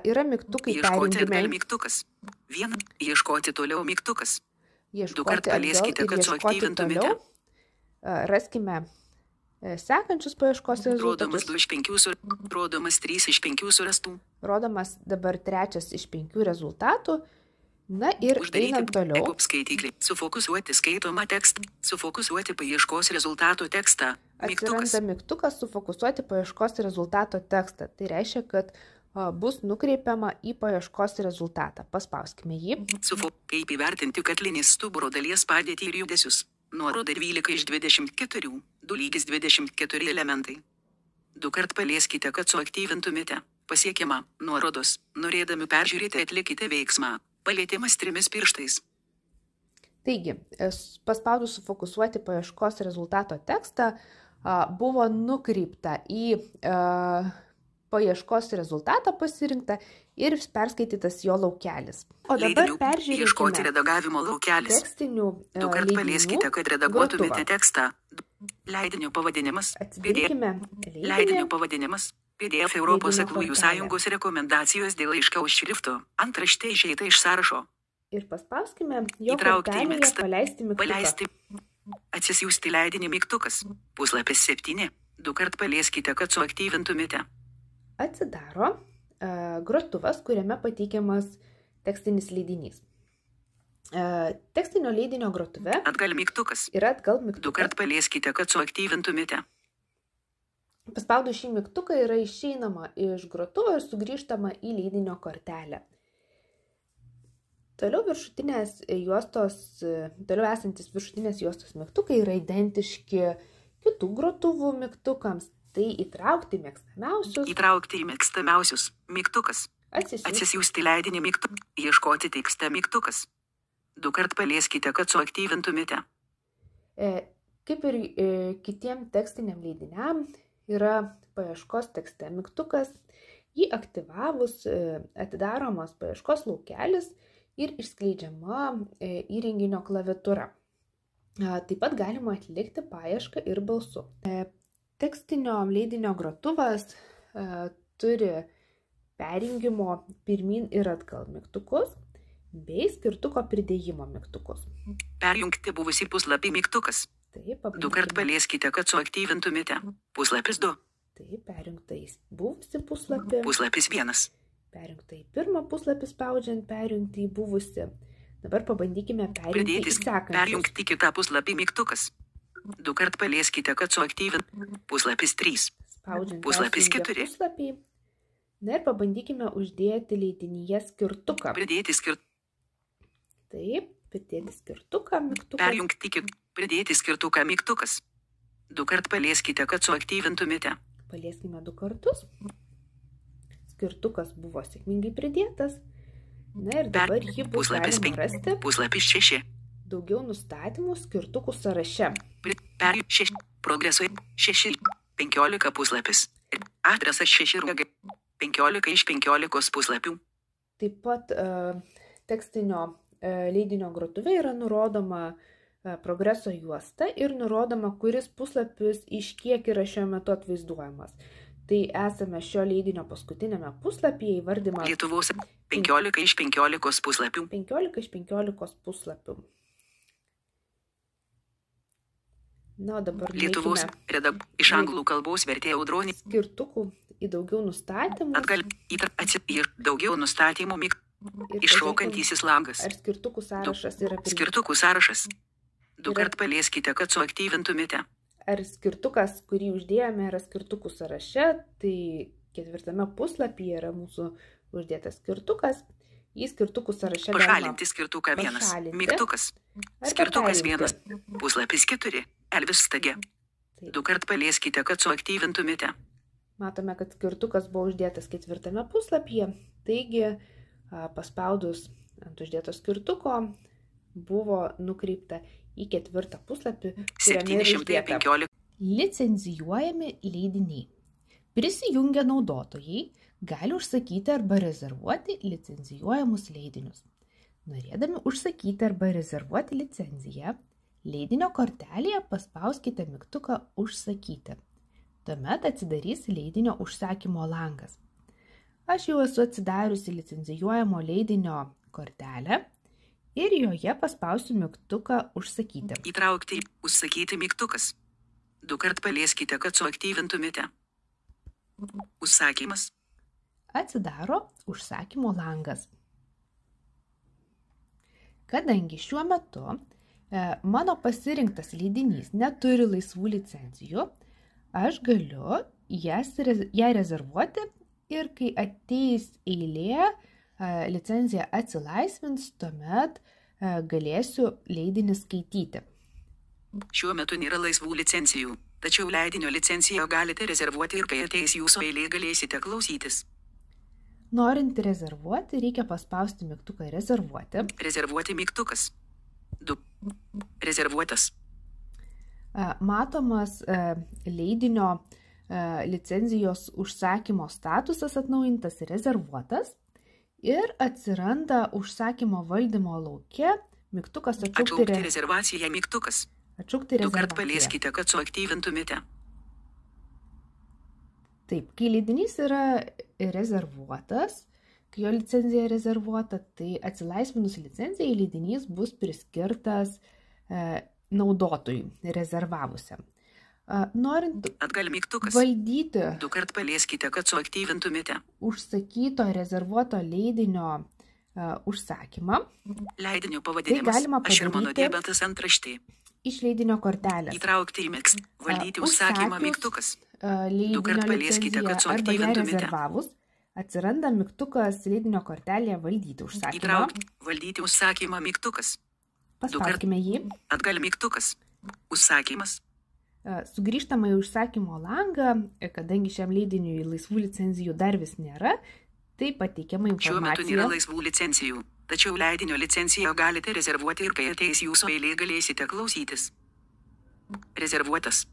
Speaker 1: Yra mygtukai
Speaker 2: Ieškoti atgal
Speaker 1: perjungimai.
Speaker 2: mygtukas. 1. Ieškoti toliau mygtukas. Dukart
Speaker 1: Ieškoti atgal
Speaker 2: palieskite,
Speaker 1: ir
Speaker 2: kad
Speaker 1: ieškoti
Speaker 2: suaktyvintumėte.
Speaker 1: toliau. Raskime sekančius paieškos
Speaker 2: Rodomas
Speaker 1: rezultatus.
Speaker 2: 2 iš 5 rodomas 3 iš 5 surastų.
Speaker 1: Rodomas dabar 3 iš 5 rezultatų. Na ir einant toliau.
Speaker 2: EPUB skaitikliai. Sufokusuoti skaitomą tekstą. Sufokusuoti paieškos rezultato tekstą. Mygtukas.
Speaker 1: Atsiranda mygtukas sufokusuoti paieškos rezultato tekstą. Tai reiškia, kad bus nukreipiama į paieškos rezultatą. Paspauskime jį.
Speaker 2: Kaip įvertinti kaklinės stuburo dalies padėtį ir judesius. Nuoroda 12 iš 24. 2,24 elementai. Dukart palieskite, kad suaktyvintumėte. Pasiekiama. Nuorodos. Norėdami peržiūrėti atlikite veiksmą. Palietimas 3 pirštais.
Speaker 1: Taigi, paspaudus sufokusuoti paieškos rezultato tekstą, buvo nukreipta į paieškos rezultatą pasirinktą ir perskaitytas jo laukelis. O dabar
Speaker 2: Ieškoti
Speaker 1: peržiūrėkime
Speaker 2: redagavimo laukelis.
Speaker 1: tekstinių
Speaker 2: Dukart palieskite,
Speaker 1: leidinių
Speaker 2: kad redaguotumėte
Speaker 1: grotuvą.
Speaker 2: tekstą. Leidinio pavadinimas.
Speaker 1: Atsidarykime
Speaker 2: Leidinio
Speaker 1: leidinį.
Speaker 2: pavadinimas. PDF Europos
Speaker 1: Leidinio
Speaker 2: aklųjų
Speaker 1: kortelė.
Speaker 2: sąjungos rekomendacijos dėl aiškaus šrifto. Antraštė išeita iš sąrašo.
Speaker 1: Ir paspauskime jo
Speaker 2: Įtraukti į
Speaker 1: kortelėje
Speaker 2: mėgstą.
Speaker 1: paleisti mygtuką.
Speaker 2: Paleisti. Atsisiųsti leidinį mygtukas. Puslapis 7. Dukart palieskite, kad suaktyvintumėte.
Speaker 1: Atsidaro grotuvas, kuriame pateikiamas tekstinis leidinys. Tekstinio leidinio grotuve
Speaker 2: Atgal mygtukas.
Speaker 1: yra atgal mygtukas.
Speaker 2: Dukart palieskite, kad suaktyvintumėte.
Speaker 1: Paspaudus šį mygtuką yra išeinama iš grotuvo ir sugrįžtama į leidinio kortelę. Toliau esantis viršutinės juostos mygtukai yra identiški kitų grotuvų mygtukams. Tai įtraukti mėgstamiausius,
Speaker 2: Įtraukti į mėgstamiausius. Mygtukas.
Speaker 1: atsisiųsti.
Speaker 2: Atsisiųsti leidinį mygtukas. Ieškoti tekste mygtukas. Dukart palieskite, kad suaktyvintumėte.
Speaker 1: Kaip ir kitiem tekstiniam leidiniam yra paieškos tekste mygtukas. Jį aktyvavus atidaromas paieškos laukelis ir išskleidžiama įrenginio klaviatūra. Taip pat galima atlikti paiešką ir balsu. Tekstinio leidinio grotuvas turi perjungimo pirmin ir atgal mygtukus bei skirtuko pridėjimo mygtukus.
Speaker 2: Perjungti buvusį puslapį mygtukas.
Speaker 1: Taip,
Speaker 2: Dukart palieskite, kad suaktyvintumėte. Puslapis 2.
Speaker 1: Taip, perjungta į buvusį puslapį.
Speaker 2: Puslapis 1.
Speaker 1: Perjungta į pirmą puslapį spaudžiant perjungti į buvusį. Dabar pabandykime perjungti į
Speaker 2: Pridėtis.
Speaker 1: sekančius.
Speaker 2: Perjungti kitą puslapį mygtukas. Dukart palieskite, kad suaktyvin. Puslapis 3.
Speaker 1: spaudžiant
Speaker 2: Puslapis
Speaker 1: persijungia
Speaker 2: 4.
Speaker 1: puslapiai. Na ir pabandykime uždėti leidinyje skirtuką.
Speaker 2: Pridėti
Speaker 1: Taip, pridėti skirtuką, mygtuką.
Speaker 2: Perjungti pridėti skirtuką mygtukas. 2 kart palieskite, kad suaktyvintumėte.
Speaker 1: Palieskime 2 kartus. Skirtukas buvo sėkmingai pridėtas. Na ir dabar jį bus
Speaker 2: Puslapis
Speaker 1: galima
Speaker 2: 5.
Speaker 1: rasti
Speaker 2: Puslapis 6.
Speaker 1: daugiau nustatymų skirtukų sąraše.
Speaker 2: Per 6. Progresui 6. 15 puslapis. Adresas 6 rūgai. 15 iš 15 puslapių.
Speaker 1: Taip pat tekstinio leidinio grotuvė yra nurodoma progreso juosta ir nurodoma, kuris puslapis iš kiek yra šiuo metu atvaizduojamas. Tai esame šio leidinio paskutinėme puslapyje įvardymą
Speaker 2: Lietuvos 15 iš 15 puslapių.
Speaker 1: 15 iš 15 puslapių. Na, o dabar
Speaker 2: Lietuvos iš anglų kalbos vertė Audronė.
Speaker 1: skirtukų į daugiau nustatymų.
Speaker 2: Atgal daugiau nustatymų iššaukantysis langas.
Speaker 1: Ar skirtukų sąrašas yra
Speaker 2: Skirtukų sąrašas. 2 kart palieskite, kad suaktyvintumėte.
Speaker 1: Ar skirtukas, kurį uždėjome, yra skirtukų sąraše, tai 4 puslapyje yra mūsų uždėtas skirtukas. Į skirtukų sąraše
Speaker 2: Pašalinti skirtuką 1.
Speaker 1: pašalinti.
Speaker 2: Mygtukas.
Speaker 1: Arba
Speaker 2: Skirtukas
Speaker 1: perjungti.
Speaker 2: 1. Puslapis 4. Elvis stage. 2 kart palieskite, kad suaktyvintumėte.
Speaker 1: Matome, kad skirtukas buvo uždėtas 4 puslapyje, taigi paspaudus ant uždėto skirtuko buvo nukreipta į 4 puslapį, kuriame yra uždėta
Speaker 2: 715.
Speaker 1: licenzijuojami leidiniai. Prisijungę naudotojai gali užsakyti arba rezervuoti licenzijuojamus leidinius. Norėdami užsakyti arba rezervuoti licenciją, leidinio kortelėje paspauskite mygtuką Užsakyti. Tuomet atsidarys leidinio užsakymo langas. Aš jau esu atsidariusi licenzijuojamo leidinio kortelę ir joje paspausiu mygtuką Užsakyti.
Speaker 2: Įtraukti užsakyti mygtukas. 2 kart palieskite, kad suaktyvintumėte. Užsakymas.
Speaker 1: Atsidaro užsakymo langas. Kadangi šiuo metu mano pasirinktas leidinys neturi laisvų licencijų, aš galiu ją rezervuoti ir kai ateis eilė, licencija atsilaisvins, tuomet galėsiu leidinį skaityti.
Speaker 2: Šiuo metu nėra laisvų licencijų, tačiau leidinio licenciją galite rezervuoti ir kai ateis jūsų eilė galėsite klausytis.
Speaker 1: Norint rezervuoti, reikia paspausti mygtuką Rezervuoti.
Speaker 2: Rezervuoti mygtukas. 2. Rezervuotas.
Speaker 1: Matomas leidinio licenzijos užsakymo statusas atnaujintas Rezervuotas ir atsiranda užsakymo valdymo lauke mygtukas
Speaker 2: Atšaukti rezervaciją mygtukas.
Speaker 1: Atšaukti
Speaker 2: 2 kart
Speaker 1: rezervaciją.
Speaker 2: palieskite, kad suaktyvintumėte.
Speaker 1: Taip, kai leidinys yra rezervuotas, kai jo licencija rezervuota, tai atsilaisvinus licencijai leidinys bus priskirtas naudotojui rezervavusiam. Norint
Speaker 2: Atgal mygtukas.
Speaker 1: valdyti
Speaker 2: 2 kart palieskite, kad suaktyvintumėte.
Speaker 1: užsakyto rezervuoto leidinio užsakymą
Speaker 2: Leidinio
Speaker 1: Tai
Speaker 2: pavadinimas.
Speaker 1: galima
Speaker 2: Aš ir mano
Speaker 1: padaryti-
Speaker 2: diabetas antraštė.
Speaker 1: iš leidinio kortelės.
Speaker 2: Įtraukti į miks. Valdyti užsakymą
Speaker 1: Užsakius
Speaker 2: mygtukas.
Speaker 1: leidinio
Speaker 2: kart palieskite, kad
Speaker 1: licenciją arba ją
Speaker 2: suaktyvintumėte.
Speaker 1: rezervavus, atsiranda mygtukas leidinio kortelėje valdyti užsakymą.
Speaker 2: Įtraukti. Valdyti užsakymą mygtukas.
Speaker 1: Paspauskime jį.
Speaker 2: Atgal mygtukas. Užsakymas.
Speaker 1: Sugrįžtama į užsakymo langą, kadangi šiam leidiniui laisvų licencijų dar vis nėra, tai pateikiama
Speaker 2: Šiuo metu nėra
Speaker 1: informacija.
Speaker 2: laisvų licencijų, tačiau leidinio licenciją galite rezervuoti ir kai ateis jūsų eilė galėsite klausytis. Rezervuotas.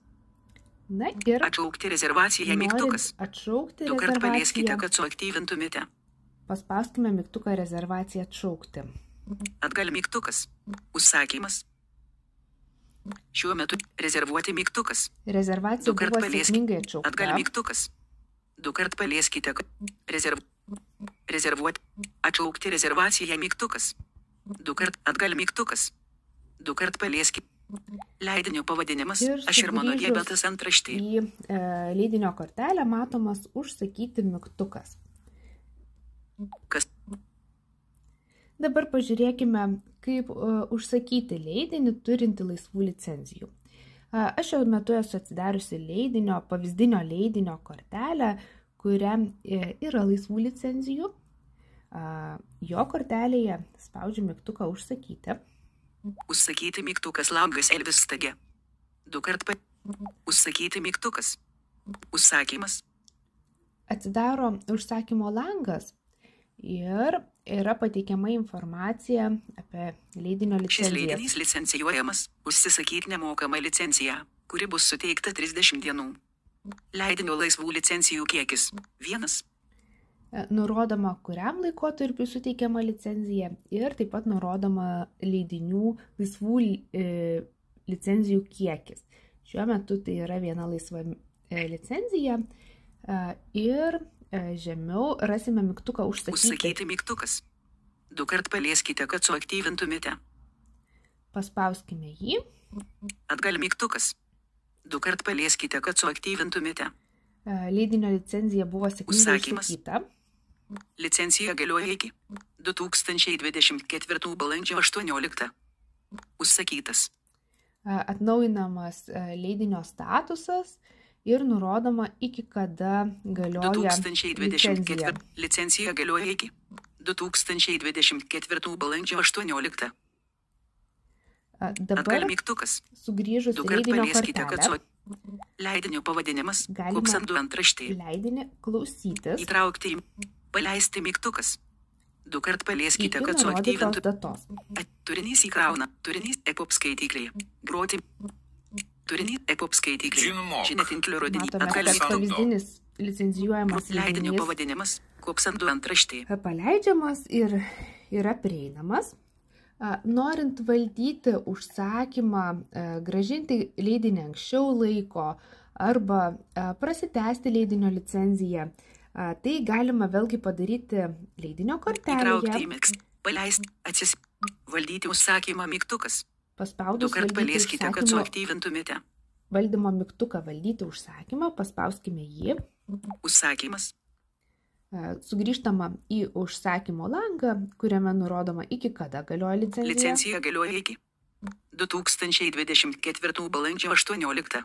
Speaker 1: Na ir
Speaker 2: Atšaukti rezervaciją mygtukas.
Speaker 1: norint atšaukti
Speaker 2: 2 kart palieskite,
Speaker 1: rezervaciją,
Speaker 2: kad suaktyvintumėte.
Speaker 1: paspauskime mygtuką rezervaciją atšaukti.
Speaker 2: Atgal mygtukas. Užsakymas. Šiuo metu rezervuoti mygtukas.
Speaker 1: Rezervacija
Speaker 2: 2 kart
Speaker 1: buvo
Speaker 2: palieskite.
Speaker 1: sėkmingai atšaukta.
Speaker 2: Atgal mygtukas. 2 kart palieskite. Rezervuoti. Atšaukti rezervaciją mygtukas. 2 kart atgal mygtukas. 2 kart palieskite. Leidinio pavadinimas.
Speaker 1: Ir
Speaker 2: Aš ir mano
Speaker 1: sugrįžus
Speaker 2: diabetas antraštė.
Speaker 1: Į leidinio kortelę matomas užsakyti mygtukas.
Speaker 2: Kas
Speaker 1: Dabar pažiūrėkime, kaip užsakyti leidinį turinti laisvų licencijų. Aš šiuo metu esu atsidariusi pavyzdinio leidinio kortelę, kuriam yra laisvų licenzijų. Jo kortelėje spaudžiu mygtuką užsakyti.
Speaker 2: Užsakyti mygtukas langas Elvis stage. Užsakyti mygtukas. Užsakymas.
Speaker 1: Atsidaro užsakymo langas ir yra pateikiama informacija apie leidinio
Speaker 2: Šis
Speaker 1: licencijas.
Speaker 2: leidinys licencijuojamas. Užsisakyti nemokamą licenciją, kuri bus suteikta 30 dienų. Leidinio laisvų licencijų kiekis 1.
Speaker 1: Nurodoma, kuriam laikotarpiu suteikiama licencija ir taip pat nurodoma leidinių laisvų licenzijų kiekis. Šiuo metu tai yra viena laisva licenzija ir žemiau rasime mygtuką užsakyti.
Speaker 2: Užsakyti mygtukas. 2 kart palieskite, kad suaktyvintumėte.
Speaker 1: Paspauskime jį.
Speaker 2: Atgal mygtukas. 2 kart palieskite, kad suaktyvintumėte.
Speaker 1: Leidinio licenzija buvo sėkmingai
Speaker 2: Užsakymas.
Speaker 1: užsakyta.
Speaker 2: Licencija galioja iki 2024 balandžio 18. Užsakytas.
Speaker 1: Atnaujinamas leidinio statusas ir nurodoma, iki kada galioja
Speaker 2: 2024. Licencija galioja iki 2024 balandžio 18.
Speaker 1: Dabar
Speaker 2: Atgal mygtukas.
Speaker 1: sugrįžus
Speaker 2: 2
Speaker 1: į
Speaker 2: kart
Speaker 1: leidinio
Speaker 2: palieskite, kad
Speaker 1: kortelę,
Speaker 2: leidinio pavadinimas.
Speaker 1: Galima-
Speaker 2: Kupsandų antraštė.
Speaker 1: leidinį klausytis
Speaker 2: Įtraukti. Paleisti mygtukas. 2 kart palieskite,
Speaker 1: iki
Speaker 2: kad
Speaker 1: nurodytos
Speaker 2: suaktyvintų.
Speaker 1: datos.
Speaker 2: Turinys įkrauna. Turinys EPUB skaityklėje. Groti. Turinys EPUB skaityklėje.
Speaker 4: Žinoma.
Speaker 2: Žiniatinklių rodinys.
Speaker 1: Matome,
Speaker 2: Atgal
Speaker 1: kad
Speaker 4: Atgal-
Speaker 1: pavyzdinis licenzijuojamas
Speaker 2: leidinio
Speaker 1: leidinys
Speaker 2: pavadinimas. Kupsandų antraštė.
Speaker 1: paleidžiamas ir yra prieinamas. Norint valdyti užsakymą, grąžinti leidinį anksčiau laiko arba prasitęsti leidinio licenciją, tai galima vėlgi padaryti leidinio
Speaker 2: Įtraukti į
Speaker 1: kortelėje,
Speaker 2: miks. Paleisti. Valdyti užsakymą mygtukas. 2
Speaker 1: paspaudus
Speaker 2: kart
Speaker 1: valdyti
Speaker 2: palieskite, kad
Speaker 1: užsakymo
Speaker 2: suaktyvintumėte.
Speaker 1: valdymo mygtuką valdyti užsakymą, paspauskime jį.
Speaker 2: Užsakymas.
Speaker 1: Sugrįžtama į užsakymo langą, kuriame nurodoma, iki kada galioja licencija.
Speaker 2: Licencija galioja iki 2024 balandžio 18.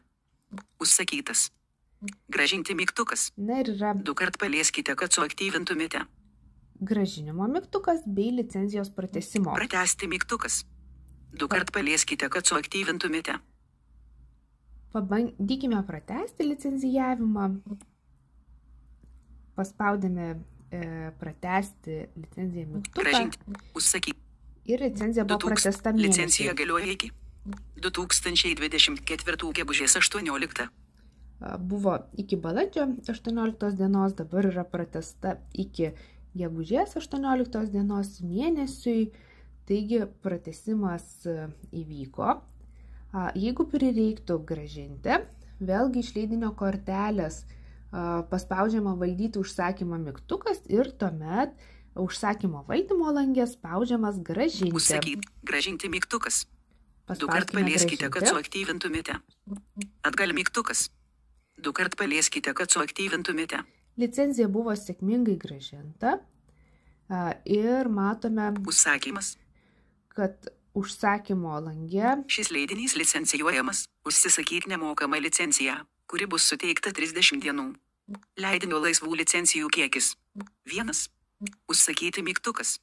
Speaker 2: Užsakytas. Grąžinti mygtukas.
Speaker 1: Na ir yra
Speaker 2: 2 kart palieskite, kad suaktyvintumėte.
Speaker 1: grąžinimo mygtukas bei licencijos pratęsimo.
Speaker 2: Pratęsti mygtukas. 2 kart palieskite, kad suaktyvintumėte.
Speaker 1: Pabandykime pratęsti licencijavimą. Paspaudėme pratęsti licenciją mygtuką
Speaker 2: Grąžinti. Užsakyti.
Speaker 1: ir licencija buvo pratęsta
Speaker 2: Licencija
Speaker 1: mėnesį.
Speaker 2: galioja iki 2024 gegužės 18.
Speaker 1: Buvo iki balandžio 18 dienos, dabar yra pratęsta iki gegužės 18 dienos mėnesiui, taigi pratęsimas įvyko. Jeigu prireiktų grąžinti, vėlgi iš leidinio kortelės paspaudžiama valdyti užsakymą mygtukas ir tuomet užsakymo valdymo langė spaudžiamas grąžinti.
Speaker 2: Užsakyti. Grąžinti mygtukas. 2 kart
Speaker 1: Paspauskime
Speaker 2: palieskite, kad
Speaker 1: grąžinti.
Speaker 2: suaktyvintumėte. Atgal mygtukas. 2 kart palieskite, kad suaktyvintumėte.
Speaker 1: Licencija buvo sėkmingai grąžinta ir matome,
Speaker 2: Užsakymas.
Speaker 1: kad užsakymo langė
Speaker 2: Šis leidinys licencijuojamas. Užsisakyti nemokamą licenciją, kuri bus suteikta 30 dienų. Leidinio laisvų licencijų kiekis 1. Užsakyti mygtukas.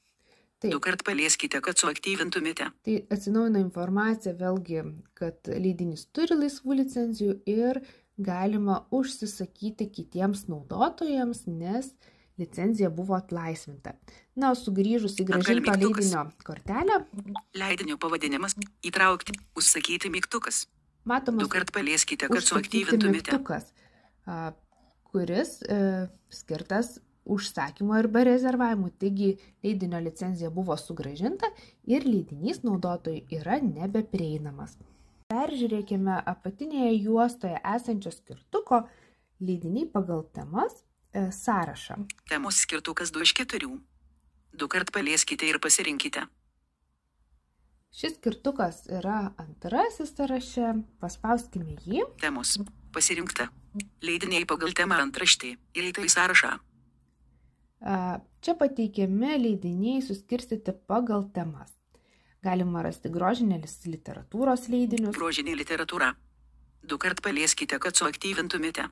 Speaker 2: 2 kart palieskite, kad suaktyvintumėte.
Speaker 1: Tai atsinaujina informacija vėlgi, kad leidinys turi laisvų licencijų ir galima užsisakyti kitiems naudotojams, nes licencija buvo atlaisvinta. Na, o sugrįžus į grąžinto
Speaker 2: mygtukas.
Speaker 1: leidinio kortelę,
Speaker 2: Leidinio pavadinimas. Įtraukti. Užsakyti mygtukas. 2
Speaker 1: matomas
Speaker 2: kart palieskite, kad
Speaker 1: užsakyti
Speaker 2: suaktyvintumėte.
Speaker 1: mygtukas, kuris skirtas užsakymo arba rezervavimui. Taigi leidinio licencija buvo sugrąžinta ir leidinys naudotojui yra nebeprieinamas. Peržiūrėkime apatinėje juostoje esančio skirtuko leidiniai pagal temas sąrašą.
Speaker 2: Temos skirtukas 2 iš 4. 2 kart palieskite ir pasirinkite.
Speaker 1: Šis skirtukas yra antrasis sąraše, paspauskime jį.
Speaker 2: Temos. Pasirinkta. Leidiniai pagal temą antraštė. Įeita į sąrašą.
Speaker 1: Čia pateikiami leidiniai suskirstyti pagal temas. Galima rasti grožinės literatūros leidinius,
Speaker 2: Grožinė literatūra. Du kart palieskite, kad suaktyvintumėte.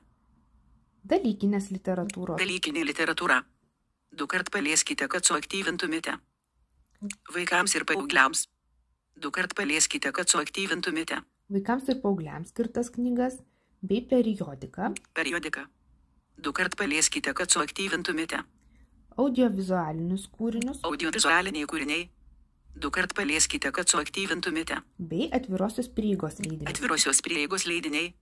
Speaker 1: Dalykinės literatūros.
Speaker 2: Dalykinė literatūra. Du kart palieskite, kad suaktyvintumėte. Vaikams ir paaugliams. Du kart palieskite, kad suaktyvintumėte.
Speaker 1: Vaikams ir paaugliams skirtas knygas bei periodiką.
Speaker 2: Periodika. Du kart palieskite, kad suaktyvintumėte.
Speaker 1: Audiovizualinius kūrinius
Speaker 2: Audiovizualiniai kūriniai. Du kart palieskite, kad suaktyvintumėte.
Speaker 1: bei atvirosios prieigos leidinius.
Speaker 2: Atvirosios prieigos leidiniai.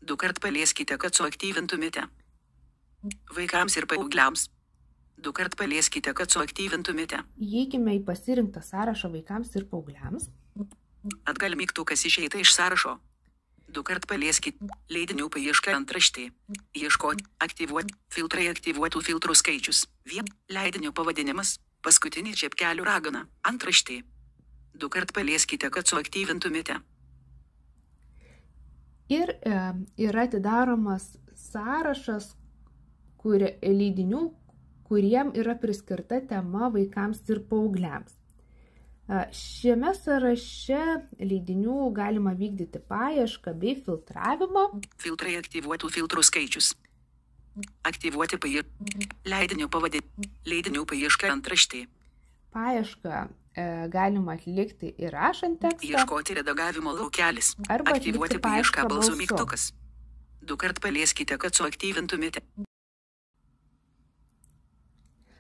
Speaker 2: Du kart palieskite, kad suaktyvintumėte. Vaikams ir paaugliams. Du kart palieskite, kad suaktyvintumėte.
Speaker 1: Įeikime į pasirinktą sąrašą vaikams ir paaugliams.
Speaker 2: Atgal mygtukas išeita iš sąrašo. Du kart palieskite. Leidinių paieška antraštė. Ieškoti, aktyvuoti, filtrai aktyvuotų filtrų skaičius. Leidinio pavadinimas. Paskutinė čepkelių ragana. Antraštė. Du kart palieskite, kad suaktyvintumėte.
Speaker 1: Ir yra atidaromas sąrašas leidinių, kuriem yra priskirta tema vaikams ir paaugliams. Šiame sąraše leidinių galima vykdyti paiešką bei filtravimą.
Speaker 2: Filtrai aktyvuotų filtrų skaičius. Aktyvuoti leidinio pavadinimas. Leidinių paieška antraštė.
Speaker 1: Paiešką galima atlikti įrašant tekstą.
Speaker 2: Ieškoti redagavimo laukelis.
Speaker 1: Arba
Speaker 2: Aktyvuoti
Speaker 1: atlikti paiešką
Speaker 2: paiešką balsų
Speaker 1: balsu.
Speaker 2: mygtukas. Du kart palieskite, kad suaktyvintumėte.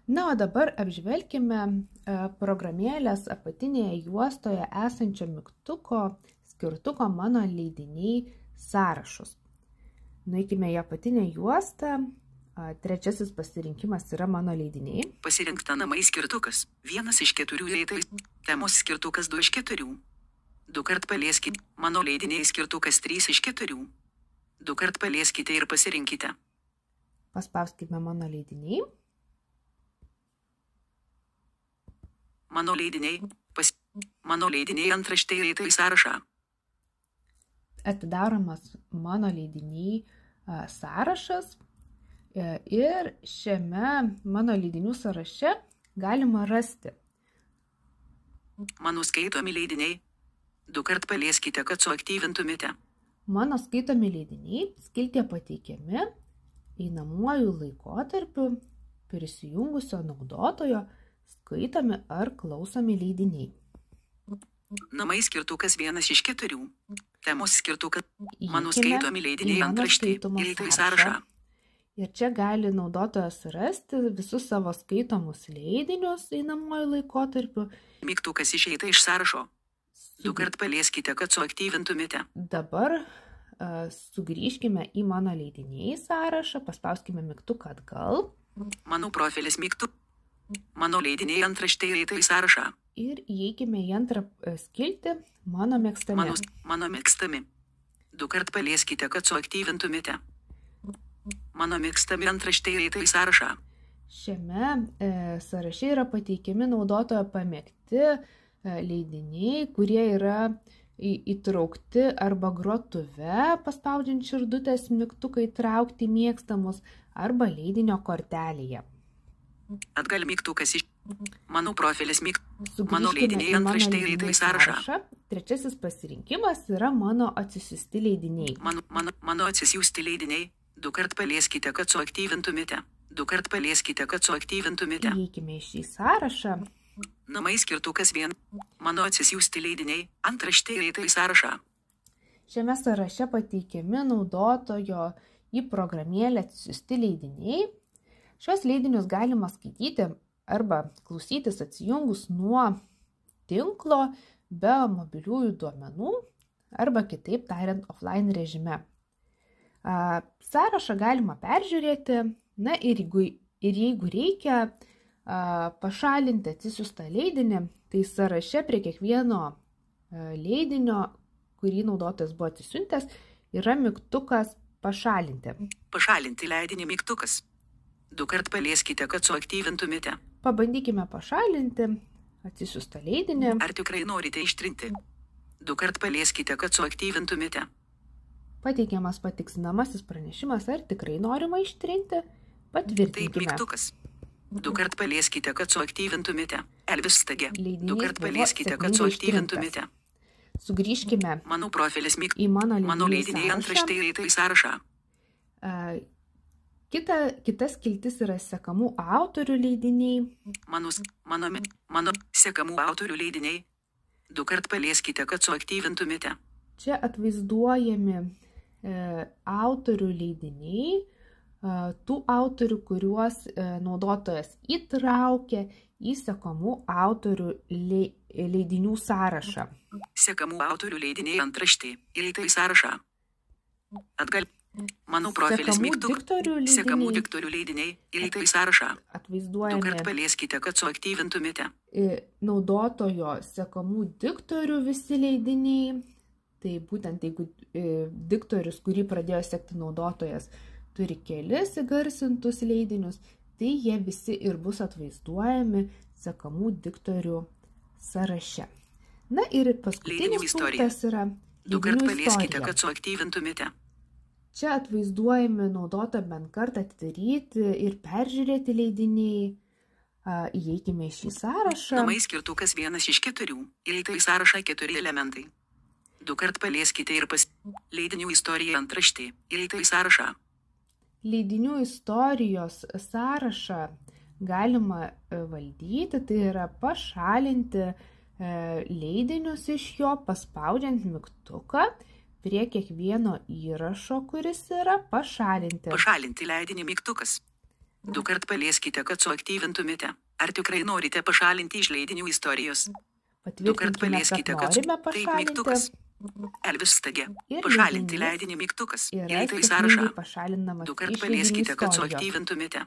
Speaker 1: Na, o dabar apžvelkime programėlės apatinėje juostoje esančio mygtuko skirtuko mano leidiniai sąrašus. Nueikime į apatinę juostą. Trečiasis pasirinkimas yra mano leidiniai.
Speaker 2: Pasirinkta namai skirtukas. 1 iš 4 eilėtai. Temos skirtukas 2 iš 4. Du kart palieskite. Mano leidiniai skirtukas 3 iš 4. Du kart palieskite ir pasirinkite.
Speaker 1: Paspauskime mano leidiniai.
Speaker 2: Mano leidiniai. Mano leidiniai antraštė eilėtai sąrašą.
Speaker 1: Atidaromas mano leidiniai sąrašas. Ir šiame mano leidinių sąraše galima rasti
Speaker 2: Mano skaitomi leidiniai. Du kart palieskite, kad suaktyvintumėte.
Speaker 1: mano skaitomi leidiniai skiltyje pateikiami einamuoju laikotarpiu prisijungusio naudotojo skaitomi ar klausomi leidiniai.
Speaker 2: Namai skirtukas 1 iš 4. Temos skirtukas. Mano
Speaker 1: Įeikime
Speaker 2: skaitomi leidiniai
Speaker 1: į mano
Speaker 2: antraštė
Speaker 1: skaitomų
Speaker 2: eilėtai
Speaker 1: sąrašą.
Speaker 2: sąrašą.
Speaker 1: Ir čia gali naudotojas rasti visus savo skaitomus leidinius einamuoju laikotarpiu.
Speaker 2: Mygtukas išeita iš sąrašo. Du kart palieskite, kad suaktyvintumėte.
Speaker 1: Dabar sugrįžkime į mano leidiniai sąrašą, paspauskime mygtuką atgal
Speaker 2: Mano profilis mygtu. Mano leidiniai antraštė eilėtai sąrašą.
Speaker 1: ir įeikime į antrą skiltį mano mėgstami.
Speaker 2: Mano mėgstami. Du kart palieskite, kad suaktyvintumėte. Mano mėgstami antraštė eilėtai sąrašą.
Speaker 1: Šiame sąraše yra pateikiami naudotojo pamėgti leidiniai, kurie yra įtraukti arba grotuve, paspaudžiant širdutės mygtuką įtraukti mėgstamus, arba leidinio kortelėje.
Speaker 2: Atgal mygtukas iš. Mano profilis mygtukas. Mano
Speaker 1: Sugrįžkime
Speaker 2: leidiniai
Speaker 1: į mano
Speaker 2: antraštė
Speaker 1: leidinių
Speaker 2: eilėtai sąrašą.
Speaker 1: Trečiasis pasirinkimas yra mano atsisiųsti leidiniai.
Speaker 2: Mano atsisiųsti leidiniai. Du kart palieskite, kad suaktyvintumėte. Du kart palieskite, kad suaktyvintumėte.
Speaker 1: Įeikime į šį sąrašą.
Speaker 2: Namai skirtukas 1. Mano atsisiųsti leidiniai. Antraštė eilėtai sąrašą.
Speaker 1: Šiame sąraše pateikiami naudotojo į programėlę atsisiųsti leidiniai. Šios leidinius galima skaityti arba klausytis atsijungus nuo tinklo be mobiliųjų duomenų arba kitaip tariant offline režime. Sąrašą galima peržiūrėti, na ir jeigu reikia pašalinti atsisiųstą leidinį, tai sąraše prie kiekvieno leidinio, kurį naudotojas buvo atsisiuntęs, yra mygtukas pašalinti.
Speaker 2: Pašalinti leidinį mygtukas. Du kart palieskite, kad suaktyvintumėte.
Speaker 1: Pabandykime pašalinti atsisiųstą leidinį.
Speaker 2: Ar tikrai norite ištrinti? Du kart palieskite, kad suaktyvintumėte.
Speaker 1: Pateikiamas patikslinamasis pranešimas, ar tikrai norima ištrinti.
Speaker 2: Taip,
Speaker 1: Patvirtinkime.
Speaker 2: mygtukas. Du kart palieskite, kad suaktyvintumėte. Elvis stage. Du
Speaker 1: Leidinys
Speaker 2: kart
Speaker 1: buvo
Speaker 2: palieskite, kad
Speaker 1: sėkmingai
Speaker 2: suaktyvintumėte.
Speaker 1: Sugrįžkime
Speaker 2: Mano profilis
Speaker 1: į mano
Speaker 2: Mano
Speaker 1: leidinių
Speaker 2: leidiniai
Speaker 1: sąrašą.
Speaker 2: antraštė įeitai sąrašą.
Speaker 1: Kita skiltis yra sekamų autorių leidiniai.
Speaker 2: Mano sekamų autorių leidiniai. 2 kart palieskite, kad suaktyvintumėte.
Speaker 1: Čia atvaizduojami autorių leidiniai, tų autorių, kuriuos naudotojas įtraukia į sekamų autorių leidinių sąrašą.
Speaker 2: Sekamų autorių leidiniai antraštė įeitai sąrašą. Atgal. Mano profilis Sekamų diktorių leidiniai įeitai sąrašą. 2 kart
Speaker 1: Atvaizduojami
Speaker 2: palieskite, kad suaktyvintumėte.
Speaker 1: naudotojo sekamų diktorių visi leidiniai. Tai būtent jeigu diktorius, kurį pradėjo sekti naudotojas, turi kelis įgarsintus leidinius, tai jie visi ir bus atvaizduojami sekamų diktorių sąraše. Na ir
Speaker 2: Leidinių
Speaker 1: paskutinis
Speaker 2: istorija.
Speaker 1: punktas yra
Speaker 2: 2 kart
Speaker 1: leidinių
Speaker 2: palieskite,
Speaker 1: istorija.
Speaker 2: kad suaktyvintumėte.
Speaker 1: Čia atvaizduojami naudota bent kartą atidaryti ir peržiūrėti leidiniai. Įeikime į šį sąrašą.
Speaker 2: Namai skirtukas 1 iš 4. Įeitai sąrašą 4 elementai. 2 kart palieskite ir leidinių istorija antraštė. Įeitai sąrašą.
Speaker 1: Leidinių istorijos sąrašą galima valdyti, tai yra pašalinti leidinius iš jo, paspaudžiant mygtuką prie kiekvieno įrašo, kuris yra pašalinti.
Speaker 2: Pašalinti leidinį mygtukas. 2 kart palieskite, kad suaktyvintumėte. Ar tikrai norite pašalinti iš leidinių istorijos? 2 kart
Speaker 1: Patvirtinkime, kad
Speaker 2: palieskite, kad
Speaker 1: norime
Speaker 2: taip mygtukas.
Speaker 1: pašalinti.
Speaker 2: Elvis Stage.
Speaker 1: Ir
Speaker 2: Pašalinti
Speaker 1: leidinys
Speaker 2: leidinį mygtukas.
Speaker 1: Yra
Speaker 2: Įeitai sąrašą.
Speaker 1: sėkmingai pašalinamas
Speaker 2: 2 kart
Speaker 1: iš leidinių
Speaker 2: palieskite, kad
Speaker 1: istorijos.
Speaker 2: suaktyvintumėte.